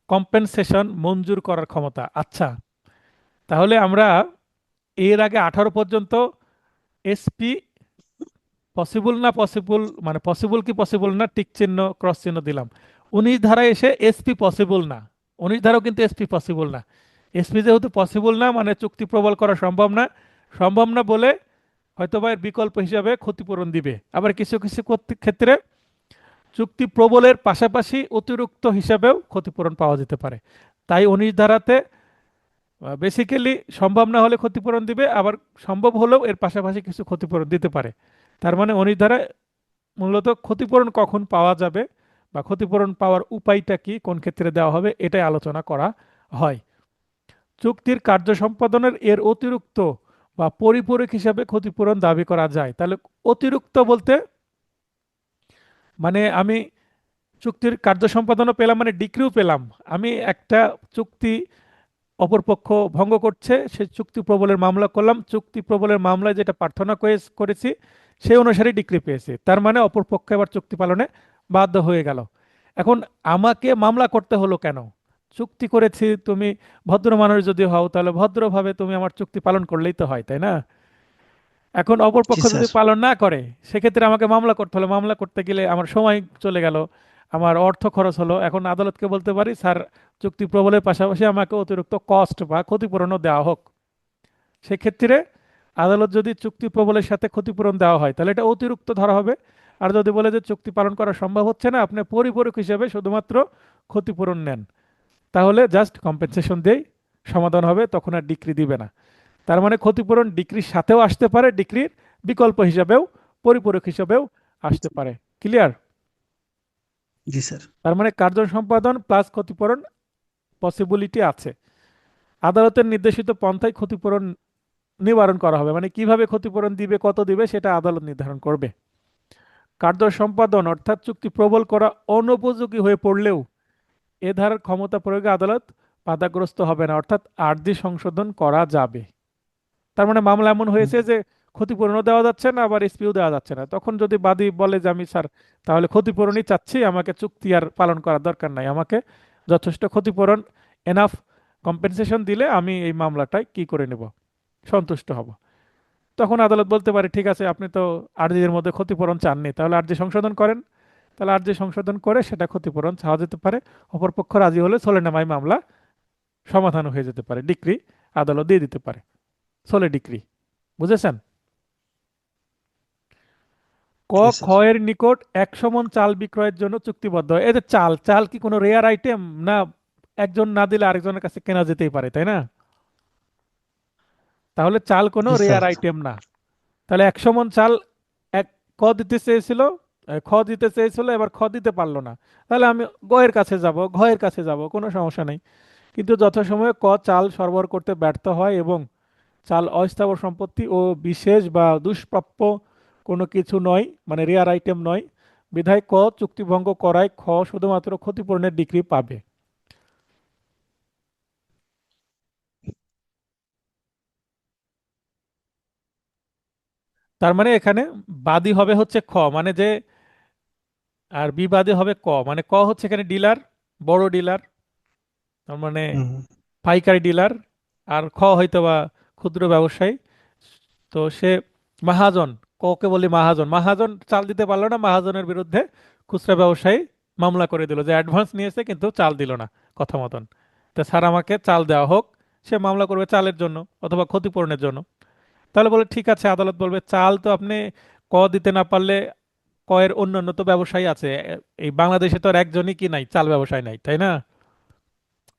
কম্পেনসেশন মঞ্জুর করার ক্ষমতা। আচ্ছা, তাহলে আমরা এর আগে 18 পর্যন্ত এসপি পসিবল না পসিবল, মানে পসিবল কি পসিবল না টিক চিহ্ন ক্রস চিহ্ন দিলাম। 19 ধারায় এসে এসপি পসিবল না, 19 ধারাও কিন্তু এসপি পসিবল না। এসপি যেহেতু পসিবল না, মানে চুক্তি প্রবল করা সম্ভব না, সম্ভব না বলে হয়তোবা এর বিকল্প হিসাবে ক্ষতিপূরণ দিবে। আবার কিছু কিছু ক্ষেত্রে চুক্তি প্রবলের পাশাপাশি অতিরিক্ত হিসাবেও ক্ষতিপূরণ পাওয়া যেতে পারে। তাই 19 ধারাতে বেসিক্যালি সম্ভব না হলে ক্ষতিপূরণ দিবে, আবার সম্ভব হলেও এর পাশাপাশি কিছু ক্ষতিপূরণ দিতে পারে। তার মানে 19 ধারায় মূলত ক্ষতিপূরণ কখন পাওয়া যাবে বা ক্ষতিপূরণ পাওয়ার উপায়টা কি, কোন ক্ষেত্রে দেওয়া হবে, এটাই আলোচনা করা হয়। চুক্তির কার্য সম্পাদনের এর অতিরিক্ত বা পরিপূরক হিসাবে ক্ষতিপূরণ দাবি করা যায়। তাহলে অতিরিক্ত বলতে মানে আমি চুক্তির কার্য সম্পাদনও পেলাম, মানে ডিক্রিও পেলাম। আমি একটা চুক্তি অপরপক্ষ ভঙ্গ করছে, সে চুক্তি প্রবলের মামলা করলাম, চুক্তি প্রবলের মামলায় যেটা প্রার্থনা করেছি সেই অনুসারে ডিক্রি পেয়েছি, তার মানে অপরপক্ষ এবার চুক্তি পালনে বাধ্য হয়ে গেল। এখন আমাকে মামলা করতে হলো কেন? চুক্তি করেছি, তুমি ভদ্র মানুষ যদি হও তাহলে ভদ্রভাবে তুমি আমার চুক্তি পালন করলেই তো হয়, তাই না? এখন জি অপরপক্ষ যদি স্যার। পালন না করে, সেক্ষেত্রে আমাকে মামলা করতে হলো, মামলা করতে গেলে আমার সময় চলে গেল, আমার অর্থ খরচ হলো। এখন আদালতকে বলতে পারি, স্যার চুক্তি প্রবলের পাশাপাশি আমাকে অতিরিক্ত কস্ট বা ক্ষতিপূরণও দেওয়া হোক। সেক্ষেত্রে আদালত যদি চুক্তি প্রবলের সাথে ক্ষতিপূরণ দেওয়া হয় তাহলে এটা অতিরিক্ত ধরা হবে। আর যদি বলে যে চুক্তি পালন করা সম্ভব হচ্ছে না, আপনি পরিপূরক হিসেবে শুধুমাত্র ক্ষতিপূরণ নেন, তাহলে জাস্ট কম্পেনসেশন দিয়েই সমাধান হবে, তখন আর ডিক্রি দিবে না। তার মানে ক্ষতিপূরণ ডিক্রির সাথেও আসতে পারে, ডিক্রির বিকল্প হিসাবেও, পরিপূরক হিসাবেও আসতে পারে। ক্লিয়ার? জি স্যার। তার মানে কার্য সম্পাদন প্লাস ক্ষতিপূরণ পসিবিলিটি আছে। আদালতের নির্দেশিত পন্থায় ক্ষতিপূরণ নিবারণ করা হবে, মানে কিভাবে ক্ষতিপূরণ দিবে, কত দিবে, সেটা আদালত নির্ধারণ করবে। কার্য সম্পাদন অর্থাৎ চুক্তি প্রবল করা অনুপযোগী হয়ে পড়লেও এ ধারার ক্ষমতা প্রয়োগে আদালত বাধাগ্রস্ত হবে না, অর্থাৎ আর্জি সংশোধন করা যাবে। তার মানে মামলা এমন হুম। হয়েছে যে ক্ষতিপূরণও দেওয়া যাচ্ছে না, আবার এসপিও দেওয়া যাচ্ছে না, তখন যদি বাদী বলে যে আমি স্যার তাহলে ক্ষতিপূরণই চাচ্ছি, আমাকে চুক্তি আর পালন করার দরকার নাই, আমাকে যথেষ্ট ক্ষতিপূরণ, এনাফ কম্পেনসেশন দিলে আমি এই মামলাটায় কি করে নেব, সন্তুষ্ট হব। তখন আদালত বলতে পারে ঠিক আছে, আপনি তো আর্জির মধ্যে ক্ষতিপূরণ চাননি, তাহলে আর্জি সংশোধন করেন। তাহলে আর্জি সংশোধন করে সেটা ক্ষতিপূরণ চাওয়া যেতে পারে। অপরপক্ষ রাজি হলে সোলেনামাই মামলা সমাধান হয়ে যেতে পারে, ডিক্রি আদালত দিয়ে দিতে পারে, সোলে ডিক্রি। বুঝেছেন? ক, জি খ স্যার। এর নিকট 100 মণ চাল বিক্রয়ের জন্য চুক্তিবদ্ধ হয়। এই যে চাল, চাল কি কোনো রেয়ার আইটেম না? একজন না দিলে আরেকজনের কাছে কেনা যেতেই পারে, তাই না? তাহলে চাল কোনো জি স্যার। রেয়ার আইটেম না। তাহলে 100 মণ চাল এক ক দিতে চেয়েছিল, খ দিতে চেয়েছিল, এবার খ দিতে পারলো না, তাহলে আমি গয়ের কাছে যাব, ঘয়ের কাছে যাব, কোনো সমস্যা নেই। কিন্তু যথাসময়ে ক চাল সরবরাহ করতে ব্যর্থ হয় এবং চাল অস্থাবর সম্পত্তি ও বিশেষ বা দুষ্প্রাপ্য কোনো কিছু নয়, মানে রেয়ার আইটেম নয়, বিধায় ক চুক্তিভঙ্গ করায় খ শুধুমাত্র ক্ষতিপূরণের ডিগ্রি পাবে। তার মানে এখানে বাদী হবে হচ্ছে খ, মানে যে, আর বিবাদী হবে ক, মানে ক হচ্ছে এখানে ডিলার, বড় ডিলার, তার মানে হুম। পাইকারি ডিলার। আর খ হয়তো বা ক্ষুদ্র ব্যবসায়ী। তো সে মাহাজন, ককে বলি মাহাজন, মাহাজন চাল দিতে পারলো না, মাহাজনের বিরুদ্ধে খুচরা ব্যবসায়ী মামলা করে দিল যে অ্যাডভান্স নিয়েছে কিন্তু চাল দিল না কথা মতন, তো স্যার আমাকে চাল দেওয়া হোক। সে মামলা করবে চালের জন্য অথবা ক্ষতিপূরণের জন্য। তাহলে বলে ঠিক আছে, আদালত বলবে চাল তো আপনি ক দিতে না পারলে, কয়ের অন্যান্য তো ব্যবসায়ী আছে, এই বাংলাদেশে তো আর একজনই কি নাই, চাল ব্যবসায়ী নাই, তাই না?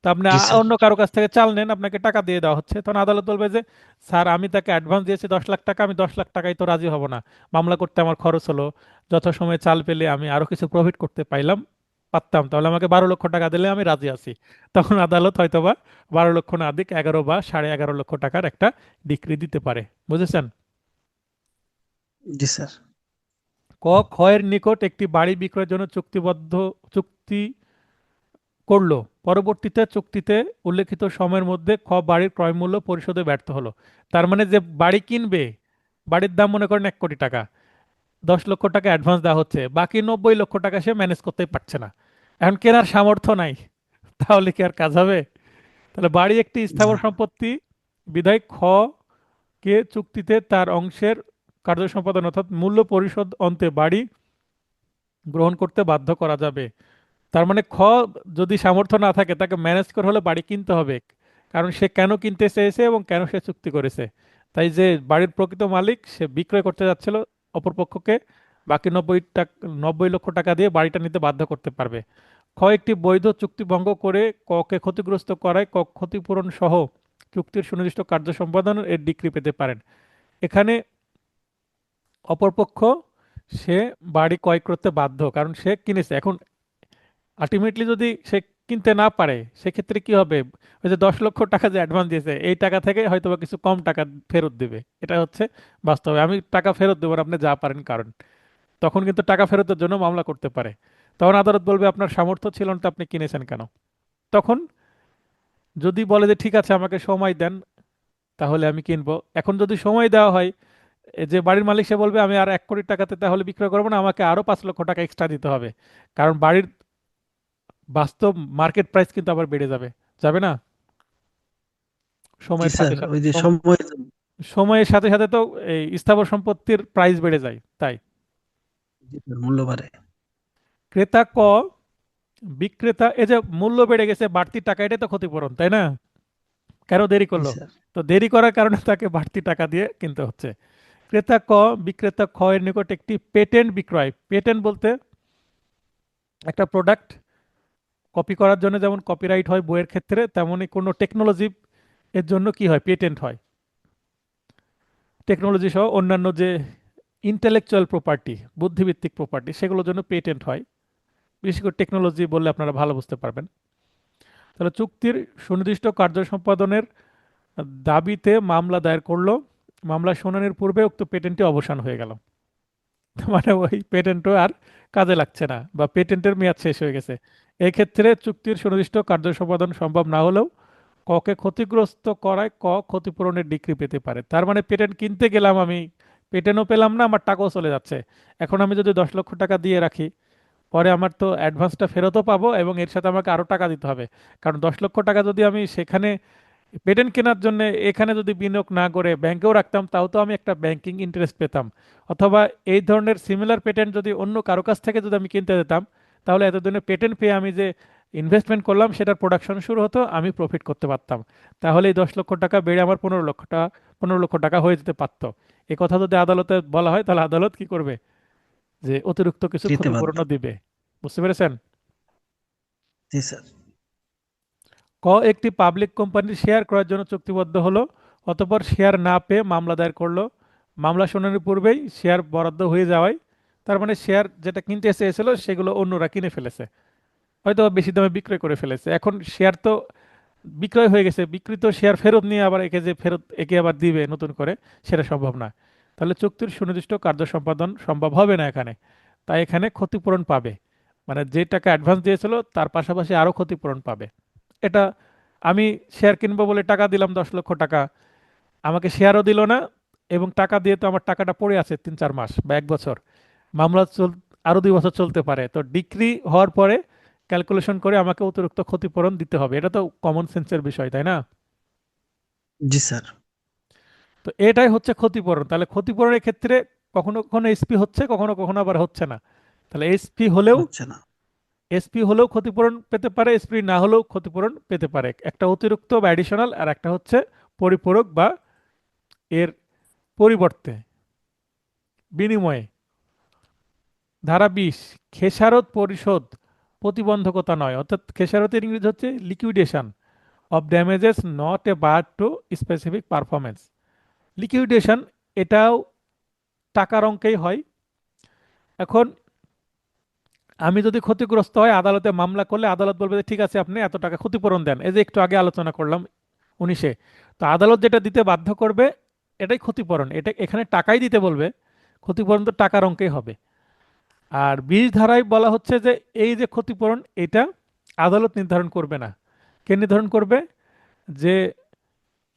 তা আপনি জি স্যার। অন্য কারো কাছ থেকে চাল নেন, আপনাকে টাকা দিয়ে দেওয়া হচ্ছে, তখন আদালত বলবে যে স্যার আমি তাকে অ্যাডভান্স দিয়েছি 10 লাখ টাকা, আমি 10 লাখ টাকায় তো রাজি হব না, মামলা করতে আমার খরচ হলো, যথাসময়ে চাল পেলে আমি আরো কিছু প্রফিট করতে পারতাম, তাহলে আমাকে 12 লক্ষ টাকা দিলে আমি রাজি আছি। তখন আদালত হয়তোবা 12 লক্ষ না দিক 11 বা 11.5 লক্ষ টাকার একটা ডিক্রি দিতে পারে। বুঝেছেন? জি স্যার। ক, ক্ষয়ের নিকট একটি বাড়ি বিক্রয়ের জন্য চুক্তি করলো, পরবর্তীতে চুক্তিতে উল্লেখিত সময়ের মধ্যে বাড়ির ক্রয় মূল্য পরিশোধে ব্যর্থ হলো। তার মানে যে বাড়ি কিনবে, বাড়ির দাম মনে করেন 1 কোটি টাকা, 10 লক্ষ টাকা অ্যাডভান্স দেওয়া হচ্ছে, বাকি 90 লক্ষ টাকা সে ম্যানেজ করতেই পারছে না, এখন কেনার সামর্থ্য নাই, তাহলে কি আর কাজ হবে? তাহলে বাড়ি একটি স্থাবর না। সম্পত্তি, বিধায় কে চুক্তিতে তার অংশের কার্য সম্পাদন অর্থাৎ মূল্য পরিশোধ অন্তে বাড়ি গ্রহণ করতে বাধ্য করা যাবে। তার মানে যদি সামর্থ্য না থাকে, তাকে ম্যানেজ করে হলে বাড়ি কিনতে হবে, কারণ সে কেন কিনতে চেয়েছে এবং কেন সে চুক্তি করেছে। তাই যে বাড়ির প্রকৃত মালিক সে বিক্রয় করতে যাচ্ছিল অপরপক্ষকে, বাকি 90 লক্ষ টাকা দিয়ে বাড়িটা নিতে বাধ্য করতে পারবে। একটি বৈধ চুক্তি ভঙ্গ করে কে ক্ষতিগ্রস্ত করায় ক্ষতিপূরণ সহ চুক্তির সুনির্দিষ্ট কার্য সম্পাদন এর ডিক্রি পেতে পারেন। এখানে অপরপক্ষ সে বাড়ি ক্রয় করতে বাধ্য, কারণ সে কিনেছে। এখন আলটিমেটলি যদি সে কিনতে না পারে, সেক্ষেত্রে কি হবে? ওই যে 10 লক্ষ টাকা যে অ্যাডভান্স দিয়েছে, এই টাকা থেকে হয়তো বা কিছু কম টাকা ফেরত দিবে। এটা হচ্ছে বাস্তবে, আমি টাকা ফেরত দেবো না, আপনি যা পারেন কারণ তখন কিন্তু টাকা ফেরতের জন্য মামলা করতে পারে। তখন আদালত বলবে আপনার সামর্থ্য ছিল না তো আপনি কিনেছেন কেন। তখন যদি বলে যে ঠিক আছে আমাকে সময় দেন, তাহলে আমি কিনবো। এখন যদি সময় দেওয়া হয়, যে বাড়ির মালিক সে বলবে আমি আর 1 কোটি টাকাতে তাহলে বিক্রয় করবো না, আমাকে আরো 5 লক্ষ টাকা এক্সট্রা দিতে হবে, কারণ বাড়ির বাস্তব মার্কেট প্রাইস কিন্তু আবার বেড়ে যাবে, যাবে না? জি সময়ের সাথে স্যার, সাথে ওই যে সময়। সময়ের সাথে সাথে তো এই স্থাবর সম্পত্তির প্রাইস বেড়ে যায়। তাই জি স্যার, মূল্য বাড়ে। ক্রেতা বিক্রেতা, এই যে মূল্য বেড়ে গেছে, বাড়তি টাকা, এটাই তো ক্ষতিপূরণ, তাই না? কেন দেরি জি করলো? স্যার। তো দেরি করার কারণে তাকে বাড়তি টাকা দিয়ে কিনতে হচ্ছে। ক্রেতা বিক্রেতা এর নিকট একটি পেটেন্ট বিক্রয়, পেটেন্ট বলতে একটা প্রোডাক্ট কপি করার জন্য যেমন কপিরাইট হয় বইয়ের ক্ষেত্রে, তেমনই কোনো টেকনোলজি এর জন্য কি হয়, পেটেন্ট হয়। টেকনোলজি সহ অন্যান্য যে ইন্টেলেকচুয়াল প্রপার্টি, বুদ্ধিভিত্তিক প্রপার্টি, সেগুলোর জন্য পেটেন্ট হয়। বিশেষ করে টেকনোলজি বললে আপনারা ভালো বুঝতে পারবেন। তাহলে চুক্তির সুনির্দিষ্ট কার্য সম্পাদনের দাবিতে মামলা দায়ের করলো, মামলা শুনানির পূর্বে উক্ত পেটেন্টটি অবসান হয়ে গেল। মানে ওই পেটেন্টও আর কাজে লাগছে না, বা পেটেন্টের মেয়াদ শেষ হয়ে গেছে। এক্ষেত্রে চুক্তির সুনির্দিষ্ট কার্য সম্পাদন সম্ভব না হলেও কে ক্ষতিগ্রস্ত করায় ক্ষতিপূরণের ডিক্রি পেতে পারে। তার মানে পেটেন্ট কিনতে গেলাম আমি, পেটেন্টও পেলাম না, আমার টাকাও চলে যাচ্ছে। এখন আমি যদি 10 লক্ষ টাকা দিয়ে রাখি, পরে আমার তো অ্যাডভান্সটা ফেরতও পাবো এবং এর সাথে আমাকে আরও টাকা দিতে হবে। কারণ 10 লক্ষ টাকা যদি আমি সেখানে পেটেন্ট কেনার জন্য এখানে যদি বিনিয়োগ না করে ব্যাংকেও রাখতাম, তাও তো আমি একটা ব্যাংকিং ইন্টারেস্ট পেতাম। অথবা এই ধরনের সিমিলার পেটেন্ট যদি অন্য কারো কাছ থেকে যদি আমি কিনতে যেতাম, তাহলে এতদিনে পেটেন্ট পেয়ে আমি যে ইনভেস্টমেন্ট করলাম সেটার প্রোডাকশন শুরু হতো, আমি প্রফিট করতে পারতাম। তাহলে এই 10 লক্ষ টাকা বেড়ে আমার 15 লক্ষ টাকা, 15 লক্ষ টাকা হয়ে যেতে পারতো। এ কথা যদি আদালতে বলা হয়, তাহলে আদালত কি করবে? যে অতিরিক্ত কিছু দিতে বাধ্য। ক্ষতিপূরণও দিবে। বুঝতে পেরেছেন? জি স্যার। একটি পাবলিক কোম্পানির শেয়ার ক্রয়ের জন্য চুক্তিবদ্ধ হলো, অতঃপর শেয়ার না পেয়ে মামলা দায়ের করলো। মামলা শুনানির পূর্বেই শেয়ার বরাদ্দ হয়ে যাওয়ায়, তার মানে শেয়ার যেটা কিনতে চেয়েছিল সেগুলো অন্যরা কিনে ফেলেছে, হয়তো বেশি দামে বিক্রয় করে ফেলেছে। এখন শেয়ার তো বিক্রয় হয়ে গেছে, বিক্রিত শেয়ার ফেরত নিয়ে আবার একে আবার দিবে নতুন করে, সেটা সম্ভব না। তাহলে চুক্তির সুনির্দিষ্ট কার্য সম্পাদন সম্ভব হবে না এখানে। তাই এখানে ক্ষতিপূরণ পাবে, মানে যে টাকা অ্যাডভান্স দিয়েছিল তার পাশাপাশি আরও ক্ষতিপূরণ পাবে। এটা আমি শেয়ার কিনবো বলে টাকা দিলাম 10 লক্ষ টাকা, আমাকে শেয়ারও দিল না, এবং টাকা দিয়ে তো আমার টাকাটা পড়ে আছে 3-4 মাস বা 1 বছর, মামলা আরো 2 বছর চলতে পারে। তো ডিক্রি হওয়ার পরে ক্যালকুলেশন করে আমাকে অতিরিক্ত ক্ষতিপূরণ দিতে হবে। এটা তো কমন সেন্সের বিষয়, তাই না? জি স্যার। তো এটাই হচ্ছে ক্ষতিপূরণ। তাহলে ক্ষতিপূরণের ক্ষেত্রে কখনো কখনো এসপি হচ্ছে, কখনো কখনো আবার হচ্ছে না। তাহলে হচ্ছে না। এসপি হলেও ক্ষতিপূরণ পেতে পারে, এসপি না হলেও ক্ষতিপূরণ পেতে পারে। একটা অতিরিক্ত বা অ্যাডিশনাল, আর একটা হচ্ছে পরিপূরক বা এর পরিবর্তে, বিনিময়ে। ধারা 20, খেসারত পরিশোধ প্রতিবন্ধকতা নয়, অর্থাৎ খেসারতের ইংরেজি হচ্ছে liquidation of damages not a bar two specific performance. Liquidation এটাও টাকার অঙ্কেই হয়। এখন আমি যদি ক্ষতিগ্রস্ত হয়, আদালতে মামলা করলে আদালত বলবে যে ঠিক আছে আপনি এত টাকা ক্ষতিপূরণ দেন, এই যে একটু আগে আলোচনা করলাম 19-এ। তো আদালত যেটা দিতে বাধ্য করবে এটাই ক্ষতিপূরণ, এটা এখানে টাকাই দিতে বলবে, ক্ষতিপূরণ তো টাকার অঙ্কেই হবে। আর 20 ধারায় বলা হচ্ছে যে এই যে ক্ষতিপূরণ, এটা আদালত নির্ধারণ করবে না। কে নির্ধারণ করবে? যে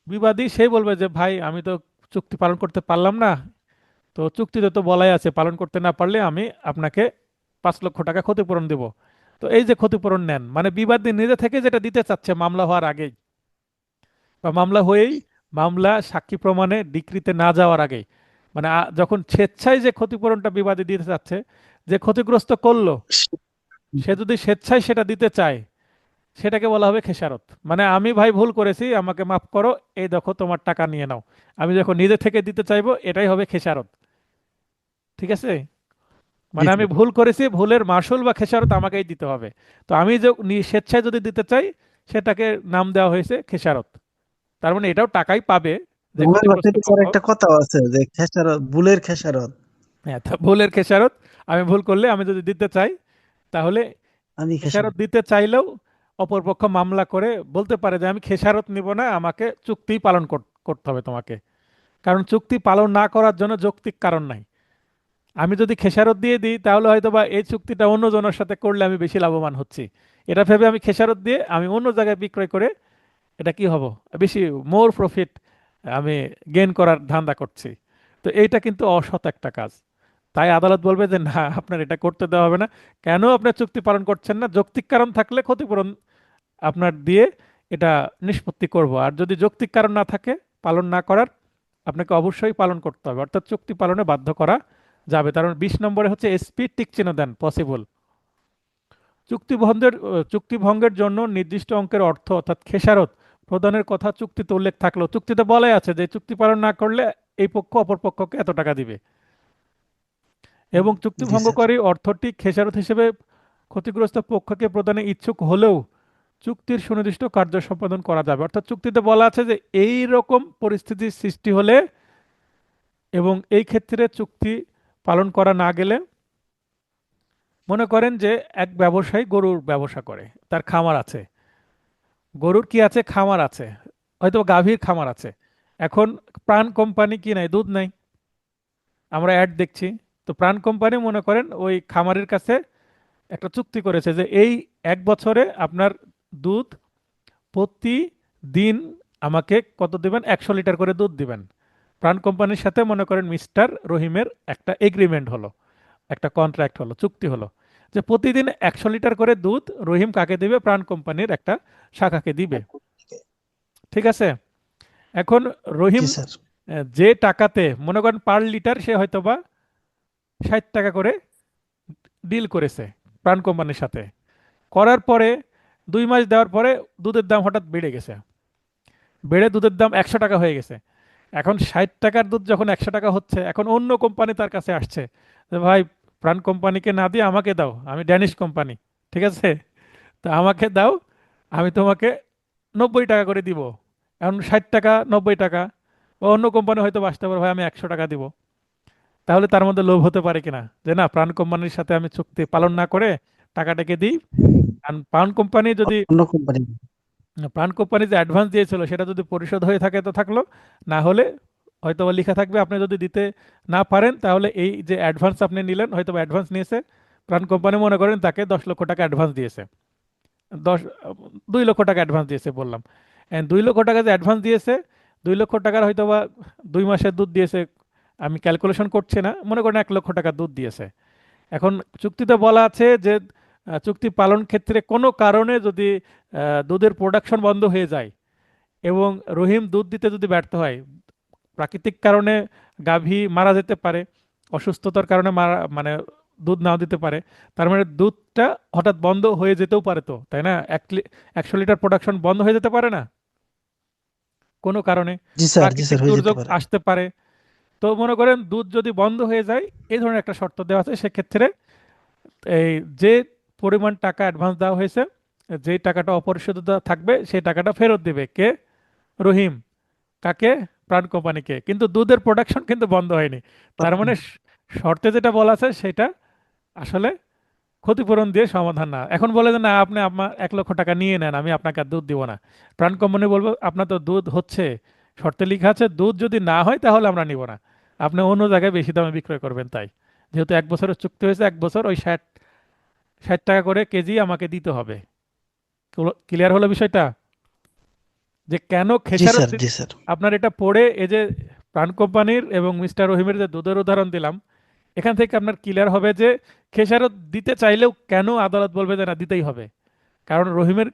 বিবাদী সেই বলবে যে ভাই আমি তো চুক্তি পালন করতে পারলাম না, তো চুক্তিতে তো বলাই আছে পালন করতে না পারলে আমি আপনাকে 5 লক্ষ টাকা ক্ষতিপূরণ দেব। তো এই যে ক্ষতিপূরণ নেন, মানে বিবাদী নিজে থেকে যেটা দিতে চাচ্ছে মামলা হওয়ার আগেই, বা মামলা হয়েই, মামলা সাক্ষী প্রমাণে ডিক্রিতে না যাওয়ার আগেই, মানে যখন স্বেচ্ছায় যে ক্ষতিপূরণটা বিবাদী দিতে চাচ্ছে, যে ক্ষতিগ্রস্ত করলো, সে যদি স্বেচ্ছায় সেটা দিতে চায়, সেটাকে বলা হবে খেসারত। মানে আমি ভাই ভুল করেছি, আমাকে মাফ করো, এই দেখো তোমার টাকা নিয়ে নাও, আমি যখন নিজে থেকে দিতে চাইবো এটাই হবে খেসারত। ঠিক আছে? জি মানে আমি স্যার। ভুল করেছি, ভুলের মাসুল বা খেসারত আমাকেই দিতে হবে। তো আমি যে স্বেচ্ছায় যদি দিতে চাই, সেটাকে নাম দেওয়া হয়েছে খেসারত। তার মানে এটাও টাকাই পাবে যে আমার ক্ষতিগ্রস্ত ভাষায় তো স্যার পক্ষ। একটা কথাও আছে যে খেসারত, ভুলের খেসারত। হ্যাঁ, তা ভুলের খেসারত। আমি ভুল করলে আমি যদি দিতে চাই, তাহলে আমি খেসারত খেসারত। দিতে চাইলেও অপরপক্ষ মামলা করে বলতে পারে যে আমি খেসারত নিব না, আমাকে চুক্তি পালন করতে হবে তোমাকে। কারণ চুক্তি পালন না করার জন্য যৌক্তিক কারণ নাই। আমি যদি খেসারত দিয়ে দিই তাহলে হয়তো বা এই চুক্তিটা অন্য জনের সাথে করলে আমি বেশি লাভবান হচ্ছি, এটা ভেবে আমি খেসারত দিয়ে আমি অন্য জায়গায় বিক্রয় করে এটা কি হব, বেশি মোর প্রফিট আমি গেইন করার ধান্দা করছি। তো এইটা কিন্তু অসৎ একটা কাজ। তাই আদালত বলবে যে না, আপনার এটা করতে দেওয়া হবে না। কেন আপনার চুক্তি পালন করছেন না? যৌক্তিক কারণ থাকলে ক্ষতিপূরণ আপনার দিয়ে এটা নিষ্পত্তি করব। আর যদি যৌক্তিক কারণ না থাকে পালন না করার, আপনাকে অবশ্যই পালন করতে হবে, অর্থাৎ চুক্তি পালনে বাধ্য করা যাবে। কারণ 20 নম্বরে হচ্ছে এসপি টিক চিহ্ন দেন পসিবল। চুক্তি ভঙ্গের জন্য নির্দিষ্ট অঙ্কের অর্থ অর্থাৎ খেসারত প্রদানের কথা চুক্তিতে উল্লেখ থাকলেও, চুক্তিতে বলাই আছে যে চুক্তি পালন না করলে এই পক্ষ অপর পক্ষকে এত টাকা দিবে, এবং চুক্তি জি স্যার। ভঙ্গকারী অর্থটি খেসারত হিসেবে ক্ষতিগ্রস্ত পক্ষকে প্রদানে ইচ্ছুক হলেও চুক্তির সুনির্দিষ্ট কার্য সম্পাদন করা যাবে। অর্থাৎ চুক্তিতে বলা আছে যে এই রকম পরিস্থিতির সৃষ্টি হলে এবং এই ক্ষেত্রে চুক্তি পালন করা না গেলে, মনে করেন যে এক ব্যবসায়ী গরুর ব্যবসা করে, তার খামার আছে, গরুর কি আছে, খামার আছে, হয়তো গাভীর খামার আছে। এখন প্রাণ কোম্পানি কি নাই, দুধ নাই, আমরা অ্যাড দেখছি। তো প্রাণ কোম্পানি মনে করেন ওই খামারের কাছে একটা চুক্তি করেছে যে এই 1 বছরে আপনার দুধ প্রতিদিন আমাকে কত দিবেন, 100 লিটার করে দুধ দিবেন। প্রাণ কোম্পানির সাথে মনে করেন মিস্টার রহিমের একটা এগ্রিমেন্ট হলো, একটা কন্ট্রাক্ট হলো, চুক্তি হলো, যে প্রতিদিন 100 লিটার করে দুধ রহিম কাকে দিবে, প্রাণ কোম্পানির একটা শাখাকে দিবে। ঠিক আছে? এখন রহিম জি স্যার। যে টাকাতে মনে করেন পার লিটার সে হয়তোবা 60 টাকা করে ডিল করেছে প্রাণ কোম্পানির সাথে, করার পরে 2 মাস দেওয়ার পরে দুধের দাম হঠাৎ বেড়ে গেছে, বেড়ে দুধের দাম 100 টাকা হয়ে গেছে। এখন 60 টাকার দুধ যখন 100 টাকা হচ্ছে, এখন অন্য কোম্পানি তার কাছে আসছে যে ভাই প্রাণ কোম্পানিকে না দিয়ে আমাকে দাও, আমি ড্যানিশ কোম্পানি, ঠিক আছে, তো আমাকে দাও, আমি তোমাকে 90 টাকা করে দিব। এখন 60 টাকা, 90 টাকা, বা অন্য কোম্পানি হয়তো আসতে পারে ভাই আমি 100 টাকা দিব। তাহলে তার মধ্যে লোভ হতে পারে কিনা যে না, প্রাণ কোম্পানির সাথে আমি চুক্তি পালন না করে টাকাটাকে দিই। কারণ অন্য কোম্পানি। প্রাণ কোম্পানি যে অ্যাডভান্স দিয়েছিল সেটা যদি পরিশোধ হয়ে থাকে তো থাকলো, না হলে হয়তো বা লেখা থাকবে আপনি যদি দিতে না পারেন তাহলে এই যে অ্যাডভান্স আপনি নিলেন, হয়তো অ্যাডভান্স নিয়েছে প্রাণ কোম্পানি, মনে করেন তাকে 10 লক্ষ টাকা অ্যাডভান্স দিয়েছে, দশ 2 লক্ষ টাকা অ্যাডভান্স দিয়েছে বললাম। 2 লক্ষ টাকা যে অ্যাডভান্স দিয়েছে, 2 লক্ষ টাকার হয়তো বা 2 মাসের দুধ দিয়েছে, আমি ক্যালকুলেশন করছি না, মনে করেন 1 লক্ষ টাকা দুধ দিয়েছে। এখন চুক্তিতে বলা আছে যে চুক্তি পালন ক্ষেত্রে কোনো কারণে যদি দুধের প্রোডাকশন বন্ধ হয়ে যায় এবং রহিম দুধ দিতে যদি ব্যর্থ হয়, প্রাকৃতিক কারণে গাভী মারা যেতে পারে, অসুস্থতার কারণে মারা মানে দুধ নাও দিতে পারে, তার মানে দুধটা হঠাৎ বন্ধ হয়ে যেতেও পারে, তো তাই না, 100 লিটার প্রোডাকশন বন্ধ হয়ে যেতে পারে না কোনো কারণে, জি স্যার, জি প্রাকৃতিক স্যার, হয়ে যেতে দুর্যোগ পারে। আসতে পারে। তো মনে করেন দুধ যদি বন্ধ হয়ে যায়, এই ধরনের একটা শর্ত দেওয়া আছে, সেক্ষেত্রে এই যে পরিমাণ টাকা অ্যাডভান্স দেওয়া হয়েছে, যে টাকাটা অপরিশোধিত থাকবে সেই টাকাটা ফেরত দিবে কে, রহিম, কাকে, প্রাণ কোম্পানিকে, কিন্তু দুধের প্রোডাকশন কিন্তু বন্ধ হয়নি। তার মানে শর্তে যেটা বলা আছে সেটা আসলে ক্ষতিপূরণ দিয়ে সমাধান না। এখন বলে যে না, আপনি আপনার 1 লক্ষ টাকা নিয়ে নেন, আমি আপনাকে আর দুধ দিব না। প্রাণ কোম্পানি বলবো আপনার তো দুধ হচ্ছে, শর্তে লেখা আছে দুধ যদি না হয় তাহলে আমরা নিব না, আপনি অন্য জায়গায় বেশি দামে বিক্রয় করবেন। তাই যেহেতু 1 বছরের চুক্তি হয়েছে, 1 বছর ওই 60 60 টাকা করে কেজি আমাকে দিতে হবে। ক্লিয়ার হলো বিষয়টা, যে কেন জি খেসারত স্যার, জি স্যার। আপনার এটা পড়ে এই যে প্রাণ কোম্পানির এবং মিস্টার রহিমের যে দুধের উদাহরণ দিলাম, এখান থেকে আপনার ক্লিয়ার হবে যে খেসারত দিতে চাইলেও কেন আদালত বলবে যে না দিতেই হবে। কারণ রহিমের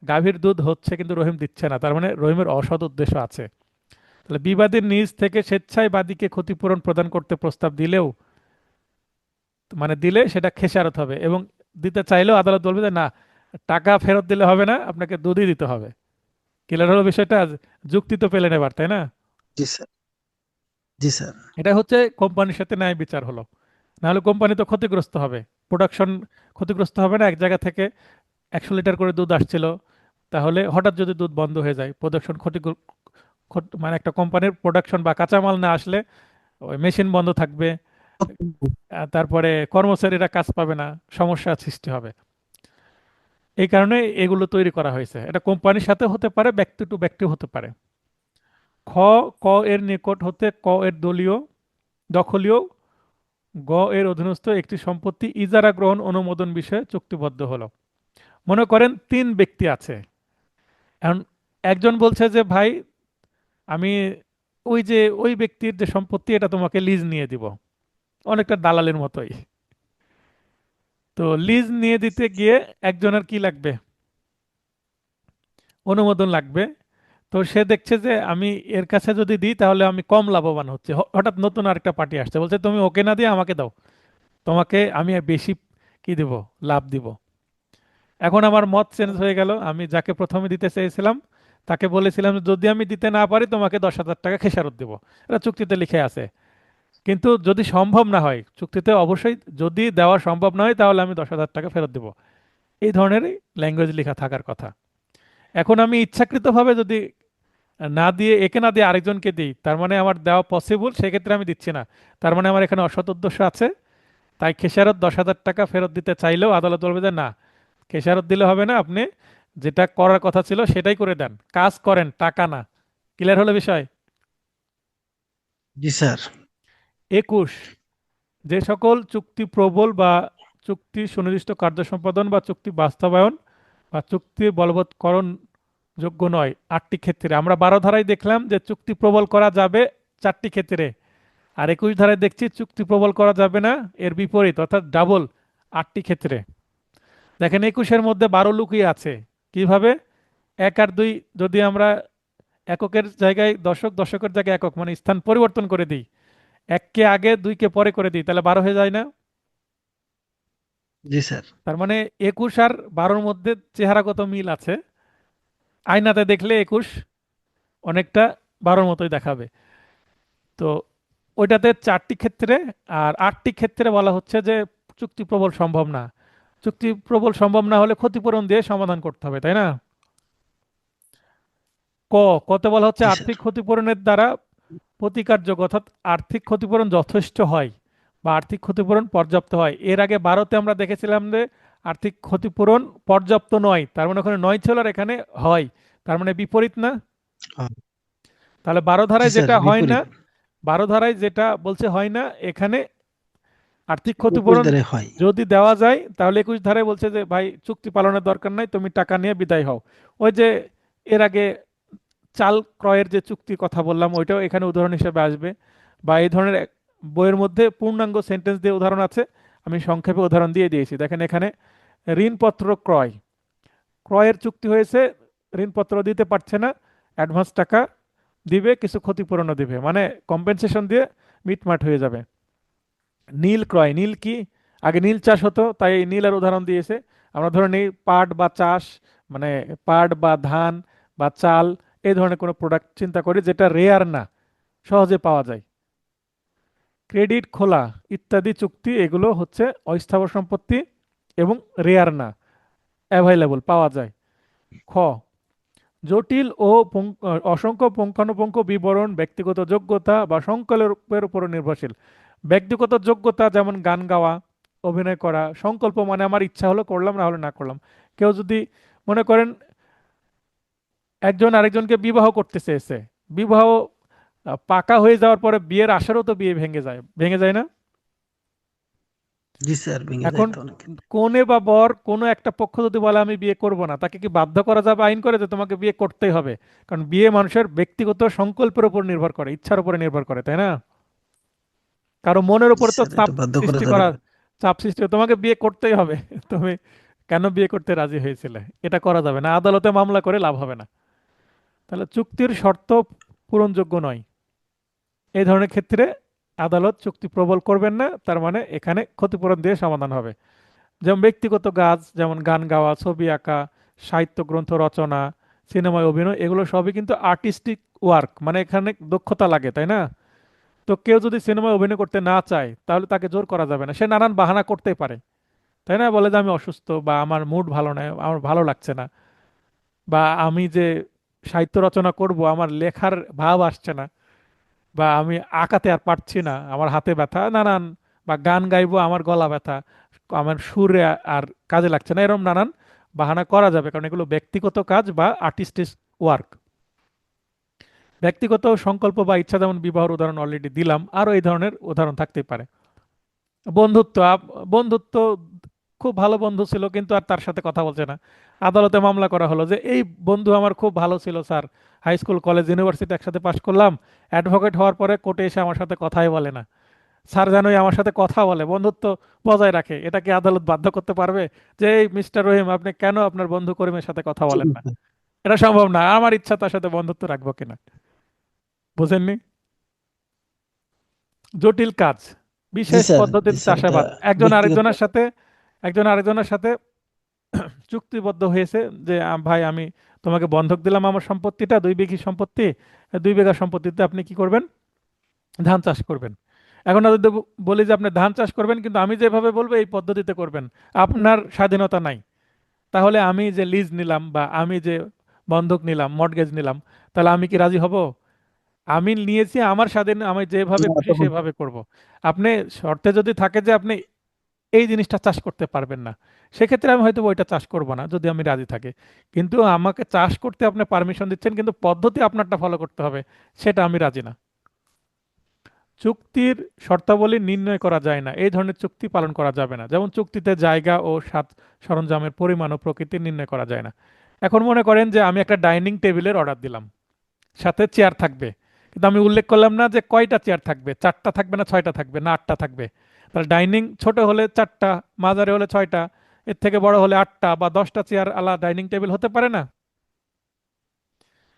গাভীর দুধ হচ্ছে কিন্তু রহিম দিচ্ছে না, তার মানে রহিমের অসৎ উদ্দেশ্য আছে। তাহলে বিবাদীর নিজ থেকে স্বেচ্ছায় বাদীকে ক্ষতিপূরণ প্রদান করতে প্রস্তাব দিলেও, মানে দিলে সেটা খেসারত হবে, এবং দিতে চাইলেও আদালত বলবে যে না, টাকা ফেরত দিলে হবে না, আপনাকে দুধই দিতে হবে। ক্লিয়ার হলো বিষয়টা? যুক্তি তো পেলেন এবার, তাই না? জি স্যার, জি স্যার। এটা হচ্ছে কোম্পানির সাথে ন্যায় বিচার হলো। নাহলে কোম্পানি তো ক্ষতিগ্রস্ত হবে, প্রোডাকশন ক্ষতিগ্রস্ত হবে না। এক জায়গা থেকে 100 লিটার করে দুধ আসছিল, তাহলে হঠাৎ যদি দুধ বন্ধ হয়ে যায়, প্রোডাকশন মানে একটা কোম্পানির প্রোডাকশন বা কাঁচামাল না আসলে ওই মেশিন বন্ধ থাকবে, তারপরে কর্মচারীরা কাজ পাবে না, সমস্যার সৃষ্টি হবে। এই কারণে এগুলো তৈরি করা হয়েছে। এটা কোম্পানির সাথে হতে পারে, ব্যক্তি টু ব্যক্তি হতে পারে। খ, ক এর নিকট হতে ক এর দখলীয় গ এর অধীনস্থ একটি সম্পত্তি ইজারা গ্রহণ অনুমোদন বিষয়ে চুক্তিবদ্ধ হলো। মনে করেন 3 ব্যক্তি আছে। এখন একজন বলছে যে ভাই, আমি ওই যে ওই ব্যক্তির যে সম্পত্তি এটা তোমাকে লিজ নিয়ে দিব, অনেকটা দালালের মতোই। তো লিজ নিয়ে দিতে গিয়ে একজনের কি লাগবে? অনুমোদন লাগবে। তো সে দেখছে যে আমি এর কাছে যদি দিই তাহলে আমি কম লাভবান হচ্ছে। হঠাৎ নতুন আরেকটা পার্টি আসছে, বলছে তুমি ওকে না দিয়ে আমাকে দাও, তোমাকে আমি বেশি কি দিব, লাভ দিব। এখন আমার মত চেঞ্জ হয়ে গেল। আমি যাকে প্রথমে দিতে চেয়েছিলাম তাকে বলেছিলাম যদি আমি দিতে না পারি তোমাকে 10,000 টাকা খেসারত দেবো, এটা চুক্তিতে লিখে আছে। কিন্তু যদি সম্ভব না হয়, চুক্তিতে অবশ্যই যদি দেওয়া সম্ভব না হয় তাহলে আমি 10,000 টাকা ফেরত দেবো, এই ধরনের ল্যাঙ্গুয়েজ লেখা থাকার কথা। এখন আমি ইচ্ছাকৃতভাবে যদি না দিয়ে, একে না দিয়ে আরেকজনকে দিই, তার মানে আমার দেওয়া পসিবল, সেক্ষেত্রে আমি দিচ্ছি না, তার মানে আমার এখানে অসৎ উদ্দেশ্য আছে। তাই খেসারত 10,000 টাকা ফেরত দিতে চাইলেও আদালত বলবে যে না, খেসারত দিলে হবে না, আপনি যেটা করার কথা ছিল সেটাই করে দেন, কাজ করেন, টাকা না। ক্লিয়ার হলো বিষয়? জি স্যার। 21, যে সকল চুক্তি প্রবল বা চুক্তি সুনির্দিষ্ট কার্য সম্পাদন বা চুক্তি বাস্তবায়ন বা চুক্তি বলবৎকরণ যোগ্য নয় 8টি ক্ষেত্রে। আমরা 12 ধারায় দেখলাম যে চুক্তি প্রবল করা যাবে 4টি ক্ষেত্রে, আর 21 ধারায় দেখছি চুক্তি প্রবল করা যাবে না, এর বিপরীত অর্থাৎ ডাবল, 8টি ক্ষেত্রে। দেখেন 21-এর মধ্যে 12 লুকিয়ে আছে। কিভাবে? 1 আর 2 যদি আমরা এককের জায়গায় দশক, দশকের জায়গায় একক, মানে স্থান পরিবর্তন করে দিই, 1কে আগে 2কে পরে করে দিই, তাহলে 12 হয়ে যায় না? জি স্যার। তার মানে 21 আর 12-র মধ্যে চেহারাগত মিল আছে। আয়নাতে দেখলে 21 অনেকটা 12-র মতোই দেখাবে। তো ওইটাতে 4টি ক্ষেত্রে, আর 8টি ক্ষেত্রে বলা হচ্ছে যে চুক্তি প্রবল সম্ভব না। চুক্তি প্রবল সম্ভব না হলে ক্ষতিপূরণ দিয়ে সমাধান করতে হবে, তাই না? ক, কতে বলা হচ্ছে জি স্যার। আর্থিক ক্ষতিপূরণের দ্বারা প্রতিকারযোগ্য, অর্থাৎ আর্থিক ক্ষতিপূরণ যথেষ্ট হয় বা আর্থিক ক্ষতিপূরণ পর্যাপ্ত হয়। এর আগে 12-তে আমরা দেখেছিলাম যে আর্থিক ক্ষতিপূরণ পর্যাপ্ত নয়, তার মানে ওখানে নয় ছিল আর এখানে হয়, তার মানে বিপরীত না? হ্যাঁ, তাহলে 12 ধারায় জি স্যার, যেটা হয় না, বিপরীত। 12 ধারায় যেটা বলছে হয় না, এখানে আর্থিক 21 ক্ষতিপূরণ দ্বারাই হয়। যদি দেওয়া যায়, তাহলে 21 ধারায় বলছে যে ভাই চুক্তি পালনের দরকার নাই, তুমি টাকা নিয়ে বিদায় হও। ওই যে এর আগে চাল ক্রয়ের যে চুক্তির কথা বললাম, ওইটাও এখানে উদাহরণ হিসেবে আসবে। বা এই ধরনের বইয়ের মধ্যে পূর্ণাঙ্গ সেন্টেন্স দিয়ে উদাহরণ আছে, আমি সংক্ষেপে উদাহরণ দিয়ে দিয়েছি। দেখেন এখানে ঋণপত্র ক্রয়, ক্রয়ের চুক্তি হয়েছে, ঋণপত্র দিতে পারছে না, অ্যাডভান্স টাকা দিবে, কিছু ক্ষতিপূরণও দিবে, মানে কম্পেনসেশন দিয়ে মিটমাট হয়ে যাবে। নীল ক্রয়, নীল কি? আগে নীল চাষ হতো, তাই এই নীলের উদাহরণ দিয়েছে। আমরা ধরে নিই পাট বা চাষ, মানে পাট বা ধান বা চাল, এই ধরনের কোনো প্রোডাক্ট চিন্তা করি যেটা রেয়ার না, সহজে পাওয়া যায়। ক্রেডিট খোলা ইত্যাদি চুক্তি, এগুলো হচ্ছে অস্থাবর সম্পত্তি এবং রেয়ার না, অ্যাভাইলেবল, পাওয়া যায়। খ, জটিল ও অসংখ্য পুঙ্খানুপুঙ্খ বিবরণ ব্যক্তিগত যোগ্যতা বা সংকল্পের উপর নির্ভরশীল। ব্যক্তিগত যোগ্যতা যেমন গান গাওয়া, অভিনয় করা। সংকল্প মানে আমার ইচ্ছা হলো করলাম, না হলে না করলাম। কেউ যদি মনে করেন একজন আরেকজনকে বিবাহ করতে চেয়েছে, বিবাহ পাকা হয়ে যাওয়ার পরে বিয়ের আশারও তো বিয়ে ভেঙে যায়, ভেঙে যায় না? জি স্যার, ভেঙে এখন যাইতো অনেক ক্ষেত্রে। কনে বা বর কোনো একটা পক্ষ যদি বলে আমি বিয়ে করব না, তাকে কি বাধ্য করা যাবে আইন করে যে তোমাকে বিয়ে করতেই হবে? কারণ বিয়ে মানুষের ব্যক্তিগত সংকল্পের উপর নির্ভর করে, ইচ্ছার উপরে নির্ভর করে, তাই না? কারো মনের জি উপরে তো স্যার, চাপ এটা বাধ্য করা সৃষ্টি যাবে করা, না। চাপ সৃষ্টি তোমাকে বিয়ে করতেই হবে তুমি কেন বিয়ে করতে রাজি হয়েছিলে? এটা করা যাবে না, আদালতে মামলা করে লাভ হবে না। তাহলে চুক্তির শর্ত পূরণযোগ্য নয়, এই ধরনের ক্ষেত্রে আদালত চুক্তি প্রবল করবেন না, তার মানে এখানে ক্ষতিপূরণ দিয়ে সমাধান হবে। যেমন ব্যক্তিগত কাজ, যেমন গান গাওয়া, ছবি আঁকা, সাহিত্য গ্রন্থ রচনা, সিনেমায় অভিনয়, এগুলো সবই কিন্তু আর্টিস্টিক ওয়ার্ক, মানে এখানে দক্ষতা লাগে, তাই না? তো কেউ যদি সিনেমায় অভিনয় করতে না চায় তাহলে তাকে জোর করা যাবে না, সে নানান বাহানা করতেই পারে, তাই না? বলে যে আমি অসুস্থ, বা আমার মুড ভালো নয়, আমার ভালো লাগছে না, বা আমি যে সাহিত্য রচনা করব আমার লেখার ভাব আসছে না, বা আমি আঁকাতে আর পারছি না, আমার হাতে ব্যথা, নানান, বা গান গাইবো আমার গলা ব্যথা, আমার সুরে আর কাজে লাগছে না, এরকম নানান বাহানা করা যাবে, কারণ এগুলো ব্যক্তিগত কাজ বা আর্টিস্টিক ওয়ার্ক। ব্যক্তিগত সংকল্প বা ইচ্ছা, যেমন বিবাহের উদাহরণ অলরেডি দিলাম, আরো এই ধরনের উদাহরণ থাকতেই পারে। বন্ধুত্ব, বন্ধুত্ব, খুব ভালো বন্ধু ছিল কিন্তু আর তার সাথে কথা বলছে না, আদালতে মামলা করা হলো যে এই বন্ধু আমার খুব ভালো ছিল sir, high school college university একসাথে পাশ করলাম, অ্যাডভোকেট হওয়ার পরে কোর্টে এসে আমার সাথে কথাই বলে না। স্যার জানোই আমার সাথে কথা বলে, বন্ধুত্ব বজায় রাখে, এটা কি আদালত বাধ্য করতে পারবে যে এই মিস্টার রহিম আপনি কেন আপনার বন্ধু করিমের সাথে কথা জি বলেন না? স্যার। এটা সম্ভব না, আমার ইচ্ছা তার সাথে বন্ধুত্ব রাখবো কিনা। বুঝেননি? জটিল কাজ, জি বিশেষ স্যার, জি পদ্ধতিতে স্যার, এটা চাষাবাদ, একজন ব্যক্তিগত। আরেকজনের সাথে, একজন আরেকজনের সাথে চুক্তিবদ্ধ হয়েছে যে ভাই আমি তোমাকে বন্ধক দিলাম আমার সম্পত্তিটা, 2 বিঘি সম্পত্তি, 2 বিঘা সম্পত্তিতে আপনি কি করবেন? ধান চাষ করবেন। এখন যদি বলি যে আপনি ধান চাষ করবেন কিন্তু আমি যেভাবে বলবো এই পদ্ধতিতে করবেন, আপনার স্বাধীনতা নাই, তাহলে আমি যে লিজ নিলাম বা আমি যে বন্ধক নিলাম, মর্টগেজ নিলাম, তাহলে আমি কি রাজি হব? আমি নিয়েছি আমার স্বাধীন, আমি যেভাবে না, খুশি তখন সেভাবে করব। আপনি শর্তে যদি থাকে যে আপনি এই জিনিসটা চাষ করতে পারবেন না, সেক্ষেত্রে আমি হয়তো ওইটা চাষ করব না যদি আমি রাজি থাকি। কিন্তু আমাকে চাষ করতে আপনি পারমিশন দিচ্ছেন, কিন্তু পদ্ধতি আপনারটা ফলো করতে হবে, সেটা আমি রাজি না। চুক্তির শর্তাবলী নির্ণয় করা যায় না, এই ধরনের চুক্তি পালন করা যাবে না। যেমন চুক্তিতে জায়গা ও সাত সরঞ্জামের পরিমাণ ও প্রকৃতি নির্ণয় করা যায় না। এখন মনে করেন যে আমি একটা ডাইনিং টেবিলের অর্ডার দিলাম, সাথে চেয়ার থাকবে, কিন্তু আমি উল্লেখ করলাম না যে কয়টা চেয়ার থাকবে, 4টা থাকবে না 6টা থাকবে না 8টা থাকবে। তাহলে ডাইনিং ছোট হলে 4টা, মাঝারি হলে 6টা, এর থেকে বড় হলে 8টা বা 10টা চেয়ার আলা ডাইনিং টেবিল হতে পারে না?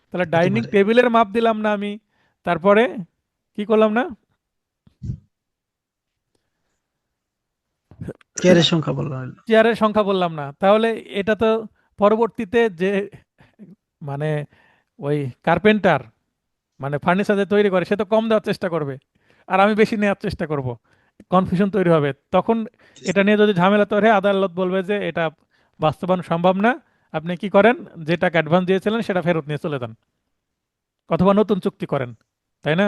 তাহলে হতে ডাইনিং পারে। টেবিলের মাপ দিলাম না আমি, তারপরে কি করলাম না? চেয়ারের সংখ্যা বলা হলো। চেয়ারের সংখ্যা বললাম না, তাহলে এটা তো পরবর্তীতে যে মানে ওই কার্পেন্টার, মানে ফার্নিচার যে তৈরি করে সে তো কম দেওয়ার চেষ্টা করবে, আর আমি বেশি নেওয়ার চেষ্টা করব, কনফিউশন তৈরি হবে তখন। এটা নিয়ে যদি ঝামেলা তৈরি হয়, আদালত বলবে যে এটা বাস্তবায়ন সম্ভব না, আপনি কি করেন, যে টাকা অ্যাডভান্স দিয়েছিলেন সেটা ফেরত নিয়ে চলে যান, অথবা নতুন চুক্তি করেন, তাই না?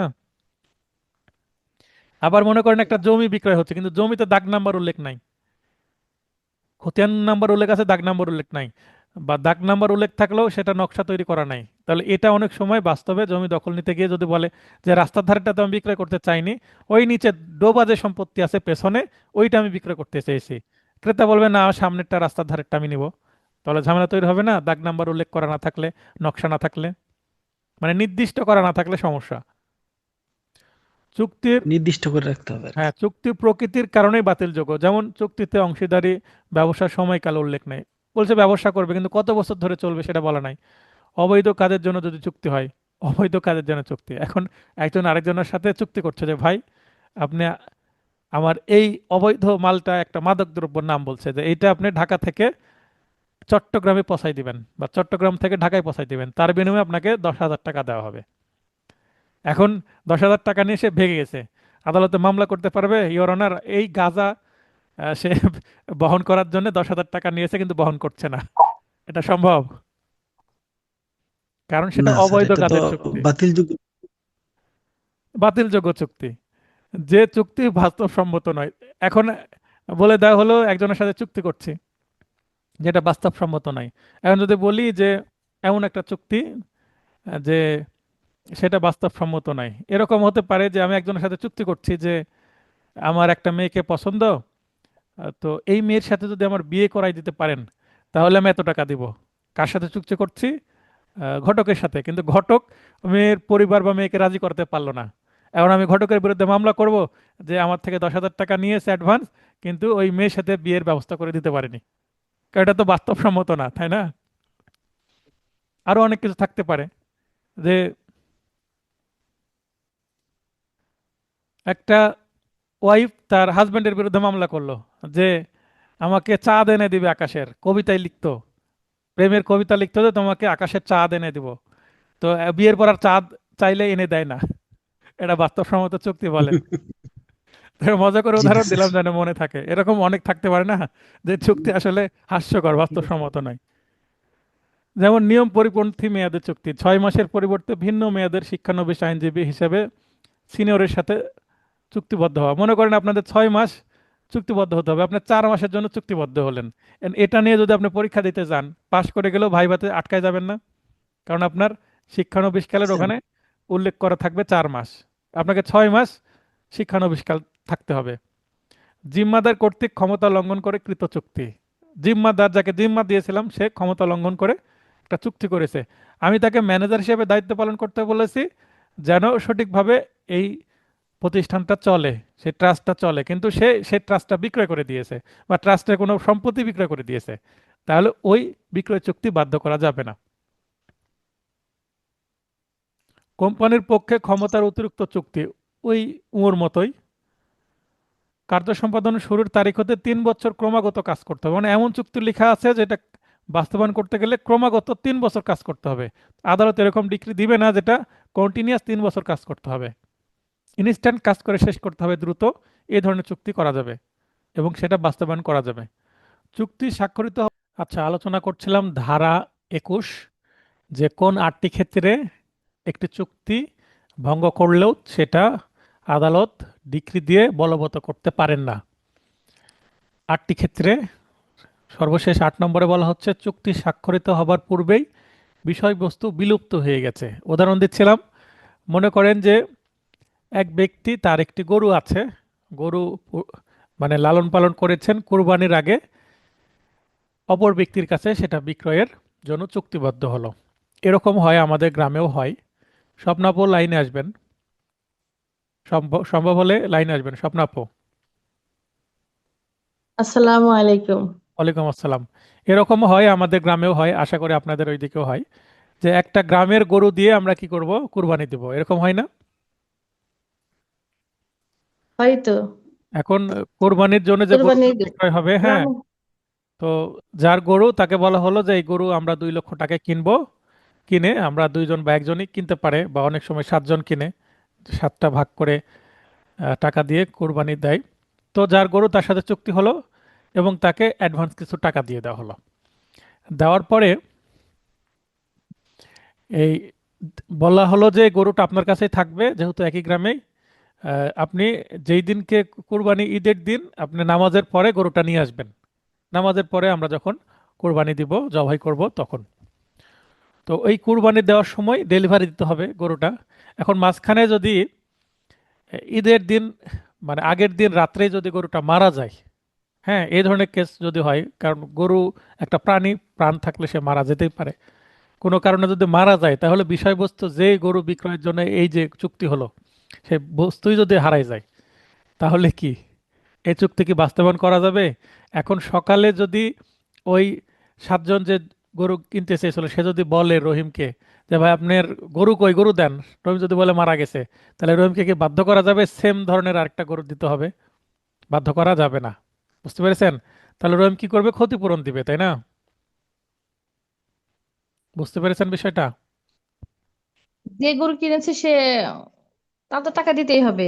আবার মনে করেন একটা জমি বিক্রয় হচ্ছে কিন্তু জমিতে দাগ নাম্বার উল্লেখ নাই, খতিয়ান নাম্বার উল্লেখ আছে, দাগ নাম্বার উল্লেখ নাই, বা দাগ নাম্বার উল্লেখ থাকলেও সেটা নকশা তৈরি করা নাই, তাহলে এটা অনেক সময় বাস্তবে জমি দখল নিতে গিয়ে যদি বলে যে রাস্তার ধারেটা তো আমি বিক্রয় করতে চাইনি, ওই নিচে ডোবা যে সম্পত্তি আছে পেছনে, ওইটা আমি বিক্রয় করতে চেয়েছি, ক্রেতা বলবে না সামনেরটা রাস্তার ধারেরটা আমি নিব, তাহলে ঝামেলা তৈরি হবে না, দাগ নাম্বার উল্লেখ করা না থাকলে, নকশা না থাকলে, মানে নির্দিষ্ট করা না থাকলে সমস্যা। চুক্তির, নির্দিষ্ট করে রাখতে হবে আর কি। হ্যাঁ, চুক্তি প্রকৃতির কারণেই বাতিলযোগ্য, যেমন চুক্তিতে অংশীদারি ব্যবসার সময়কাল উল্লেখ নেই, বলছে ব্যবসা করবে কিন্তু কত বছর ধরে চলবে সেটা বলা নাই। অবৈধ কাজের জন্য যদি চুক্তি হয়, অবৈধ কাজের জন্য চুক্তি, এখন একজন আরেকজনের সাথে চুক্তি করছে যে ভাই আপনি আমার এই অবৈধ মালটা, একটা মাদক দ্রব্যের নাম বলছে যে এইটা আপনি ঢাকা থেকে চট্টগ্রামে পৌঁছাই দিবেন বা চট্টগ্রাম থেকে ঢাকায় পৌঁছাই দিবেন, তার বিনিময়ে আপনাকে 10,000 টাকা দেওয়া হবে। এখন 10,000 টাকা নিয়ে সে ভেগে গেছে, আদালতে মামলা করতে পারবে, ইওর অনার এই গাঁজা সে বহন করার জন্য 10,000 টাকা নিয়েছে কিন্তু বহন করছে না, এটা সম্ভব? কারণ সেটা না স্যার, অবৈধ এটা তো কাজের চুক্তি, বাতিলযোগ্য। বাতিলযোগ্য চুক্তি, যে চুক্তি বাস্তবসম্মত নয়। এখন বলে দেওয়া হলো একজনের সাথে চুক্তি করছি যেটা বাস্তবসম্মত নয়। এখন যদি বলি যে এমন একটা চুক্তি যে সেটা বাস্তবসম্মত নয়, এরকম হতে পারে যে আমি একজনের সাথে চুক্তি করছি যে আমার একটা মেয়েকে পছন্দ, তো এই মেয়ের সাথে যদি আমার বিয়ে করাই দিতে পারেন তাহলে আমি এত টাকা দিব। কার সাথে চুক্তি করছি? ঘটকের সাথে। কিন্তু ঘটক মেয়ের পরিবার বা মেয়েকে রাজি করতে পারলো না। এখন আমি ঘটকের বিরুদ্ধে মামলা করব যে আমার থেকে 10,000 টাকা নিয়েছে অ্যাডভান্স, কিন্তু ওই মেয়ের সাথে বিয়ের ব্যবস্থা করে দিতে পারেনি। কারণ এটা তো বাস্তবসম্মত না, তাই না? আরো অনেক কিছু থাকতে পারে, যে একটা ওয়াইফ তার হাজবেন্ডের বিরুদ্ধে মামলা করলো যে আমাকে চাঁদ এনে দিবে আকাশের, কবিতায় লিখতো, প্রেমের কবিতা লিখতো যে তোমাকে আকাশের চাঁদ এনে দিব। তো বিয়ের পর আর চাঁদ চাইলে এনে দেয় না। এটা বাস্তবসম্মত চুক্তি বলে। তো মজা করে জি না উদাহরণ স্যার। দিলাম যেন মনে থাকে। এরকম অনেক থাকতে পারে না, যে চুক্তি আসলে হাস্যকর, বাস্তবসম্মত নয়। যেমন নিয়ম পরিপন্থী মেয়াদের চুক্তি, 6 মাসের পরিবর্তে ভিন্ন মেয়াদের শিক্ষানবিশ আইনজীবী হিসেবে সিনিয়রের সাথে চুক্তিবদ্ধ হওয়া। মনে করেন আপনাদের 6 মাস চুক্তিবদ্ধ হতে হবে, আপনি 4 মাসের জন্য চুক্তিবদ্ধ হলেন। এটা নিয়ে যদি আপনি পরীক্ষা দিতে যান, পাশ করে গেলেও ভাইভাতে আটকায় যাবেন না, কারণ আপনার শিক্ষানবিশকালের স্যার ওখানে উল্লেখ করা থাকবে 4 মাস। আপনাকে 6 মাস শিক্ষানবিশকাল থাকতে হবে। জিম্মাদার কর্তৃক ক্ষমতা লঙ্ঘন করে কৃত চুক্তি, জিম্মাদার যাকে জিম্মা দিয়েছিলাম সে ক্ষমতা লঙ্ঘন করে একটা চুক্তি করেছে। আমি তাকে ম্যানেজার হিসেবে দায়িত্ব পালন করতে বলেছি যেন সঠিকভাবে এই প্রতিষ্ঠানটা চলে, সেই ট্রাস্টটা চলে, কিন্তু সে সেই ট্রাস্টটা বিক্রয় করে দিয়েছে বা ট্রাস্টের কোনো সম্পত্তি বিক্রয় করে দিয়েছে। তাহলে ওই বিক্রয় চুক্তি বাধ্য করা যাবে না। কোম্পানির পক্ষে ক্ষমতার অতিরিক্ত চুক্তি, ওই ওর মতোই। কার্য সম্পাদনের শুরুর তারিখ হতে 3 বছর ক্রমাগত কাজ করতে হবে। মানে এমন চুক্তি লেখা আছে যেটা বাস্তবায়ন করতে গেলে ক্রমাগত 3 বছর কাজ করতে হবে। আদালত এরকম ডিক্রি দিবে না যেটা কন্টিনিউয়াস 3 বছর কাজ করতে হবে। ইনস্ট্যান্ট কাজ করে শেষ করতে হবে দ্রুত, এই ধরনের চুক্তি করা যাবে এবং সেটা বাস্তবায়ন করা যাবে। চুক্তি স্বাক্ষরিত আচ্ছা, আলোচনা করছিলাম ধারা 21, যে কোন 8টি ক্ষেত্রে একটি চুক্তি ভঙ্গ করলেও সেটা আদালত ডিক্রি দিয়ে বলবৎ করতে পারেন না। 8টি ক্ষেত্রে সর্বশেষ 8 নম্বরে বলা হচ্ছে চুক্তি স্বাক্ষরিত হবার পূর্বেই বিষয়বস্তু বিলুপ্ত হয়ে গেছে। উদাহরণ দিচ্ছিলাম, মনে করেন যে এক ব্যক্তি, তার একটি গরু আছে, গরু মানে লালন পালন করেছেন, কুরবানির আগে অপর ব্যক্তির কাছে সেটা বিক্রয়ের জন্য চুক্তিবদ্ধ হলো। এরকম হয়, আমাদের গ্রামেও হয়। স্বপ্নাপু লাইনে আসবেন, সম্ভব সম্ভব হলে লাইনে আসবেন স্বপ্নাপু। আসসালামু আলাইকুম। ওয়ালাইকুম আসসালাম। এরকম হয়, আমাদের গ্রামেও হয়, আশা করি আপনাদের ওইদিকেও হয়, যে একটা গ্রামের গরু দিয়ে আমরা কি করব, কুরবানি দিব, এরকম হয় না? হয়তো এখন কোরবানির জন্য যে কোরবানি গরুগুলো বিক্রয় হবে, হ্যাঁ, গ্রাম। তো যার গরু তাকে বলা হলো যে এই গরু আমরা 2 লক্ষ টাকায় কিনবো, কিনে আমরা দুইজন বা একজনই কিনতে পারে, বা অনেক সময় 7 জন কিনে 7টা ভাগ করে টাকা দিয়ে কোরবানি দেয়। তো যার গরু তার সাথে চুক্তি হলো এবং তাকে অ্যাডভান্স কিছু টাকা দিয়ে দেওয়া হলো। দেওয়ার পরে এই বলা হলো যে গরুটা আপনার কাছেই থাকবে, যেহেতু একই গ্রামেই। আপনি যেই দিনকে কুরবানি, ঈদের দিন আপনি নামাজের পরে গরুটা নিয়ে আসবেন। নামাজের পরে আমরা যখন কুরবানি দিব, জবাই করব তখন। তো ওই কুরবানি দেওয়ার সময় ডেলিভারি দিতে হবে গরুটা। এখন মাঝখানে যদি ঈদের দিন মানে আগের দিন রাত্রে যদি গরুটা মারা যায়, হ্যাঁ, এই ধরনের কেস যদি হয়, কারণ গরু একটা প্রাণী, প্রাণ থাকলে সে মারা যেতেই পারে। কোনো কারণে যদি মারা যায় তাহলে বিষয়বস্তু, যে গরু বিক্রয়ের জন্য এই যে চুক্তি হলো, সেই বস্তুই যদি হারাই যায়, তাহলে কি এই চুক্তি কি বাস্তবায়ন করা যাবে? এখন সকালে যদি ওই 7 জন যে গরু কিনতে চেয়েছিল সে যদি বলে রহিমকে যে ভাই আপনার গরু কই, গরু দেন, রহিম যদি বলে মারা গেছে, তাহলে রহিমকে কি বাধ্য করা যাবে সেম ধরনের আরেকটা গরু দিতে হবে? বাধ্য করা যাবে না। বুঝতে পেরেছেন? তাহলে রহিম কি করবে, ক্ষতিপূরণ দিবে, তাই না? বুঝতে পেরেছেন বিষয়টা? যে গরু কিনেছে সে, তার তো টাকা দিতেই হবে,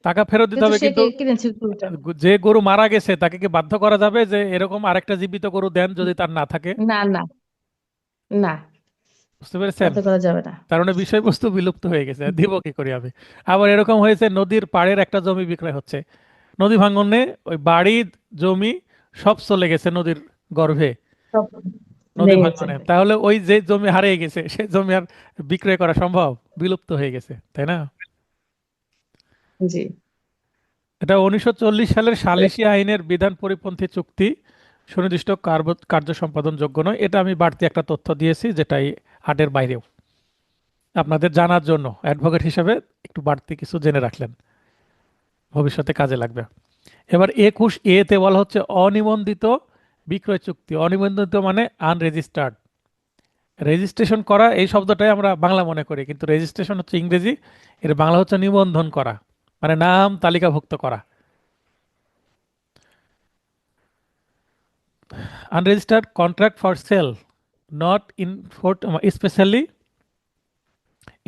টাকা ফেরত দিতে যেহেতু হবে, সে কিন্তু কিনেছে গরুটা। যে গরু মারা গেছে তাকে কি বাধ্য করা যাবে যে এরকম আরেকটা জীবিত গরু দেন যদি তার না থাকে? না না না, বুঝতে পেরেছেন? বাধ্য করা যাবে না। তার মানে বিষয়বস্তু বিলুপ্ত হয়ে গেছে, দিব কি করে আমি? আবার এরকম হয়েছে, নদীর পাড়ের একটা জমি বিক্রয় হচ্ছে, নদী ভাঙনে ওই বাড়ি, জমি সব চলে গেছে নদীর গর্ভে, সব নদী ভেঙে গেছে। ভাঙনে। তাহলে ওই যে জমি হারিয়ে গেছে সে জমি আর বিক্রয় করা সম্ভব? বিলুপ্ত হয়ে গেছে, তাই না? জি। এটা 1940 সালের সালিসি আইনের বিধান পরিপন্থী চুক্তি সুনির্দিষ্ট কার্য সম্পাদনযোগ্য নয়। এটা আমি বাড়তি একটা তথ্য দিয়েছি, যেটা এই হাটের বাইরেও আপনাদের জানার জন্য অ্যাডভোকেট হিসেবে একটু বাড়তি কিছু জেনে রাখলেন, ভবিষ্যতে কাজে লাগবে। এবার 21A-তে বলা হচ্ছে অনিবন্ধিত বিক্রয় চুক্তি। অনিবন্ধিত মানে আনরেজিস্টার্ড। রেজিস্ট্রেশন করা এই শব্দটাই আমরা বাংলা মনে করি, কিন্তু রেজিস্ট্রেশন হচ্ছে ইংরেজি, এর বাংলা হচ্ছে নিবন্ধন করা, মানে নাম তালিকাভুক্ত করা। Unregistered contract for sale not specially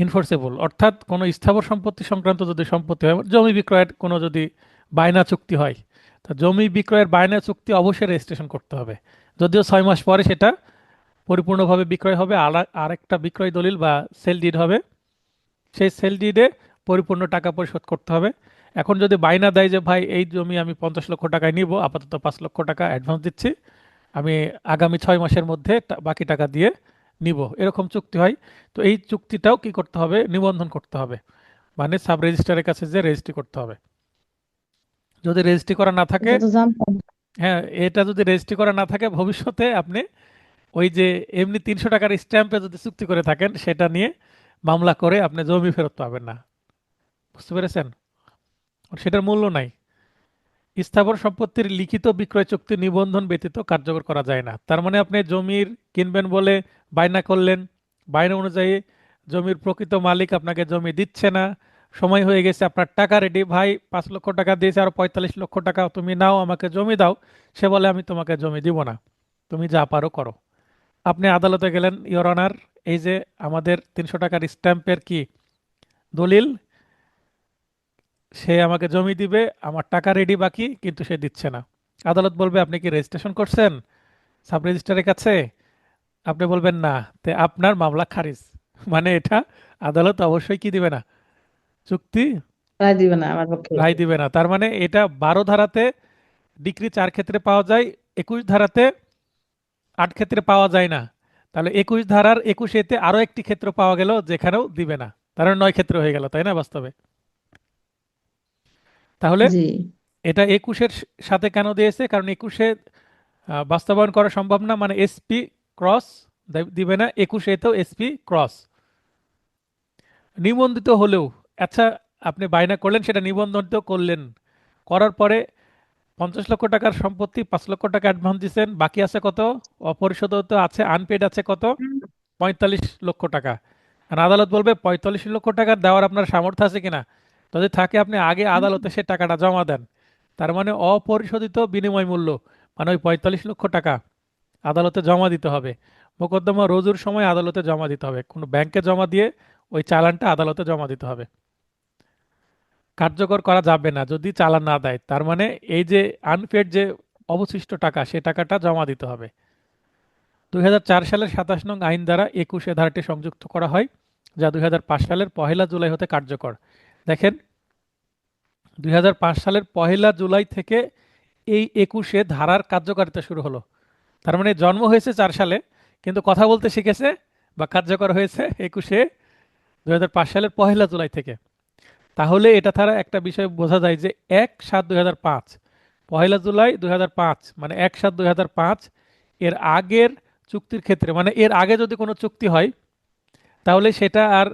enforceable, অর্থাৎ কোনো স্থাবর সম্পত্তি সংক্রান্ত যদি সম্পত্তি হয়, জমি বিক্রয়ের কোনো যদি বায়না চুক্তি হয়, তা জমি বিক্রয়ের বায়না চুক্তি অবশ্যই রেজিস্ট্রেশন করতে হবে। যদিও 6 মাস পরে সেটা পরিপূর্ণভাবে বিক্রয় হবে, আরেকটা বিক্রয় দলিল বা সেল ডিড হবে, সেই সেল ডিডে পরিপূর্ণ টাকা পরিশোধ করতে হবে। এখন যদি বায়না দেয় যে ভাই এই জমি আমি 50 লক্ষ টাকায় নিব, আপাতত 5 লক্ষ টাকা অ্যাডভান্স দিচ্ছি, আমি আগামী 6 মাসের মধ্যে বাকি টাকা দিয়ে নিব, এরকম চুক্তি হয়। তো এই চুক্তিটাও কি করতে হবে? নিবন্ধন করতে হবে, মানে সাব রেজিস্ট্রারের কাছে যে রেজিস্ট্রি করতে হবে। যদি রেজিস্ট্রি করা না থাকে, এটা তো জানতাম। হ্যাঁ, এটা যদি রেজিস্ট্রি করা না থাকে, ভবিষ্যতে আপনি ওই যে এমনি 300 টাকার স্ট্যাম্পে যদি চুক্তি করে থাকেন, সেটা নিয়ে মামলা করে আপনি জমি ফেরত পাবেন না। বুঝতে পেরেছেন? সেটার মূল্য নাই। স্থাবর সম্পত্তির লিখিত বিক্রয় চুক্তি নিবন্ধন ব্যতীত কার্যকর করা যায় না। তার মানে আপনি জমির কিনবেন বলে বায়না করলেন, বায়না অনুযায়ী জমির প্রকৃত মালিক আপনাকে জমি দিচ্ছে না, সময় হয়ে গেছে, আপনার টাকা রেডি, ভাই 5 লক্ষ টাকা দিয়েছে, আর 45 লক্ষ টাকা তুমি নাও, আমাকে জমি দাও। সে বলে আমি তোমাকে জমি দিব না, তুমি যা পারো করো। আপনি আদালতে গেলেন, ইওর অনার, এই যে আমাদের 300 টাকার স্ট্যাম্পের কি দলিল, সে আমাকে জমি দিবে, আমার টাকা রেডি বাকি, কিন্তু সে দিচ্ছে না। আদালত বলবে আপনি কি রেজিস্ট্রেশন করছেন সাব রেজিস্ট্রারের কাছে? আপনি বলবেন না, তে আপনার মামলা খারিজ। মানে এটা আদালত অবশ্যই কি দিবে না, চুক্তি রায় দিবে না আমার পক্ষে। রায় দিবে না। তার মানে এটা 12 ধারাতে ডিক্রি 4 ক্ষেত্রে পাওয়া যায়, 21 ধারাতে 8 ক্ষেত্রে পাওয়া যায় না। তাহলে 21 ধারার 21-এতে আরো একটি ক্ষেত্র পাওয়া গেল যেখানেও দিবে না, তার মানে 9 ক্ষেত্র হয়ে গেল, তাই না বাস্তবে? তাহলে জি। এটা 21-এর সাথে কেন দিয়েছে? কারণ 21-এ বাস্তবায়ন করা সম্ভব না, মানে এসপি ক্রস দিবে না, 21-এতেও এসপি ক্রস। নিবন্ধিত হলেও, আচ্ছা, আপনি বায়না করলেন, সেটা নিবন্ধিত করলেন, করার পরে 50 লক্ষ টাকার সম্পত্তি, 5 লক্ষ টাকা অ্যাডভান্স দিচ্ছেন, বাকি আছে কত? অপরিশোধিত আছে, আনপেড আছে কত? 45 লক্ষ টাকা। আর আদালত বলবে 45 লক্ষ টাকা দেওয়ার আপনার সামর্থ্য আছে কিনা। যদি থাকে, আপনি আগে আদালতে সে টাকাটা জমা দেন। তার মানে অপরিশোধিত বিনিময় মূল্য, মানে ওই 45 লক্ষ টাকা আদালতে জমা দিতে হবে। মোকদ্দমা রুজুর সময় আদালতে জমা দিতে হবে, কোনো ব্যাংকে জমা দিয়ে ওই চালানটা আদালতে জমা দিতে হবে। কার্যকর করা যাবে না যদি চালান না দেয়। তার মানে এই যে আনপেড যে অবশিষ্ট টাকা, সে টাকাটা জমা দিতে হবে। 2004 সালের 27 নং আইন দ্বারা 21 ধারাটি সংযুক্ত করা হয়, যা 2005 সালের 1 জুলাই হতে কার্যকর। দেখেন, 2005 সালের 1 জুলাই থেকে এই 21 ধারার কার্যকারিতা শুরু হলো। তার মানে জন্ম হয়েছে 4 সালে, কিন্তু কথা বলতে শিখেছে বা কার্যকর হয়েছে 2005 সালের 1 জুলাই থেকে। তাহলে এটা দ্বারা একটা বিষয় বোঝা যায় যে 1/7/2005, 1 জুলাই 2005, মানে 1/7/2005 এর আগের চুক্তির ক্ষেত্রে, মানে এর আগে যদি কোনো চুক্তি হয়, তাহলে সেটা আর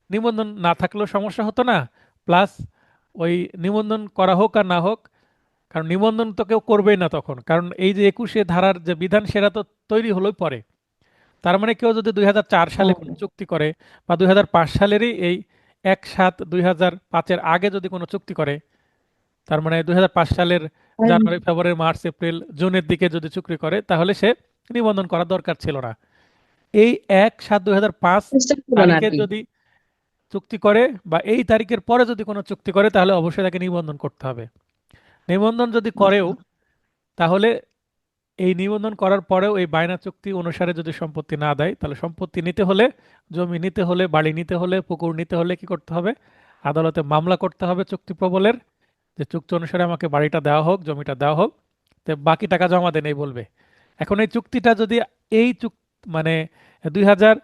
নিবন্ধন না থাকলেও সমস্যা হতো না। প্লাস ওই নিবন্ধন করা হোক আর না হোক, কারণ নিবন্ধন তো কেউ করবেই না তখন, কারণ এই যে 21 ধারার যে বিধান, সেটা তো তৈরি হলোই পরে। তার মানে কেউ যদি 2004 সালে কোনো চুক্তি করে, বা 2005 সালেরই এই 1/7/2005-এর আগে যদি কোনো চুক্তি করে, তার মানে 2005 সালের জানুয়ারি, ফেব্রুয়ারি, মার্চ, এপ্রিল, জুনের দিকে যদি চুক্তি করে, তাহলে সে নিবন্ধন করার দরকার ছিল না। এই 1/7/2005 চেষ্টা করবেন আর তারিখে কি। যদি চুক্তি করে, বা এই তারিখের পরে যদি কোনো চুক্তি করে, তাহলে অবশ্যই তাকে নিবন্ধন করতে হবে। নিবন্ধন যদি করেও, তাহলে এই নিবন্ধন করার পরেও এই বায়না চুক্তি অনুসারে যদি সম্পত্তি না দেয়, তাহলে সম্পত্তি নিতে হলে, জমি নিতে হলে, বাড়ি নিতে হলে, পুকুর নিতে হলে কি করতে হবে? আদালতে মামলা করতে হবে চুক্তি প্রবলের, যে চুক্তি অনুসারে আমাকে বাড়িটা দেওয়া হোক, জমিটা দেওয়া হোক, তো বাকি টাকা জমা দেন, এই বলবে। এখন এই চুক্তিটা যদি এই মানে 2000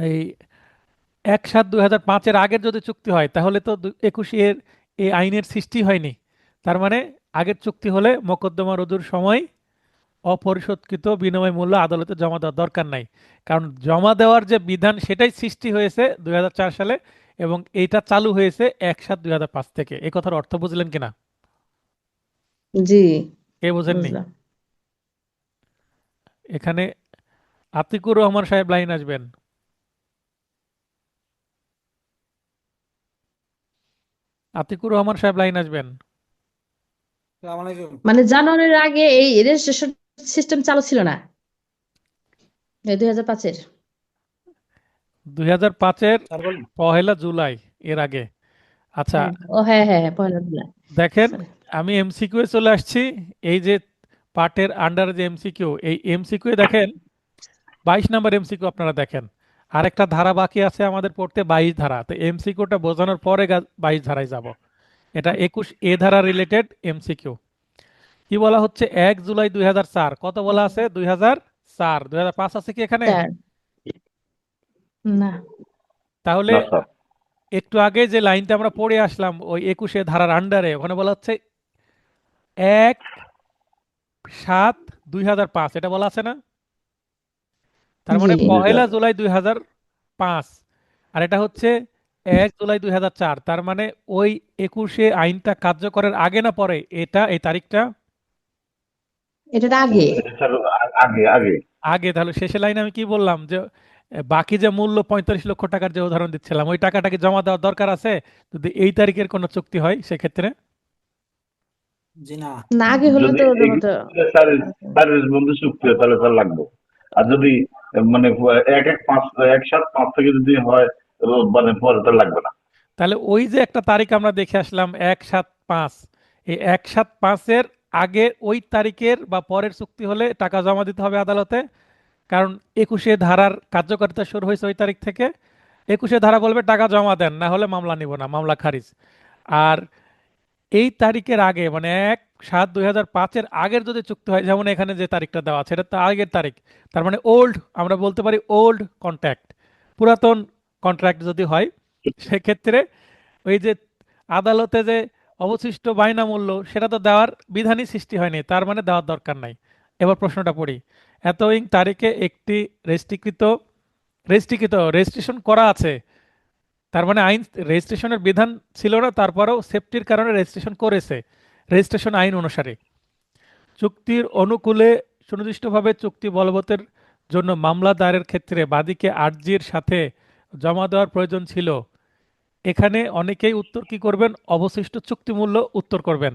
এই 1/7/2005-এর আগের যদি চুক্তি হয়, তাহলে তো 21-এর এই আইনের সৃষ্টি হয়নি। তার মানে আগের চুক্তি হলে মোকদ্দমা রুজুর সময় অপরিশোধকৃত বিনিময় মূল্য আদালতে জমা দেওয়ার দরকার নাই, কারণ জমা দেওয়ার যে বিধান সেটাই সৃষ্টি হয়েছে 2004 সালে এবং এইটা চালু হয়েছে 1/7/2005 থেকে। এই কথার অর্থ বুঝলেন কিনা? জি, কে বোঝেননি? বুঝলাম। এখানে আতিকুর রহমান সাহেব লাইন আসবেন। আতিকুর রহমান সাহেব লাইন আসবেন। মানে জানুয়ারির আগে এই রেজিস্ট্রেশন সিস্টেম চালু ছিল না, এই 2005-এর। 2005-এর 1 জুলাই এর আগে। আচ্ছা, ও হ্যাঁ হ্যাঁ হ্যাঁ, পয়লা জুলাই। দেখেন Sorry. আমি এমসিকিউ এ চলে আসছি। এই যে পার্টের আন্ডারে যে এমসিকিউ, এই এমসিকিউ দেখেন 22 নম্বর এমসিকিউ আপনারা দেখেন। আর একটা ধারা বাকি আছে আমাদের পড়তে, 22 ধারা। তো এমসিকিউটা বোঝানোর পরে 22 ধারায় যাব। এটা 21 ধারা রিলেটেড এমসিকিউ। কি বলা হচ্ছে? 1 জুলাই 2004। কত বলা আছে? 2004। 2005 আছে কি এখানে? 4 না, তাহলে না স্যার। একটু আগে যে লাইনটা আমরা পড়ে আসলাম ওই 21 ধারার আন্ডারে, ওখানে বলা হচ্ছে 1/7/2005, এটা বলা আছে না? তার জি মানে জি স্যার। 1 জুলাই 2005, আর এটা হচ্ছে 1 জুলাই 2004। তার মানে ওই 21 আইনটা কার্যকরের আগে না পরে? এটা এই তারিখটা এটা তো আগে। এটা স্যার আগে আগে। আগে। তাহলে শেষের লাইনে আমি কি বললাম যে বাকি যে মূল্য 45 লক্ষ টাকার যে উদাহরণ দিচ্ছিলাম, ওই টাকাটা কি জমা দেওয়ার দরকার আছে যদি এই তারিখের কোনো চুক্তি হয় সেক্ষেত্রে? না, আগে হলে যদি তো এই জমা তো সার্ভিস বন্ধু চুক্তি হয় তাহলে স্যার লাগবে। আর যদি মানে 1/1/5 থেকে যদি হয় মানে পরে তো লাগবে না। তাহলে ওই যে একটা তারিখ আমরা দেখে আসলাম 1/7/5, এই 1/7/5-এর আগে ওই তারিখের বা পরের চুক্তি হলে টাকা জমা দিতে হবে আদালতে, কারণ 21 ধারার কার্যকারিতা শুরু হয়েছে ওই তারিখ থেকে। 21 ধারা বলবে টাকা জমা দেন, না হলে মামলা নিব না, মামলা খারিজ। আর এই তারিখের আগে মানে 1/7/2005-এর আগের যদি চুক্তি হয়, যেমন এখানে যে তারিখটা দেওয়া আছে এটা তো আগের তারিখ, তার মানে ওল্ড, আমরা বলতে পারি ওল্ড কন্ট্রাক্ট, পুরাতন কন্ট্রাক্ট যদি হয় সেক্ষেত্রে ওই যে আদালতে যে অবশিষ্ট বায়না মূল্য সেটা তো দেওয়ার বিধানই সৃষ্টি হয়নি, তার মানে দেওয়ার দরকার নাই। এবার প্রশ্নটা পড়ি। এতইং তারিখে একটি রেজিস্ট্রিকৃত রেজিস্ট্রেশন করা আছে, তার মানে আইন রেজিস্ট্রেশনের বিধান ছিল না, তারপরেও সেফটির কারণে রেজিস্ট্রেশন করেছে রেজিস্ট্রেশন আইন অনুসারে। চুক্তির অনুকূলে সুনির্দিষ্টভাবে চুক্তি বলবতের জন্য মামলা দায়েরের ক্ষেত্রে বাদীকে আর্জির সাথে জমা দেওয়ার প্রয়োজন ছিল। এখানে অনেকেই উত্তর কি করবেন? অবশিষ্ট চুক্তি মূল্য উত্তর করবেন,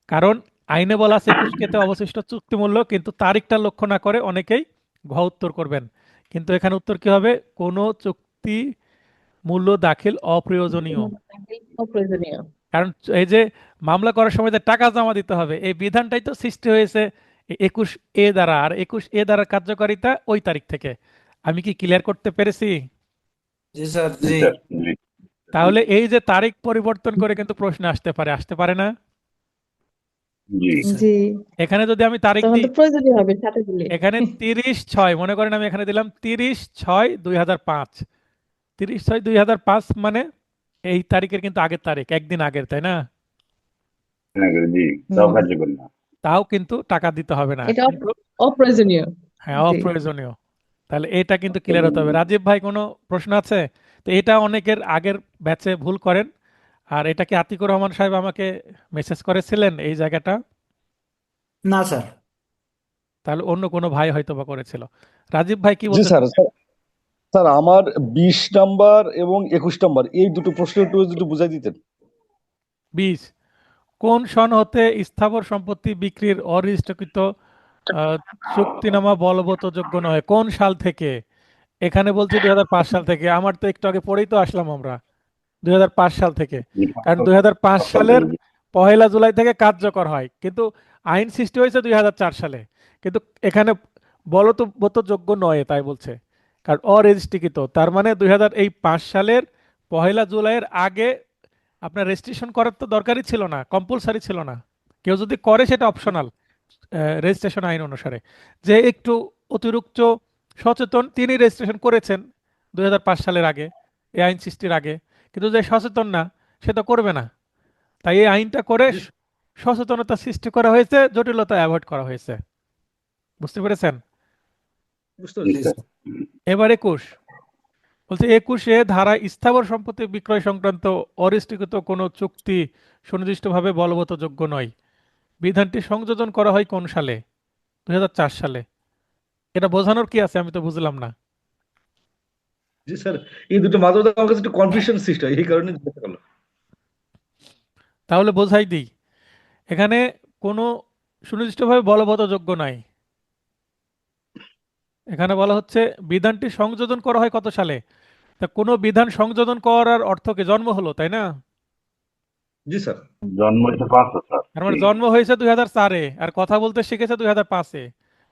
কারণ আইনে বলা আছে 21 কেতে অবশিষ্ট চুক্তি মূল্য, কিন্তু তারিখটা লক্ষ্য না করে অনেকেই ঘ উত্তর করবেন। কিন্তু এখানে উত্তর কি হবে? কোনো চুক্তি মূল্য দাখিল অপ্রয়োজনীয়। অপ্রয়োজনীয়। কারণ এই যে মামলা করার সময় যে টাকা জমা দিতে হবে এই বিধানটাই তো সৃষ্টি হয়েছে 21 দ্বারা, আর 21 দ্বারা কার্যকারিতা ওই তারিখ থেকে। আমি কি ক্লিয়ার করতে পেরেছি? জি স্যার। জি। তাহলে এই যে তারিখ পরিবর্তন করে কিন্তু প্রশ্ন আসতে পারে না? জি। জি, এখানে যদি আমি তারিখ তখন দিই, তো প্রয়োজনীয় হবে সাথে দিলে। এখানে 30/6, মনে করেন আমি এখানে দিলাম 30/6/2005। 30/6/2005 মানে এই তারিখের কিন্তু আগের তারিখ, একদিন আগের, তাই না? জি, তাও হুম, কার্যকর না। তাও কিন্তু টাকা দিতে হবে না এটা কিন্তু। অপ্রয়োজনীয়। হ্যাঁ, জি, অপ্রয়োজনীয়। তাহলে এটা কিন্তু ক্লিয়ার হতে হবে। রাজীব ভাই কোনো প্রশ্ন আছে? তো এটা অনেকের আগের ব্যাচে ভুল করেন। আর এটা কি আতিকুর রহমান সাহেব আমাকে মেসেজ করেছিলেন এই জায়গাটা? না স্যার। তাহলে অন্য কোনো ভাই হয়তো বা করেছিল। রাজীব ভাই কি জি বলতে স্যার। চাচ্ছেন? স্যার আমার 20 নাম্বার এবং 21 নাম্বার এই দুটো প্রশ্ন একটু যদি বুঝাই দিতেন। 20, কোন সন হতে স্থাবর সম্পত্তি বিক্রির অরেজিস্ট্রিকৃত আহ, চুক্তিনামা বলবৎযোগ্য নয়? কোন সাল থেকে? এখানে বলছি 2005 সাল থেকে। আমার তো একটু আগে পড়েই তো আসলাম আমরা 2005 সাল থেকে। জি, কারণ 2005 সব সালের জি। 1 জুলাই থেকে কার্যকর হয়, কিন্তু আইন সৃষ্টি হয়েছে 2004 সালে। কিন্তু এখানে বলবৎযোগ্য নয় তাই বলছে, কারণ অরেজিস্ট্রিকৃত। তার মানে 2005 সালের 1 জুলাইয়ের আগে আপনার রেজিস্ট্রেশন করার তো দরকারই ছিল না, কম্পালসারি ছিল না। কেউ যদি করে সেটা অপশনাল রেজিস্ট্রেশন আইন অনুসারে। যে একটু অতিরিক্ত সচেতন তিনি রেজিস্ট্রেশন করেছেন 2005 সালের আগে, এই আইন সৃষ্টির আগে, কিন্তু যে সচেতন না সে তো করবে না। তাই এই আইনটা করে জি সচেতনতা সৃষ্টি করা হয়েছে, জটিলতা অ্যাভয়েড করা হয়েছে। বুঝতে পেরেছেন? বুঝতে জি পারছি স্যার। স্যার। এবার 21 বলছে, 21 ধারা স্থাবর সম্পত্তি বিক্রয় সংক্রান্ত অরেস্ট্রিকৃত কোনো চুক্তি সুনির্দিষ্টভাবে বলবৎযোগ্য নয়। বিধানটি সংযোজন করা হয় কোন সালে? 2004 সালে। এটা বোঝানোর কি আছে, আমি তো বুঝলাম না। জি স্যার, এই দুটো মাঝে মধ্যে আমার কাছে একটু কনফিউশন সৃষ্টি হয়, এই কারণে জিজ্ঞাসা করলাম। তাহলে বোঝাই দিই, এখানে কোনো সুনির্দিষ্টভাবে বলবৎযোগ্য নাই। এখানে বলা হচ্ছে বিধানটি সংযোজন করা হয় কত সালে। তা কোনো বিধান সংযোজন করার অর্থ কি জন্ম হলো, তাই না? জি স্যার। জন্ম হয়েছে 5 স্যার। তার মানে জি জন্ম হয়েছে 2004-এ, আর কথা বলতে শিখেছে 2005-এ।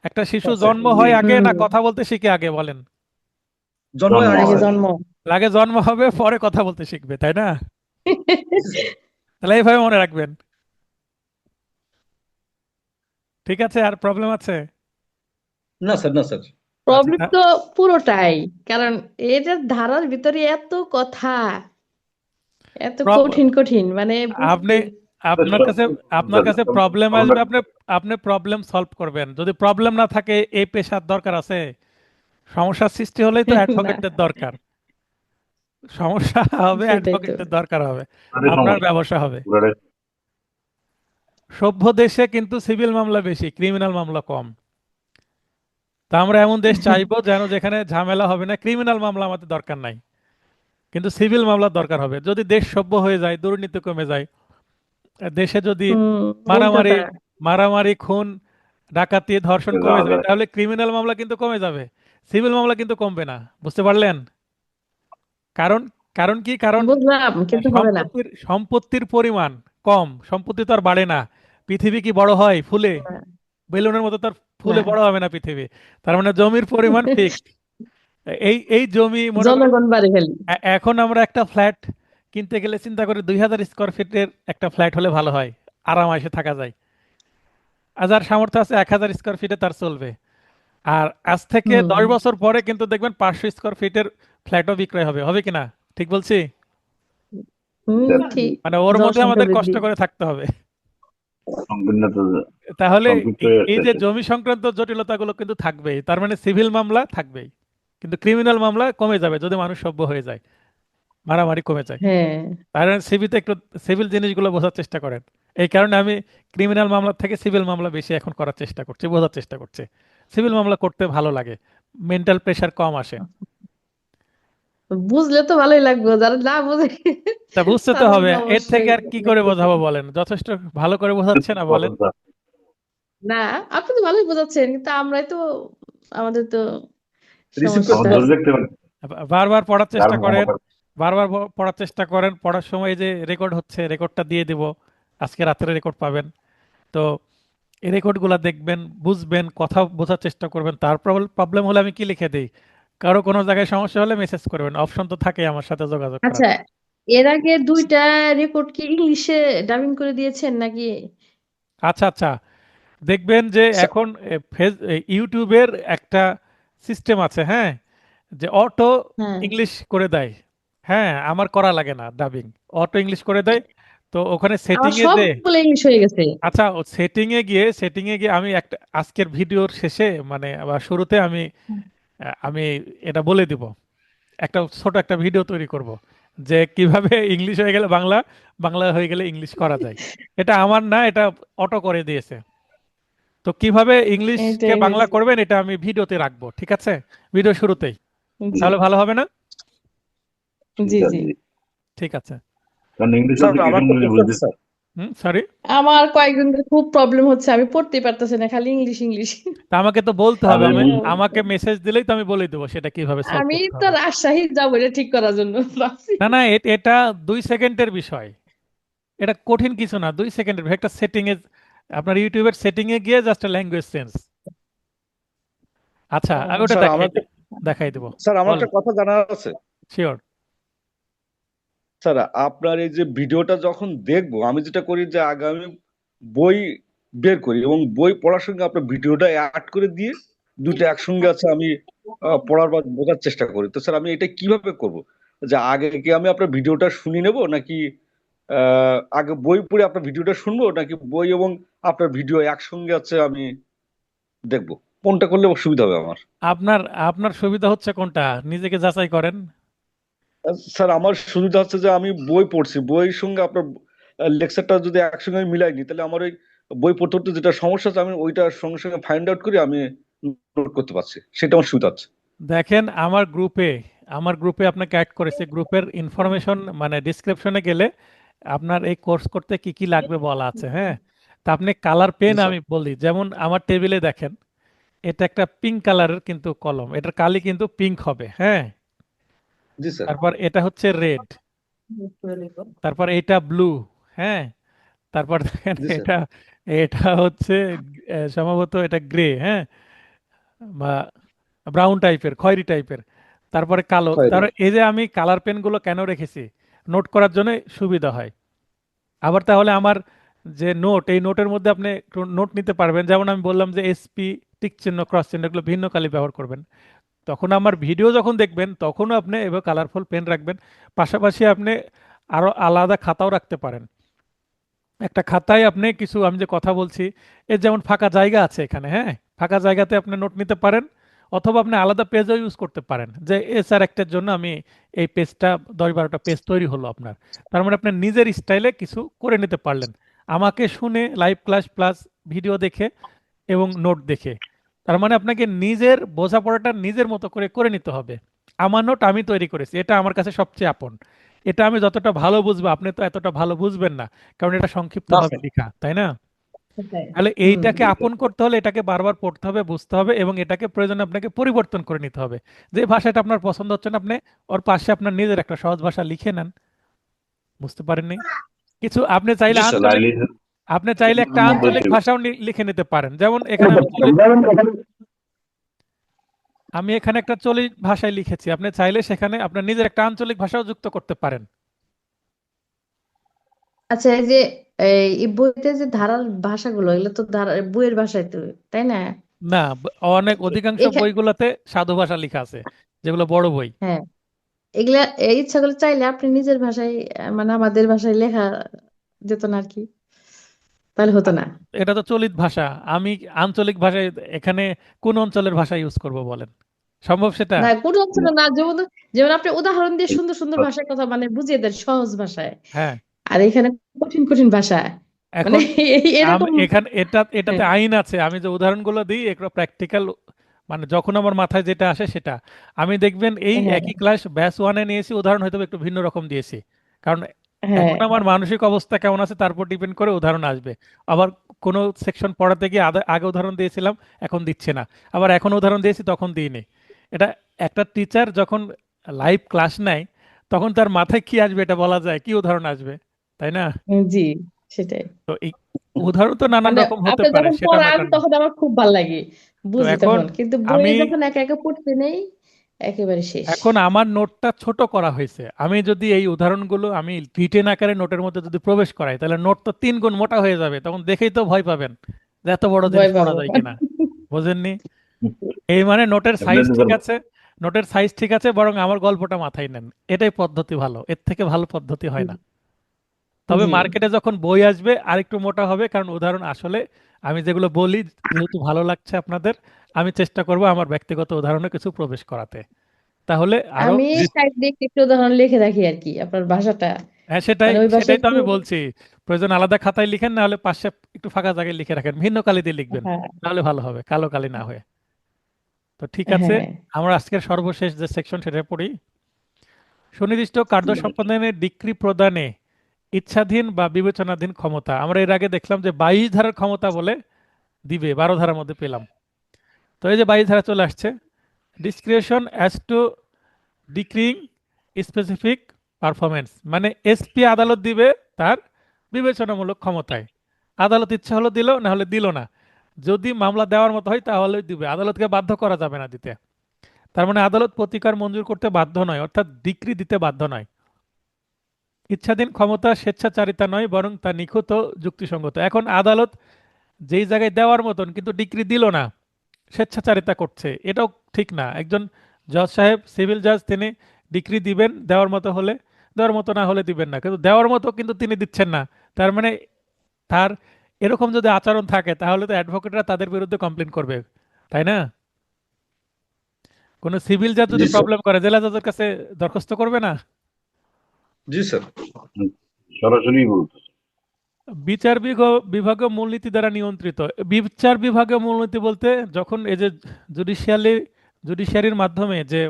একটা শিশু আচ্ছা, জন্ম জি হয় আগে না হুম, কথা বলতে শিখে আগে, বলেন? জন্মের জন্ম আগে আগে স্যার। হয়। জন্ম। আগে জন্ম হবে, পরে কথা বলতে শিখবে, তাই না? জি স্যার। তাহলে এইভাবে মনে রাখবেন। ঠিক আছে, আর প্রবলেম আছে? না স্যার, না স্যার। আচ্ছা, প্রবলেম তো পুরোটাই, কারণ এটা ধারার ভিতরে এত কথা, এত কঠিন কঠিন, মানে আপনি বুঝতে। আপনার কাছে আপনার কাছে প্রবলেম আমরা আসবে, আপনি আপনি প্রবলেম সলভ করবেন। যদি প্রবলেম না থাকে, এই পেশার দরকার আছে? সমস্যার সৃষ্টি হলেই তো না, অ্যাডভোকেটদের দরকার। সমস্যা হবে, সেটাই তো। অ্যাডভোকেটদের দরকার হবে, পুরাটাই আপনার সমস্যা। ব্যবসা হবে। পুরাটাই সভ্য দেশে কিন্তু সিভিল মামলা বেশি, ক্রিমিনাল মামলা কম। তা আমরা এমন দেশ চাইবো যেন যেখানে ঝামেলা হবে না, ক্রিমিনাল মামলা আমাদের দরকার নাই, কিন্তু সিভিল মামলার দরকার হবে। যদি দেশ সভ্য হয়ে যায়, দুর্নীতি কমে যায়, দেশে যদি হুম, মারামারি মুগ্ধতা। মারামারি খুন ডাকাতি ধর্ষণ কমে যাওয়া যায়, যায়। তাহলে ক্রিমিনাল মামলা কিন্তু কমে যাবে, সিভিল মামলা কিন্তু কমবে না। বুঝতে পারলেন? কারণ কারণ কি? কারণ বুঝলাম, কিন্তু হবে না। সম্পত্তির পরিমাণ কম, সম্পত্তি তো আর বাড়ে না। পৃথিবী কি বড় হয় ফুলে? না, বেলুনের মতো তার ফুলে না। বড় হবে না পৃথিবী। তার মানে জমির পরিমাণ ফিক্সড। এই এই জমি মনে করেন, জনগণ বাড়ি খালি। এখন আমরা একটা ফ্ল্যাট কিনতে গেলে চিন্তা করি 2000 স্কোয়ার ফিটের একটা ফ্ল্যাট হলে ভালো হয়, আরামাইসে থাকা যায়। আর যার সামর্থ্য আছে 1000 স্কোয়ার ফিটে তার চলবে। আর আজ থেকে হুম 10 বছর পরে কিন্তু দেখবেন 500 স্কোয়ার ফিটের ফ্ল্যাটও বিক্রয় হবে, হবে কিনা? ঠিক বলছি? হুম, স্যার, ঠিক। মানে ওর মধ্যে জনসংখ্যা আমাদের বৃদ্ধি। কষ্ট করে থাকতে হবে। সম্পূর্ণ তো তাহলে সম্পৃক্ত হয়ে এই যে আছে। জমি সংক্রান্ত জটিলতাগুলো কিন্তু থাকবেই, তার মানে সিভিল মামলা থাকবেই, কিন্তু ক্রিমিনাল মামলা কমে যাবে যদি মানুষ সভ্য হয়ে যায়, মারামারি কমে যায়। হ্যাঁ, তার মানে সিভিতে একটু সিভিল জিনিসগুলো বোঝার চেষ্টা করেন। এই কারণে আমি ক্রিমিনাল মামলা থেকে সিভিল মামলা বেশি এখন করার চেষ্টা করছি, বোঝার চেষ্টা করছি। সিভিল মামলা করতে ভালো লাগে, মেন্টাল প্রেশার কম আসে। বুঝলে তো ভালোই লাগবে, যারা না বুঝে তা বুঝতে তো তারা হবে, তো এর থেকে অবশ্যই আর কি অনেক করে কঠিন। বোঝাবো বলেন? যথেষ্ট ভালো করে বোঝাচ্ছে না বলেন? না, আপনি তো ভালোই বোঝাচ্ছেন, কিন্তু আমরাই তো, আমাদের তো রিসিভ সমস্যা করতে আমার ধরে পারছি। দেখতে পারেন। বারবার পড়ার যার চেষ্টা করেন, মহাভারত বারবার পড়ার চেষ্টা করেন। পড়ার সময় যে রেকর্ড হচ্ছে, রেকর্ডটা দিয়ে দিব, আজকে রাত্রে রেকর্ড পাবেন। তো এই রেকর্ডগুলো দেখবেন, বুঝবেন, কথা বোঝার চেষ্টা করবেন। তারপর প্রবলেম হলে আমি কি লিখে দিই, কারো কোনো জায়গায় সমস্যা হলে মেসেজ করবেন, অপশন তো থাকে আমার সাথে যোগাযোগ করার। আচ্ছা, এর আগে দুইটা রেকর্ড কি ইংলিশে ডাবিং করে দিয়েছেন নাকি? আচ্ছা আচ্ছা, দেখবেন যে স্যার, এখন ইউটিউবের একটা সিস্টেম আছে, হ্যাঁ, যে অটো হ্যাঁ, ইংলিশ করে দেয়। হ্যাঁ, আমার করা লাগে না ডাবিং, অটো ইংলিশ করে দেয়। তো ওখানে আমার সেটিং এ যে, সবগুলো ইংলিশ হয়ে গেছে। আচ্ছা, ও সেটিং এ গিয়ে আমি একটা আজকের ভিডিওর শেষে মানে বা শুরুতে আমি এটা বলে দিব, একটা ছোট একটা ভিডিও তৈরি করব যে কিভাবে ইংলিশ হয়ে গেলে বাংলা, বাংলা হয়ে গেলে ইংলিশ করা যায়। এটা আমার না, এটা অটো করে দিয়েছে। তো কিভাবে ইংলিশকে এটাই বাংলা হয়েছে। করবেন এটা আমি ভিডিওতে রাখবো, ঠিক আছে? ভিডিও শুরুতেই। জি, তাহলে ভালো হবে না? জি জি, স্যার, জি। জি। ঠিক আছে। কারণ ইংলিশ স্যার হচ্ছে আমার কিছু একটা ইংরেজি প্রশ্ন আছে বুঝতে। স্যার। সরি। আমার কয়েকদিন ধরে খুব প্রবলেম হচ্ছে, আমি পড়তেই পারতেছি না, খালি ইংলিশ ইংলিশ। তা আমাকে তো বলতে হবে, আমি আমাকে মেসেজ দিলেই তো আমি বলে দেবো সেটা কিভাবে সলভ আমি করতে তো হবে। রাজশাহী যাবো এটা ঠিক করার জন্য ভাবছি। না না, এটা 2 সেকেন্ডের বিষয়, এটা কঠিন কিছু না। 2 সেকেন্ডের বিষয়, একটা সেটিং এ, আপনার ইউটিউবের সেটিং এ গিয়ে জাস্ট ল্যাঙ্গুয়েজ চেঞ্জ। আচ্ছা, আমি ওটা স্যার আমার দেখাই একটা দেখাই দেবো। স্যার আমার বলেন। একটা কথা জানার আছে। শিওর। স্যার আপনার এই যে ভিডিওটা যখন দেখবো, আমি যেটা করি যে আগে আমি বই বের করি এবং বই পড়ার সঙ্গে আপনার ভিডিওটা অ্যাড করে দিয়ে দুটো একসঙ্গে আছে আমি পড়ার বা বোঝার চেষ্টা করি। তো স্যার আমি এটা কিভাবে করব? যে আগে কি আমি আপনার ভিডিওটা শুনে নেব নাকি আগে বই পড়ে আপনার ভিডিওটা শুনবো, নাকি বই এবং আপনার ভিডিও একসঙ্গে আছে আমি দেখবো? কোনটা করলে সুবিধা হবে আমার? আপনার আপনার সুবিধা হচ্ছে কোনটা নিজেকে যাচাই করেন। স্যার, আমার সুবিধা হচ্ছে যে আমি বই পড়ছি, বইয়ের সঙ্গে আপনার লেকচারটা যদি একসঙ্গে আমি মিলাই নি, তাহলে আমার ওই বই পড়তে পড়তে যেটা সমস্যা আছে আমি ওইটার সঙ্গে সঙ্গে ফাইন্ড আউট করে আমি নোট করতে পারছি, সেটা আমার সুবিধা হচ্ছে। দেখেন আমার গ্রুপে আপনাকে অ্যাড করেছে, গ্রুপের ইনফরমেশন মানে ডিসক্রিপশনে গেলে আপনার এই কোর্স করতে কি কি লাগবে বলা আছে, হ্যাঁ। তা আপনি কালার পেন জি স্যার। আমি বলি, যেমন আমার টেবিলে দেখেন এটা একটা পিঙ্ক কালারের কিন্তু কলম, এটার কালি কিন্তু পিঙ্ক হবে, হ্যাঁ। জি স্যার। তারপর এটা হচ্ছে রেড, তারপর এটা ব্লু, হ্যাঁ। তারপর দেখেন জি স্যার। এটা এটা হচ্ছে সম্ভবত এটা গ্রে, হ্যাঁ, বা ব্রাউন টাইপের, খয়েরি টাইপের, তারপরে কালো। খয়েরি। এই যে আমি কালার পেনগুলো কেন রেখেছি, নোট করার জন্য সুবিধা হয়। আবার তাহলে আমার যে নোট, এই নোটের মধ্যে আপনি নোট নিতে পারবেন, যেমন আমি বললাম যে এসপি, টিক চিহ্ন, ক্রস চিহ্ন, এগুলো ভিন্ন কালি ব্যবহার করবেন। তখন আমার ভিডিও যখন দেখবেন তখনও আপনি এভাবে কালারফুল পেন রাখবেন। পাশাপাশি আপনি আরো আলাদা খাতাও রাখতে পারেন। একটা খাতায় আপনি কিছু, আমি যে কথা বলছি, এর যেমন ফাঁকা জায়গা আছে এখানে, হ্যাঁ, ফাঁকা জায়গাতে আপনি নোট নিতে পারেন। অথবা আপনি আলাদা পেজও ইউজ করতে পারেন, যে এসআর একটার জন্য আমি এই পেজটা 10-12টা পেজ তৈরি হলো আপনার। তার মানে আপনি নিজের স্টাইলে কিছু করে নিতে পারলেন, আমাকে শুনে লাইভ ক্লাস প্লাস ভিডিও দেখে এবং নোট দেখে। তার মানে আপনাকে নিজের বোঝাপড়াটা নিজের মতো করে করে নিতে হবে। আমার নোট আমি তৈরি করেছি, এটা আমার কাছে সবচেয়ে আপন। এটা আমি যতটা ভালো বুঝবো আপনি তো এতটা ভালো বুঝবেন না, কারণ এটা সংক্ষিপ্ত না ভাবে স্যার। লেখা, তাই না? সেটাই। তাহলে হুম। এইটাকে আপন করতে হলে এটাকে বারবার পড়তে হবে, বুঝতে হবে, এবং এটাকে প্রয়োজনে আপনাকে পরিবর্তন করে নিতে হবে। যে ভাষাটা আপনার পছন্দ হচ্ছে না, আপনি ওর পাশে আপনার নিজের একটা সহজ ভাষা লিখে নেন। বুঝতে পারেননি কিছু? জি স্যার, লাইলি আপনি চাইলে একটা আঞ্চলিক বলছি। ভাষাও লিখে নিতে পারেন, যেমন এখানে আমি এখানে একটা চলিত ভাষায় লিখেছি, আপনি চাইলে সেখানে আপনার নিজের একটা আঞ্চলিক ভাষাও যুক্ত করতে পারেন। আচ্ছা, এই যে এই বইতে যে ধারার ভাষাগুলো, এগুলো তো বইয়ের ভাষায় তো, তাই না? না, অনেক অধিকাংশ এখানে, বইগুলোতে সাধু ভাষা লেখা আছে, যেগুলো বড় বই। হ্যাঁ, এগুলা ইচ্ছা করলে চাইলে আপনি নিজের ভাষায়, মানে আমাদের ভাষায় লেখা যেত না আর কি, তাহলে হতো আ- না? এটা তো চলিত ভাষা, আমি আঞ্চলিক ভাষায় এখানে কোন অঞ্চলের ভাষা ইউজ করব বলেন, সম্ভব সেটা? না, কোনো অঞ্চলে না, যেমন যেমন আপনি উদাহরণ দিয়ে সুন্দর সুন্দর ভাষায় কথা মানে বুঝিয়ে দেন সহজ ভাষায়, হ্যাঁ, আর এখানে কঠিন কঠিন ভাষা, মানে এখন আমি এরকম। এখানে এটাতে হ্যাঁ, আইন আছে, আমি যে উদাহরণগুলো দিই এগুলো প্র্যাকটিক্যাল, মানে যখন আমার মাথায় যেটা আসে সেটা আমি, দেখবেন এই হ্যাঁ, একই ক্লাস ব্যাচ ওয়ানে নিয়েছি, উদাহরণ হয়তো একটু ভিন্ন রকম দিয়েছি, কারণ হ্যাঁ, এখন আমার মানসিক অবস্থা কেমন আছে তার উপর ডিপেন্ড করে উদাহরণ আসবে। আবার কোনো সেকশন পড়াতে গিয়ে আগে উদাহরণ দিয়েছিলাম, এখন দিচ্ছে না, আবার এখন উদাহরণ দিয়েছি তখন দিইনি। এটা একটা টিচার যখন লাইভ ক্লাস নেয় তখন তার মাথায় কি আসবে এটা বলা যায়, কি উদাহরণ আসবে, তাই না? জি, সেটাই। তো এই উদাহরণ তো নানান মানে রকম হতে আপনি পারে, যখন সেটা পড়ান ম্যাটার না। তখন আমার খুব ভালো লাগে, তো বুঝি এখন তখন, কিন্তু আমি বইয়ে যখন একা একা পড়তে নেই একেবারে শেষ। এখন আমার নোটটা ছোট করা হয়েছে, আমি যদি এই উদাহরণগুলো আমি রিটেন আকারে নোটের মধ্যে যদি প্রবেশ করাই তাহলে নোট তো 3 গুণ মোটা হয়ে যাবে, তখন দেখেই তো ভয় পাবেন যে এত বড় জিনিস ভয় পড়া পাবো। যায় কিনা। বুঝেননি? এই মানে নোটের এমনি সাইজ তো ঠিক আছে, নোটের সাইজ ঠিক আছে, বরং আমার গল্পটা মাথায় নেন, এটাই পদ্ধতি ভালো, এর থেকে ভালো পদ্ধতি হয় না। তবে জি, মার্কেটে যখন বই আসবে আরেকটু মোটা হবে, কারণ উদাহরণ আসলে আমি যেগুলো বলি, যেহেতু ভালো লাগছে আপনাদের, আমি চেষ্টা করব আমার ব্যক্তিগত উদাহরণে কিছু প্রবেশ করাতে, তাহলে আরো। আমি জি সাইড দিয়ে একটু উদাহরণ লিখে রাখি আর কি, আপনার ভাষাটা, হ্যাঁ, সেটাই মানে ওই ভাষায় সেটাই তো একটু। আমি বলছি, প্রয়োজন আলাদা খাতায় লিখেন, না হলে পাশে একটু ফাঁকা জায়গায় লিখে রাখেন, ভিন্ন কালি দিয়ে লিখবেন, হ্যাঁ, তাহলে ভালো হবে, কালো কালি না হয়ে। তো ঠিক আছে, হ্যাঁ, আমরা আজকের সর্বশেষ যে সেকশন সেটা পড়ি। সুনির্দিষ্ট কার্য সম্পাদনের ডিক্রি প্রদানে ইচ্ছাধীন বা বিবেচনাধীন ক্ষমতা, আমরা এর আগে দেখলাম যে 22 ধারার ক্ষমতা বলে দিবে, 12 ধারার মধ্যে পেলাম। তো এই যে 22 ধারা চলে আসছে, discretion as to decreeing specific performance, মানে এসপি আদালত দিবে তার বিবেচনামূলক ক্ষমতায়, আদালত ইচ্ছা হলো দিল, না হলে দিল না। যদি মামলা দেওয়ার মতো হয় তাহলে দিবে, আদালতকে বাধ্য করা যাবে না দিতে। তার মানে আদালত প্রতিকার মঞ্জুর করতে বাধ্য নয়, অর্থাৎ ডিক্রি দিতে বাধ্য নয়। ইচ্ছাধীন ক্ষমতা স্বেচ্ছাচারিতা নয়, বরং তা নিখুঁত ও যুক্তিসঙ্গত। এখন আদালত যেই জায়গায় দেওয়ার মতন কিন্তু ডিক্রি দিল না, স্বেচ্ছাচারিতা করছে, এটাও ঠিক না। একজন জজ সাহেব, সিভিল জাজ, তিনি ডিক্রি দিবেন দেওয়ার মতো হলে, দেওয়ার মতো না হলে দিবেন না, কিন্তু দেওয়ার মতো কিন্তু তিনি দিচ্ছেন না। তার মানে তার এরকম যদি আচরণ থাকে তাহলে তো অ্যাডভোকেটরা তাদের বিরুদ্ধে কমপ্লেন করবে, তাই না? কোনো সিভিল জাজ জি যদি স্যার। প্রবলেম করে জেলা জজের কাছে দরখাস্ত করবে না? জি স্যার। সরাসরি বলতেছে। বিচার বিভাগীয় মূলনীতি দ্বারা নিয়ন্ত্রিত। বিচার বিভাগীয় মূলনীতি বলতে যখন এই যে জুডিশিয়ারির মাধ্যমে যে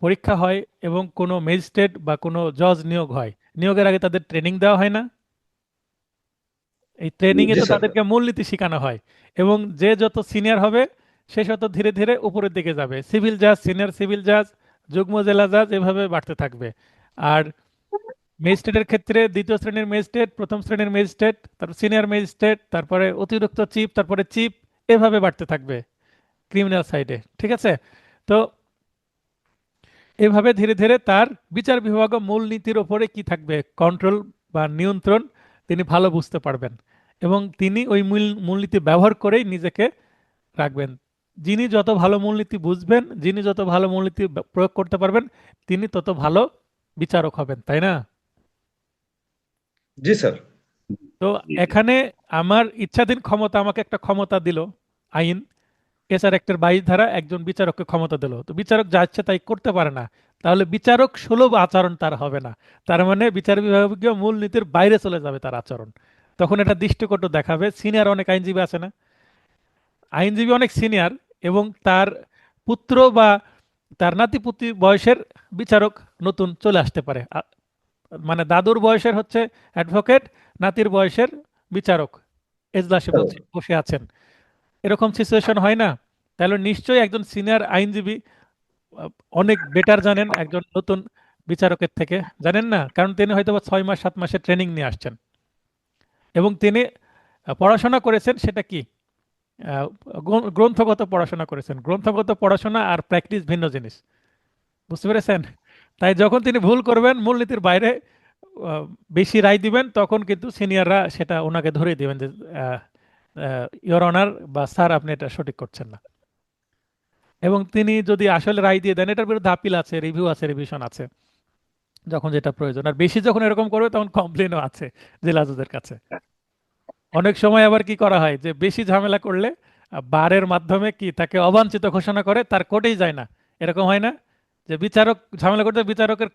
পরীক্ষা হয় এবং কোনো ম্যাজিস্ট্রেট বা কোনো জজ নিয়োগ হয়, নিয়োগের আগে তাদের ট্রেনিং দেওয়া হয় না? এই ট্রেনিং এ জি তো স্যার। তাদেরকে মূলনীতি শেখানো হয়, এবং যে যত সিনিয়র হবে সে তত ধীরে ধীরে উপরের দিকে যাবে, সিভিল জাজ, সিনিয়র সিভিল জাজ, যুগ্ম জেলা জাজ, এভাবে বাড়তে থাকবে। আর ম্যাজিস্ট্রেটের ক্ষেত্রে দ্বিতীয় শ্রেণীর ম্যাজিস্ট্রেট, প্রথম শ্রেণীর ম্যাজিস্ট্রেট, তারপর সিনিয়র ম্যাজিস্ট্রেট, তারপরে অতিরিক্ত চিফ, তারপরে চিফ, এভাবে বাড়তে থাকবে ক্রিমিনাল সাইডে, ঠিক আছে? তো এভাবে ধীরে ধীরে তার বিচার বিভাগ মূলনীতির ওপরে কি থাকবে, কন্ট্রোল বা নিয়ন্ত্রণ তিনি ভালো বুঝতে পারবেন, এবং তিনি ওই মূলনীতি ব্যবহার করেই নিজেকে রাখবেন। যিনি যত ভালো মূলনীতি বুঝবেন, যিনি যত ভালো মূলনীতি প্রয়োগ করতে পারবেন, তিনি তত ভালো বিচারক হবেন, তাই না? জি স্যার। তো এখানে আমার ইচ্ছাধীন ক্ষমতা, আমাকে একটা ক্ষমতা দিল আইন, এসআর অ্যাক্টের 22 ধারা একজন বিচারককে ক্ষমতা দিল, তো বিচারক যা ইচ্ছে তাই করতে পারে না, তাহলে বিচারক সুলভ আচরণ তার হবে না। তার মানে বিচার বিভাগীয় মূলনীতির বাইরে চলে যাবে তার আচরণ। তখন এটা দৃষ্টিকটু দেখাবে। সিনিয়র অনেক আইনজীবী আছে না, আইনজীবী অনেক সিনিয়র, এবং তার পুত্র বা তার নাতিপুতি বয়সের বিচারক নতুন চলে আসতে পারে। মানে দাদুর বয়সের হচ্ছে অ্যাডভোকেট, নাতির বয়সের বিচারক এজলাসে বসে আছেন, এরকম সিচুয়েশন হয় না? তাহলে নিশ্চয়ই একজন সিনিয়র আইনজীবী আহ, অনেক বেটার জানেন একজন নতুন বিচারকের থেকে, জানেন না? কারণ তিনি হয়তো বা 6 মাস 7 মাসের ট্রেনিং নিয়ে আসছেন, এবং তিনি পড়াশোনা করেছেন সেটা কি, আহ, গ্রন্থগত পড়াশোনা করেছেন। গ্রন্থগত পড়াশোনা আর প্র্যাকটিস ভিন্ন জিনিস, বুঝতে পেরেছেন? তাই যখন তিনি ভুল করবেন, মূলনীতির বাইরে আহ, বেশি রায় দিবেন, তখন কিন্তু সিনিয়ররা সেটা ওনাকে ধরে দিবেন যে ইওর অনার বা স্যার, আপনি এটা সঠিক করছেন না। এবং তিনি যদি আসলে রায় দিয়ে দেন, এটার বিরুদ্ধে আপিল আছে, রিভিউ আছে, রিভিশন আছে, যখন যেটা প্রয়োজন। আর বেশি যখন এরকম করবে তখন কমপ্লেনও আছে জেলা জজের কাছে। অনেক সময় আবার কি করা হয়, যে বেশি ঝামেলা করলে বারের মাধ্যমে কি তাকে অবাঞ্ছিত ঘোষণা করে, তার কোর্টেই যায় না, এরকম হয় না? যে বিচারক ঝামেলা করতে, বিচারকের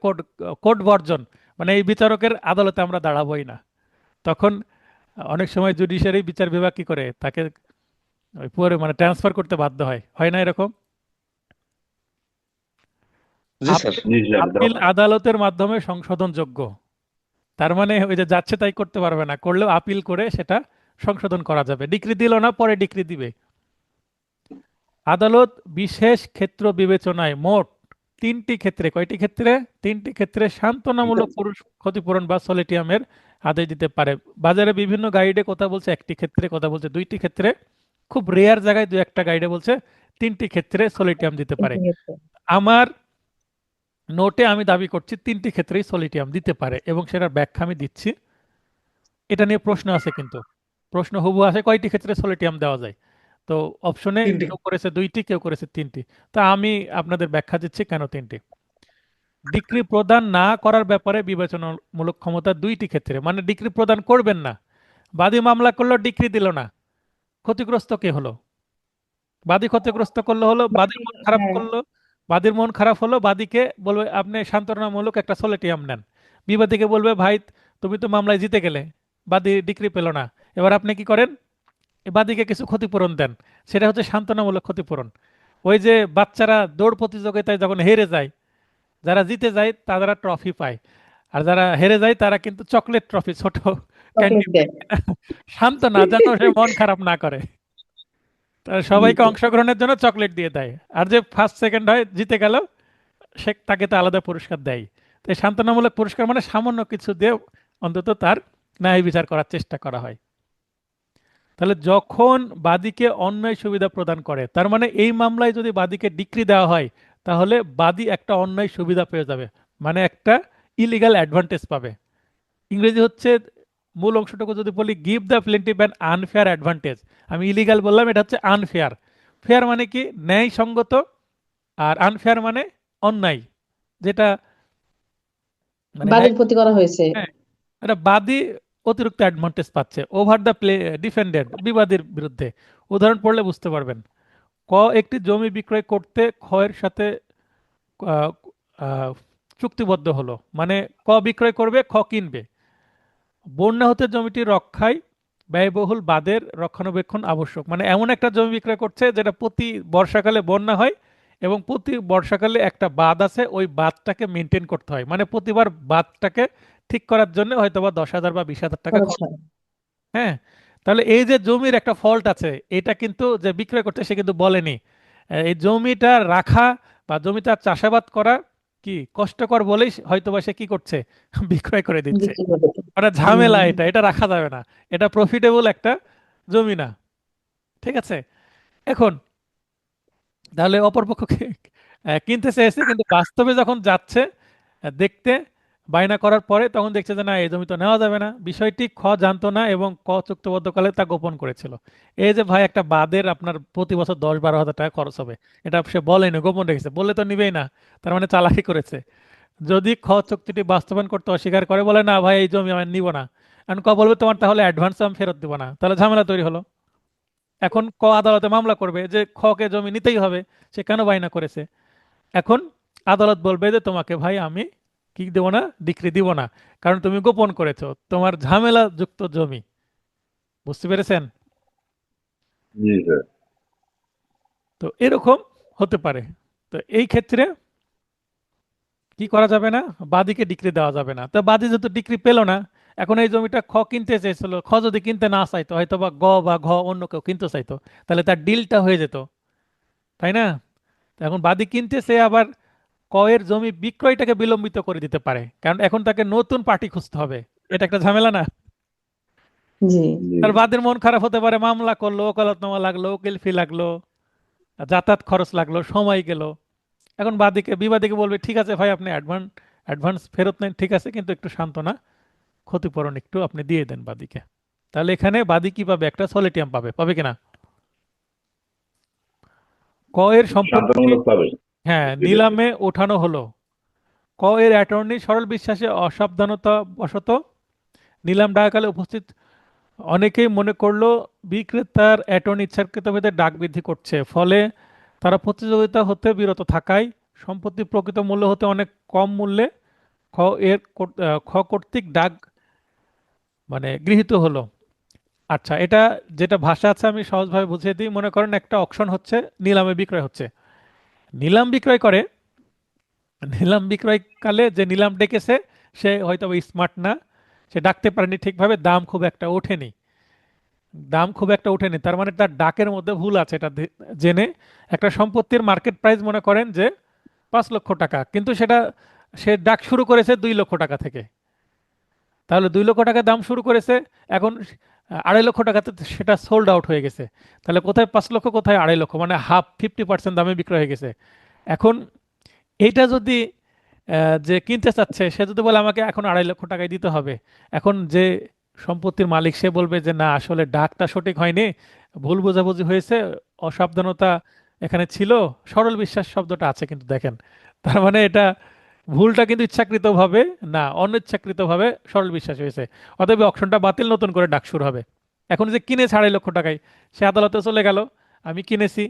কোর্ট বর্জন, মানে এই বিচারকের আদালতে আমরা দাঁড়াবোই না। তখন অনেক সময় জুডিশিয়ারি বিচার বিভাগ কি করে, তাকে ওই পুরো মানে ট্রান্সফার করতে বাধ্য হয়, হয় না এরকম? জি স্যার। আপিল জি স্যার। আপিল আদালতের মাধ্যমে সংশোধনযোগ্য। তার মানে ওই যে যাচ্ছে তাই করতে পারবে না, করলেও আপিল করে সেটা সংশোধন করা যাবে। ডিক্রি দিল না, পরে ডিক্রি দিবে। আদালত বিশেষ ক্ষেত্র বিবেচনায় মোট 3টি ক্ষেত্রে, কয়টি ক্ষেত্রে? 3টি ক্ষেত্রে সান্ত্বনামূলক ক্ষতিপূরণ বা সলিটিয়ামের আদেশ দিতে পারে। বাজারে বিভিন্ন গাইডে কথা বলছে 1টি ক্ষেত্রে, কথা বলছে 2টি ক্ষেত্রে, খুব রেয়ার জায়গায় 2-1টা গাইডে বলছে 3টি ক্ষেত্রে সলিটিয়াম দিতে পারে। আমার নোটে আমি দাবি করছি 3টি ক্ষেত্রেই সলিটিয়াম দিতে পারে, এবং সেটার ব্যাখ্যা আমি দিচ্ছি। এটা নিয়ে প্রশ্ন আছে, কিন্তু প্রশ্ন হুবহু আছে কয়টি ক্ষেত্রে সলিটিয়াম দেওয়া যায়। তো অপশনে 3টি। কেউ করেছে 2টি, কেউ করেছে 3টি। তা আমি আপনাদের ব্যাখ্যা দিচ্ছি কেন 3টি। ডিক্রি প্রদান না করার ব্যাপারে বিবেচনামূলক ক্ষমতা 2টি ক্ষেত্রে, মানে ডিক্রি প্রদান করবেন না। বাদী মামলা করলো, ডিক্রি দিল না, ক্ষতিগ্রস্ত কে হলো? বাদী ক্ষতিগ্রস্ত করলো, হলো বাদীর মন খারাপ হ্যাঁ করলো। বাদীর মন খারাপ হলো, বাদীকে বলবে আপনি সান্ত্বনামূলক একটা সলিটিয়াম নেন। বিবাদীকে বলবে ভাই তুমি তো মামলায় জিতে গেলে, বাদী ডিক্রি পেল না, এবার আপনি কি করেন, এ বাদীকে কিছু ক্ষতিপূরণ দেন। সেটা হচ্ছে সান্ত্বনামূলক ক্ষতিপূরণ। ওই যে বাচ্চারা দৌড় প্রতিযোগিতায় যখন হেরে যায়, যারা জিতে যায় তারা ট্রফি পায়, আর যারা হেরে যায় তারা কিন্তু চকলেট ট্রফি, ছোট ক্যান্ডি চকলেট দেয় সান্ত্বনা, যেন সে মন খারাপ না করে। তারা সবাইকে অংশগ্রহণের জন্য চকলেট দিয়ে দেয়, আর যে ফার্স্ট সেকেন্ড হয় জিতে গেল, সে তাকে তো আলাদা পুরস্কার দেয়। তো এই সান্ত্বনামূলক পুরস্কার মানে সামান্য কিছু দিয়ে অন্তত তার ন্যায় বিচার করার চেষ্টা করা হয়। তাহলে যখন বাদীকে অন্যায় সুবিধা প্রদান করে, তার মানে এই মামলায় যদি বাদীকে ডিক্রি দেওয়া হয়, তাহলে বাদী একটা অন্যায় সুবিধা পেয়ে যাবে, মানে একটা ইলিগাল অ্যাডভান্টেজ পাবে। ইংরেজি হচ্ছে, মূল অংশটুকু যদি বলি, give the plaintiff an unfair advantage. আমি ইলিগাল বললাম, এটা হচ্ছে আনফেয়ার। ফেয়ার মানে কি, ন্যায়সঙ্গত, আর আনফেয়ার মানে অন্যায়, যেটা মানে বাদের প্রতি করা হয়েছে। হ্যাঁ, এটা বাদী অতিরিক্ত অ্যাডভান্টেজ পাচ্ছে ওভার দ্য প্লে ডিফেন্ডেন্ট, বিবাদীর বিরুদ্ধে। উদাহরণ পড়লে বুঝতে পারবেন। ক একটি জমি বিক্রয় করতে খ এর সাথে আহ, আহ, চুক্তিবদ্ধ হলো, মানে ক বিক্রয় করবে, খ কিনবে। বন্যা হতে জমিটি রক্ষায় ব্যয়বহুল বাঁধের রক্ষণাবেক্ষণ আবশ্যক, মানে এমন একটা জমি বিক্রয় করছে যেটা প্রতি বর্ষাকালে বন্যা হয় এবং প্রতি বর্ষাকালে একটা বাঁধ আছে, ওই বাঁধটাকে মেনটেন করতে হয়, মানে প্রতিবার বাঁধটাকে ঠিক করার জন্য হয়তো বা 10,000 বা 20,000 টাকা খরচ খরচ। হয়। হ্যাঁ, তাহলে এই যে জমির একটা ফল্ট আছে, এটা কিন্তু যে বিক্রয় করতে সে কিন্তু বলেনি। এই জমিটা রাখা বা জমিটা চাষাবাদ করা কি কষ্টকর বলেই হয়তো বা সে কি করছে, বিক্রয় করে দিচ্ছে। বিক্রি করে। মানে ঝামেলা, এটা এটা রাখা যাবে না, এটা প্রফিটেবল একটা জমি না। ঠিক আছে। এখন তাহলে অপরপক্ষকে কিনতে চেয়েছে, কিন্তু বাস্তবে যখন যাচ্ছে দেখতে, বায়না করার পরে তখন দেখছে যে না, এই জমি তো নেওয়া যাবে না। বিষয়টি খ জানতো না এবং ক চুক্তিবদ্ধকালে তা গোপন করেছিল। এই যে ভাই একটা বাদের আপনার প্রতি বছর 10-12 হাজার টাকা খরচ হবে, এটা সে বলেনি, গোপন রেখেছে, বললে তো নিবেই না, তার মানে চালাকি করেছে। যদি খ চুক্তিটি বাস্তবায়ন করতে অস্বীকার করে, বলে না ভাই এই জমি আমি নিব না, এখন ক বলবে তোমার তাহলে অ্যাডভান্স আমি ফেরত দিব না, তাহলে ঝামেলা তৈরি হলো। এখন ক আদালতে মামলা করবে যে খকে জমি নিতেই হবে, সে কেন বায়না করেছে। এখন আদালত বলবে যে তোমাকে ভাই আমি কি দেবো না, ডিক্রি দিব না, কারণ তুমি গোপন করেছো, তোমার ঝামেলা যুক্ত জমি। বুঝতে পেরেছেন? জি স্যার। তো এরকম হতে পারে। তো এই ক্ষেত্রে কি করা যাবে না, বাদীকে ডিক্রি দেওয়া যাবে না। তো বাদী যেহেতু ডিক্রি পেল না, এখন এই জমিটা খ কিনতে চেয়েছিল, খ যদি কিনতে না চাইতো, হয়তো বা গ বা ঘ অন্য কেউ কিনতে চাইতো, তাহলে তার ডিলটা হয়ে যেত, তাই না? তো এখন বাদী কিনতে চেয়ে আবার ক এর জমি বিক্রয়টাকে বিলম্বিত করে দিতে পারে, কারণ এখন তাকে নতুন পার্টি খুঁজতে হবে। এটা একটা ঝামেলা না? জি। জি তার বাদীর মন খারাপ হতে পারে, মামলা করলো, ওকালতনামা লাগলো, উকিল ফি লাগলো, যাতায়াত খরচ লাগলো, সময় গেল। এখন বিবাদীকে বলবে ঠিক আছে ভাই আপনি অ্যাডভান্স ফেরত নেন, ঠিক আছে, কিন্তু একটু সান্ত্বনা, ক্ষতিপূরণ একটু আপনি দিয়ে দেন বাদীকে। তাহলে এখানে বাদী কি পাবে, একটা সলিটিয়াম পাবে, পাবে কিনা? ক এর সম্পত্তি শান্তনামূলক পাবে। হ্যাঁ জি জি। নিলামে ওঠানো হলো। ক এর অ্যাটর্নি সরল বিশ্বাসে অসাবধানতা বশত নিলাম ডাকালে উপস্থিত অনেকেই মনে করলো বিক্রেতার অ্যাটর্নি ইচ্ছাকৃতভাবে ডাক বৃদ্ধি করছে, ফলে তারা প্রতিযোগিতা হতে বিরত থাকায় সম্পত্তির প্রকৃত মূল্য হতে অনেক কম মূল্যে খ কর্তৃক ডাক মানে গৃহীত হলো। আচ্ছা, এটা যেটা ভাষা আছে আমি সহজভাবে বুঝিয়ে দিই। মনে করেন একটা অকশন হচ্ছে, নিলামে বিক্রয় হচ্ছে, নিলাম বিক্রয় করে, নিলাম বিক্রয়কালে যে নিলাম ডেকেছে সে হয়তো স্মার্ট না, সে ডাকতে পারেনি ঠিকভাবে, দাম খুব একটা ওঠেনি, তার মানে তার ডাকের মধ্যে ভুল আছে। এটা জেনে একটা সম্পত্তির মার্কেট প্রাইস মনে করেন যে 5 লক্ষ টাকা, কিন্তু সেটা সে ডাক শুরু করেছে 2 লক্ষ টাকা থেকে, তাহলে 2 লক্ষ টাকা দাম শুরু করেছে, এখন 2.5 লক্ষ টাকাতে সেটা সোল্ড আউট হয়ে গেছে। তাহলে কোথায় 5 লক্ষ, কোথায় 2.5 লক্ষ, মানে হাফ 50% দামে বিক্রয় হয়ে গেছে। এখন এইটা যদি যে কিনতে চাচ্ছে সে যদি বলে আমাকে এখন 2.5 লক্ষ টাকায় দিতে হবে, এখন যে সম্পত্তির মালিক সে বলবে যে না আসলে ডাকটা সঠিক হয়নি, ভুল বোঝাবুঝি হয়েছে, অসাবধানতা এখানে ছিল, সরল বিশ্বাস শব্দটা আছে কিন্তু দেখেন, তার মানে এটা ভুলটা কিন্তু ইচ্ছাকৃতভাবে না, অনিচ্ছাকৃতভাবে সরল বিশ্বাস হয়েছে। অতএব অকশনটা বাতিল, নতুন করে ডাক শুরু হবে। এখন যে কিনেছে 2.5 লক্ষ টাকায়, সে আদালতে চলে গেল, আমি কিনেছি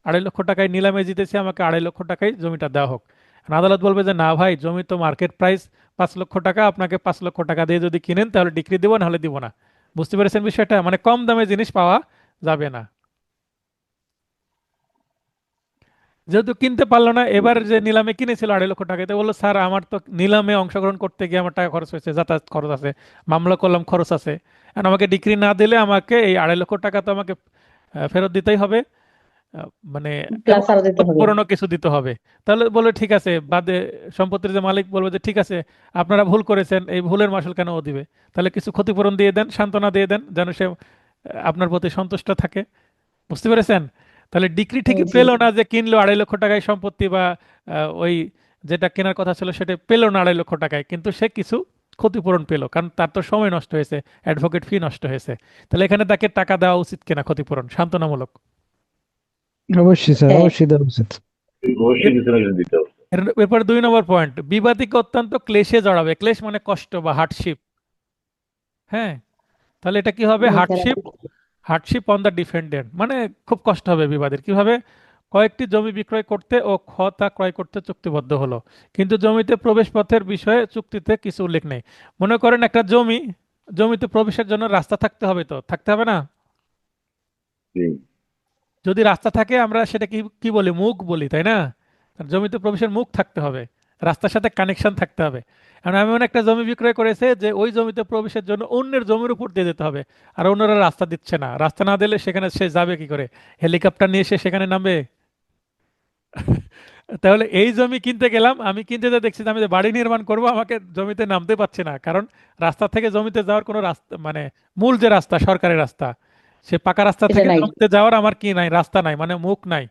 2.5 লক্ষ টাকায়, নিলামে জিতেছি, আমাকে 2.5 লক্ষ টাকায় জমিটা দেওয়া হোক। আর আদালত বলবে যে না ভাই, জমি তো মার্কেট প্রাইস 5 লক্ষ টাকা, আপনাকে 5 লক্ষ টাকা দিয়ে যদি কিনেন তাহলে ডিক্রি দিব, নাহলে দিব না। বুঝতে পেরেছেন বিষয়টা? মানে কম দামে জিনিস পাওয়া যাবে না। যেহেতু কিনতে পারলো না, এবার যে নিলামে কিনেছিল 2.5 লক্ষ টাকাতে, বললো স্যার আমার তো নিলামে অংশগ্রহণ করতে গিয়ে আমার টাকা খরচ হয়েছে, যাতায়াত খরচ আছে, মামলা করলাম, খরচ আছে, আর আমাকে ডিক্রি না দিলে আমাকে এই 2.5 লক্ষ টাকা তো আমাকে ফেরত দিতেই হবে, মানে এবং প্লাস আরো দিতে হবে। পুরনো কিছু দিতে হবে। তাহলে বলবে ঠিক আছে, বাদে সম্পত্তির যে মালিক বলবে যে ঠিক আছে আপনারা ভুল করেছেন, এই ভুলের মাসুল কেন ও দিবে, তাহলে কিছু ক্ষতিপূরণ দিয়ে দেন, সান্ত্বনা দিয়ে দেন, যেন সে আপনার প্রতি সন্তুষ্ট থাকে। বুঝতে পেরেছেন? তাহলে ডিক্রি ঠিকই জি। পেলো না যে কিনলো 2.5 লক্ষ টাকায় সম্পত্তি, বা ওই যেটা কেনার কথা ছিল সেটা পেলো না 2.5 লক্ষ টাকায়, কিন্তু সে কিছু ক্ষতিপূরণ পেলো, কারণ তার তো সময় নষ্ট হয়েছে, অ্যাডভোকেট ফি নষ্ট হয়েছে। তাহলে এখানে তাকে টাকা দেওয়া উচিত কিনা, ক্ষতিপূরণ সান্ত্বনামূলক? অবশ্যই স্যার, হ্যাঁ। অবশ্যই দেওয়া উচিত। অবশ্যই কিছু না কিছু দিতে হবে। এরপর 2 নম্বর পয়েন্ট, বিবাদীকে অত্যন্ত ক্লেশে জড়াবে। ক্লেশ মানে কষ্ট বা হার্ডশিপ। হ্যাঁ, তাহলে এটা কি হবে? জি sir. Hardship, hardship on the defendant, মানে খুব কষ্ট হবে বিবাদীর। কিভাবে? কয়েকটি জমি বিক্রয় করতে ও খ তা ক্রয় করতে চুক্তিবদ্ধ হলো, কিন্তু জমিতে প্রবেশ পথের বিষয়ে চুক্তিতে কিছু উল্লেখ নেই। মনে করেন একটা জমি, জমিতে প্রবেশের জন্য রাস্তা থাকতে হবে, তো থাকতে হবে না? জি যদি রাস্তা থাকে আমরা সেটা কি কি বলি? মুখ বলি, তাই না? আর জমিতে প্রবেশের মুখ থাকতে হবে, রাস্তার সাথে কানেকশন থাকতে হবে। কারণ এমন একটা জমি বিক্রয় করেছে যে ওই জমিতে প্রবেশের জন্য অন্যের জমির উপর দিয়ে যেতে হবে, আর অন্যরা রাস্তা দিচ্ছে না। রাস্তা না দিলে সেখানে সে যাবে কি করে? হেলিকপ্টার নিয়ে সে সেখানে নামবে? তাহলে এই জমি কিনতে গেলাম, আমি কিনতে যেয়ে দেখছি যে আমি যে বাড়ি নির্মাণ করব, আমাকে জমিতে নামতে পারছি না, কারণ রাস্তা থেকে জমিতে যাওয়ার কোনো রাস্তা, মানে মূল যে রাস্তা, সরকারি রাস্তা, সে পাকা রাস্তা এটা থেকে নাই। জমিতে যাওয়ার আমার কি নাই? রাস্তা নাই, মানে মুখ নাই।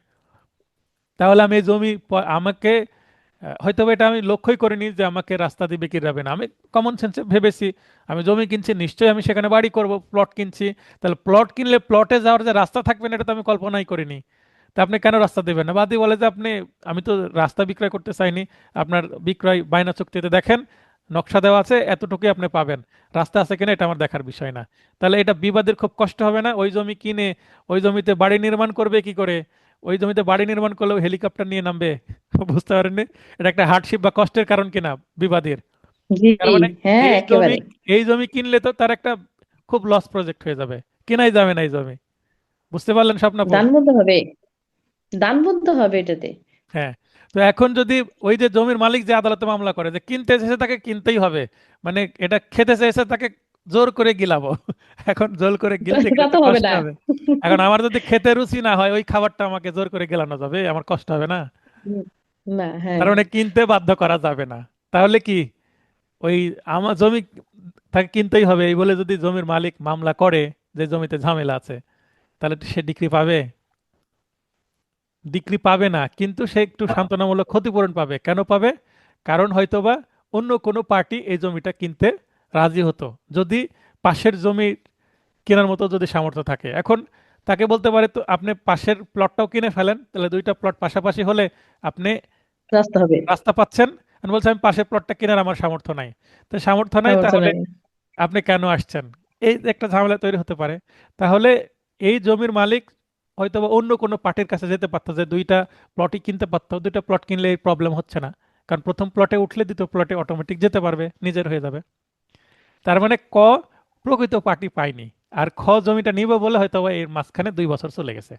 তাহলে আমি এই জমি আমাকে হয়তো বা এটা আমি লক্ষ্যই করিনি যে আমাকে রাস্তা দিবে কি যাবে না, আমি কমন সেন্সে ভেবেছি আমি জমি কিনছি, নিশ্চয়ই আমি সেখানে বাড়ি করব, প্লট কিনছি। তাহলে প্লট কিনলে প্লটে যাওয়ার যে রাস্তা থাকবে না, এটা তো আমি কল্পনাই করিনি। তা আপনি কেন রাস্তা দেবেন না? বাদী বলে যে আপনি, আমি তো রাস্তা বিক্রয় করতে চাইনি, আপনার বিক্রয় বায়না চুক্তিতে দেখেন নকশা দেওয়া আছে, এতটুকুই আপনি পাবেন, রাস্তা আছে কিনা এটা আমার দেখার বিষয় না। তাহলে এটা বিবাদের খুব কষ্ট হবে না? ওই জমি কিনে ওই জমিতে বাড়ি নির্মাণ করবে কি করে? ওই জমিতে বাড়ি নির্মাণ করলেও হেলিকপ্টার নিয়ে নামবে? বুঝতে পারেননি? এটা একটা হার্ডশিপ বা কষ্টের কারণ কিনা বিবাদের। জি তার মানে হ্যাঁ, এই জমি, একেবারে এই জমি কিনলে তো তার একটা খুব লস প্রজেক্ট হয়ে যাবে, কেনাই যাবে না এই জমি। বুঝতে পারলেন স্বপ্নাপু? দানবদ্ধ হবে, দানবদ্ধ হবে এটাতে। হ্যাঁ। তো এখন যদি ওই যে জমির মালিক যে আদালতে মামলা করে যে কিনতে চেয়েছে তাকে কিনতেই হবে, মানে এটা খেতে চেয়েছে তাকে জোর করে গিলাবো, এখন জোর করে গিলতে তা গেলে তো তো হবে কষ্ট না। হবে। এখন আমার যদি খেতে রুচি না হয়, ওই খাবারটা আমাকে জোর করে গেলানো যাবে, আমার কষ্ট হবে না? হুম, না, হ্যাঁ। তার মানে কিনতে বাধ্য করা যাবে না। তাহলে কি ওই আমার জমি তাকে কিনতেই হবে এই বলে যদি জমির মালিক মামলা করে যে জমিতে ঝামেলা আছে, তাহলে সে ডিক্রি পাবে? ডিক্রি পাবে না, কিন্তু সে একটু সান্ত্বনামূলক ক্ষতিপূরণ পাবে। কেন পাবে? কারণ হয়তোবা অন্য কোনো পার্টি এই জমিটা কিনতে রাজি হতো, যদি পাশের জমি কেনার মতো যদি সামর্থ্য থাকে। এখন তাকে বলতে পারে তো আপনি পাশের প্লটটাও কিনে ফেলেন, তাহলে দুইটা প্লট পাশাপাশি হলে আপনি রাস্তা হবে, রাস্তা পাচ্ছেন। আমি বলছি আমি পাশের প্লটটা কেনার আমার সামর্থ্য নাই। তো সামর্থ্য নাই, সামর্থ্য তাহলে নাই। আপনি কেন আসছেন? এই যে একটা ঝামেলা তৈরি হতে পারে। তাহলে এই জমির মালিক হয়তো বা অন্য কোনো পার্টির কাছে যেতে পারতো, যে দুইটা প্লটই কিনতে পারতো, দুইটা প্লট কিনলে এই প্রবলেম হচ্ছে না, কারণ প্রথম প্লটে উঠলে দ্বিতীয় প্লটে অটোমেটিক যেতে পারবে, নিজের হয়ে যাবে। তার মানে ক প্রকৃত পার্টি পায়নি, আর খ জমিটা নিবে বলে হয়তো বা এর মাঝখানে 2 বছর চলে গেছে।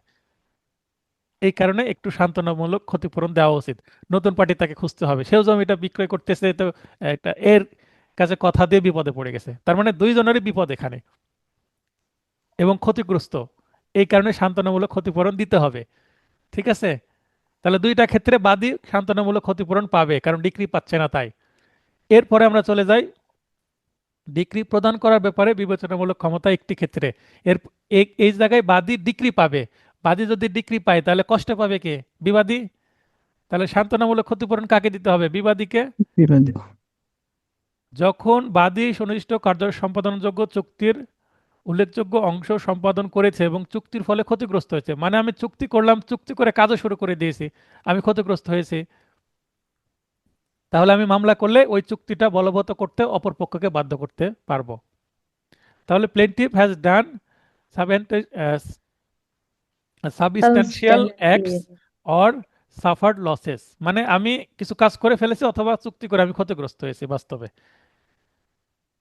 এই কারণে একটু সান্ত্বনামূলক ক্ষতিপূরণ দেওয়া উচিত। নতুন পার্টি তাকে খুঁজতে হবে, সেও জমিটা বিক্রয় করতেছে, তো একটা এর কাছে কথা দিয়ে বিপদে পড়ে গেছে, তার মানে দুইজনেরই বিপদ এখানে এবং ক্ষতিগ্রস্ত। এই কারণে সান্ত্বনামূলক ক্ষতিপূরণ দিতে হবে। ঠিক আছে? তাহলে দুইটা ক্ষেত্রে বাদী সান্ত্বনামূলক ক্ষতিপূরণ পাবে, কারণ ডিক্রি পাচ্ছে না তাই। এরপরে আমরা চলে যাই ডিক্রি প্রদান করার ব্যাপারে বিবেচনামূলক ক্ষমতা একটি ক্ষেত্রে। এর এই জায়গায় বাদী ডিক্রি পাবে। বাদী যদি ডিক্রি পায় তাহলে কষ্ট পাবে কে? বিবাদী। তাহলে সান্ত্বনামূলক ক্ষতিপূরণ কাকে দিতে হবে? বিবাদীকে। বিবাদী। যখন বাদী সুনির্দিষ্ট কার্য সম্পাদনযোগ্য চুক্তির উল্লেখযোগ্য অংশ সম্পাদন করেছে এবং চুক্তির ফলে ক্ষতিগ্রস্ত হয়েছে, মানে আমি চুক্তি করলাম, চুক্তি করে কাজও শুরু করে দিয়েছি, আমি ক্ষতিগ্রস্ত হয়েছি, তাহলে আমি মামলা করলে ওই চুক্তিটা বলবৎ করতে অপর পক্ষকে বাধ্য করতে পারবো। তাহলে plaintiff has done substantial acts or suffered losses, মানে আমি কিছু কাজ করে ফেলেছি অথবা চুক্তি করে আমি ক্ষতিগ্রস্ত হয়েছি বাস্তবে।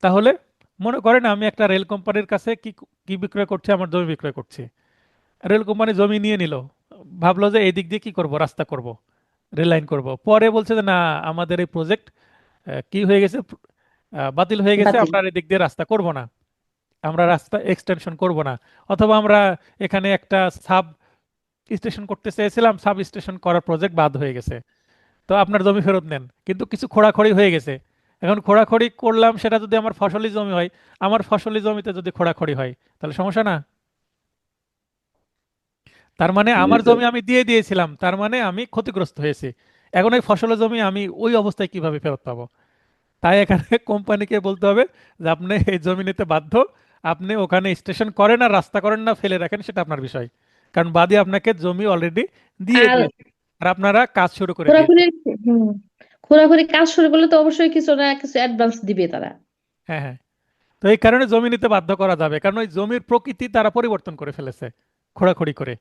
তাহলে মনে করেন আমি একটা রেল কোম্পানির কাছে কি কি বিক্রয় করছি, আমার জমি বিক্রয় করছি। রেল কোম্পানি জমি নিয়ে নিল, ভাবলো যে এই দিক দিয়ে কি করব, রাস্তা করব, রেল লাইন করব। পরে বলছে যে না, আমাদের এই প্রজেক্ট কি হয়ে গেছে, বাতিল হয়ে গেছে, বাতিল। আমরা এই দিক দিয়ে রাস্তা করব না, আমরা রাস্তা এক্সটেনশন করব না। অথবা আমরা এখানে একটা সাব স্টেশন করতে চেয়েছিলাম, সাব স্টেশন করার প্রজেক্ট বাদ হয়ে গেছে, তো আপনার জমি ফেরত নেন। কিন্তু কিছু খোঁড়াখড়ি হয়ে গেছে, এখন খোঁড়াখড়ি করলাম, সেটা যদি আমার ফসলি জমি হয়, আমার ফসলি জমিতে যদি খোঁড়াখড়ি হয়, তাহলে সমস্যা না? তার মানে জি আমার স্যার। জমি আমি দিয়ে দিয়েছিলাম, তার মানে আমি ক্ষতিগ্রস্ত হয়েছি। এখন ওই ফসলের জমি আমি ওই অবস্থায় কিভাবে ফেরত পাবো? তাই এখানে কোম্পানিকে বলতে হবে যে আপনি এই জমি নিতে বাধ্য, আপনি ওখানে স্টেশন করেন আর রাস্তা করেন না ফেলে রাখেন, সেটা আপনার বিষয়, কারণ বাদী আপনাকে জমি অলরেডি দিয়ে আর দিয়েছে। আর আপনারা কাজ শুরু করে দিয়েছেন। খোরাখুরি হুম খোরাখুরি কাজ শুরু করলে তো অবশ্যই কিছু না কিছু অ্যাডভান্স দিবে তারা। হ্যাঁ হ্যাঁ, তো এই কারণে জমি নিতে বাধ্য করা যাবে, কারণ ওই জমির প্রকৃতি তারা পরিবর্তন করে ফেলেছে খোঁড়াখুড়ি করে।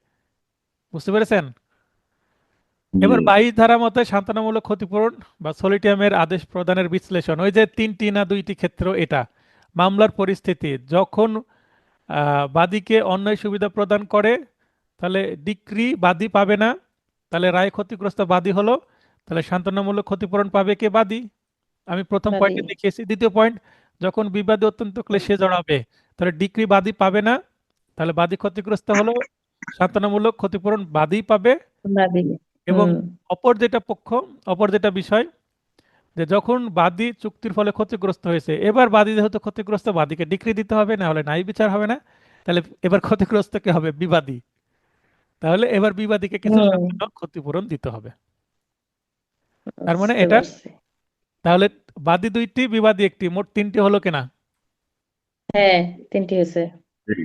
বুঝতে পেরেছেন? এবার জি 22 ধারা মতে সান্ত্বনামূলক ক্ষতিপূরণ বা সলিটিয়ামের আদেশ প্রদানের বিশ্লেষণ, ওই যে 3টি না 2টি ক্ষেত্র, এটা মামলার পরিস্থিতি যখন বাদীকে অন্যায় সুবিধা প্রদান করে, তাহলে ডিক্রি বাদী পাবে না, তাহলে রায় ক্ষতিগ্রস্ত বাদী হলো, তাহলে সান্ত্বনামূলক ক্ষতিপূরণ পাবে কে? বাদী। আমি প্রথম বাদী পয়েন্টে দেখিয়েছি। দ্বিতীয় পয়েন্ট, যখন বিবাদে অত্যন্ত ক্লেশে জড়াবে, তাহলে ডিক্রি বাদী পাবে না, তাহলে বাদী ক্ষতিগ্রস্ত হলো, সান্ত্বনামূলক ক্ষতিপূরণ বাদী পাবে। বাদী এবং হুম অপর যেটা বিষয়, যে যখন বাদী চুক্তির ফলে ক্ষতিগ্রস্ত হয়েছে, এবার বাদী যেহেতু ক্ষতিগ্রস্ত, বাদীকে ডিক্রি দিতে হবে, না হলে নাই বিচার হবে না। তাহলে এবার ক্ষতিগ্রস্ত কে হবে? বিবাদী। তাহলে এবার বিবাদীকে কিছু হুম সামান্য ক্ষতিপূরণ দিতে হবে। তার মানে বুঝতে এটা, পারছি। তাহলে বাদী 2টি, বিবাদী 1টি, মোট 3টি হলো কিনা? হ্যাঁ 3টি হয়েছে। জি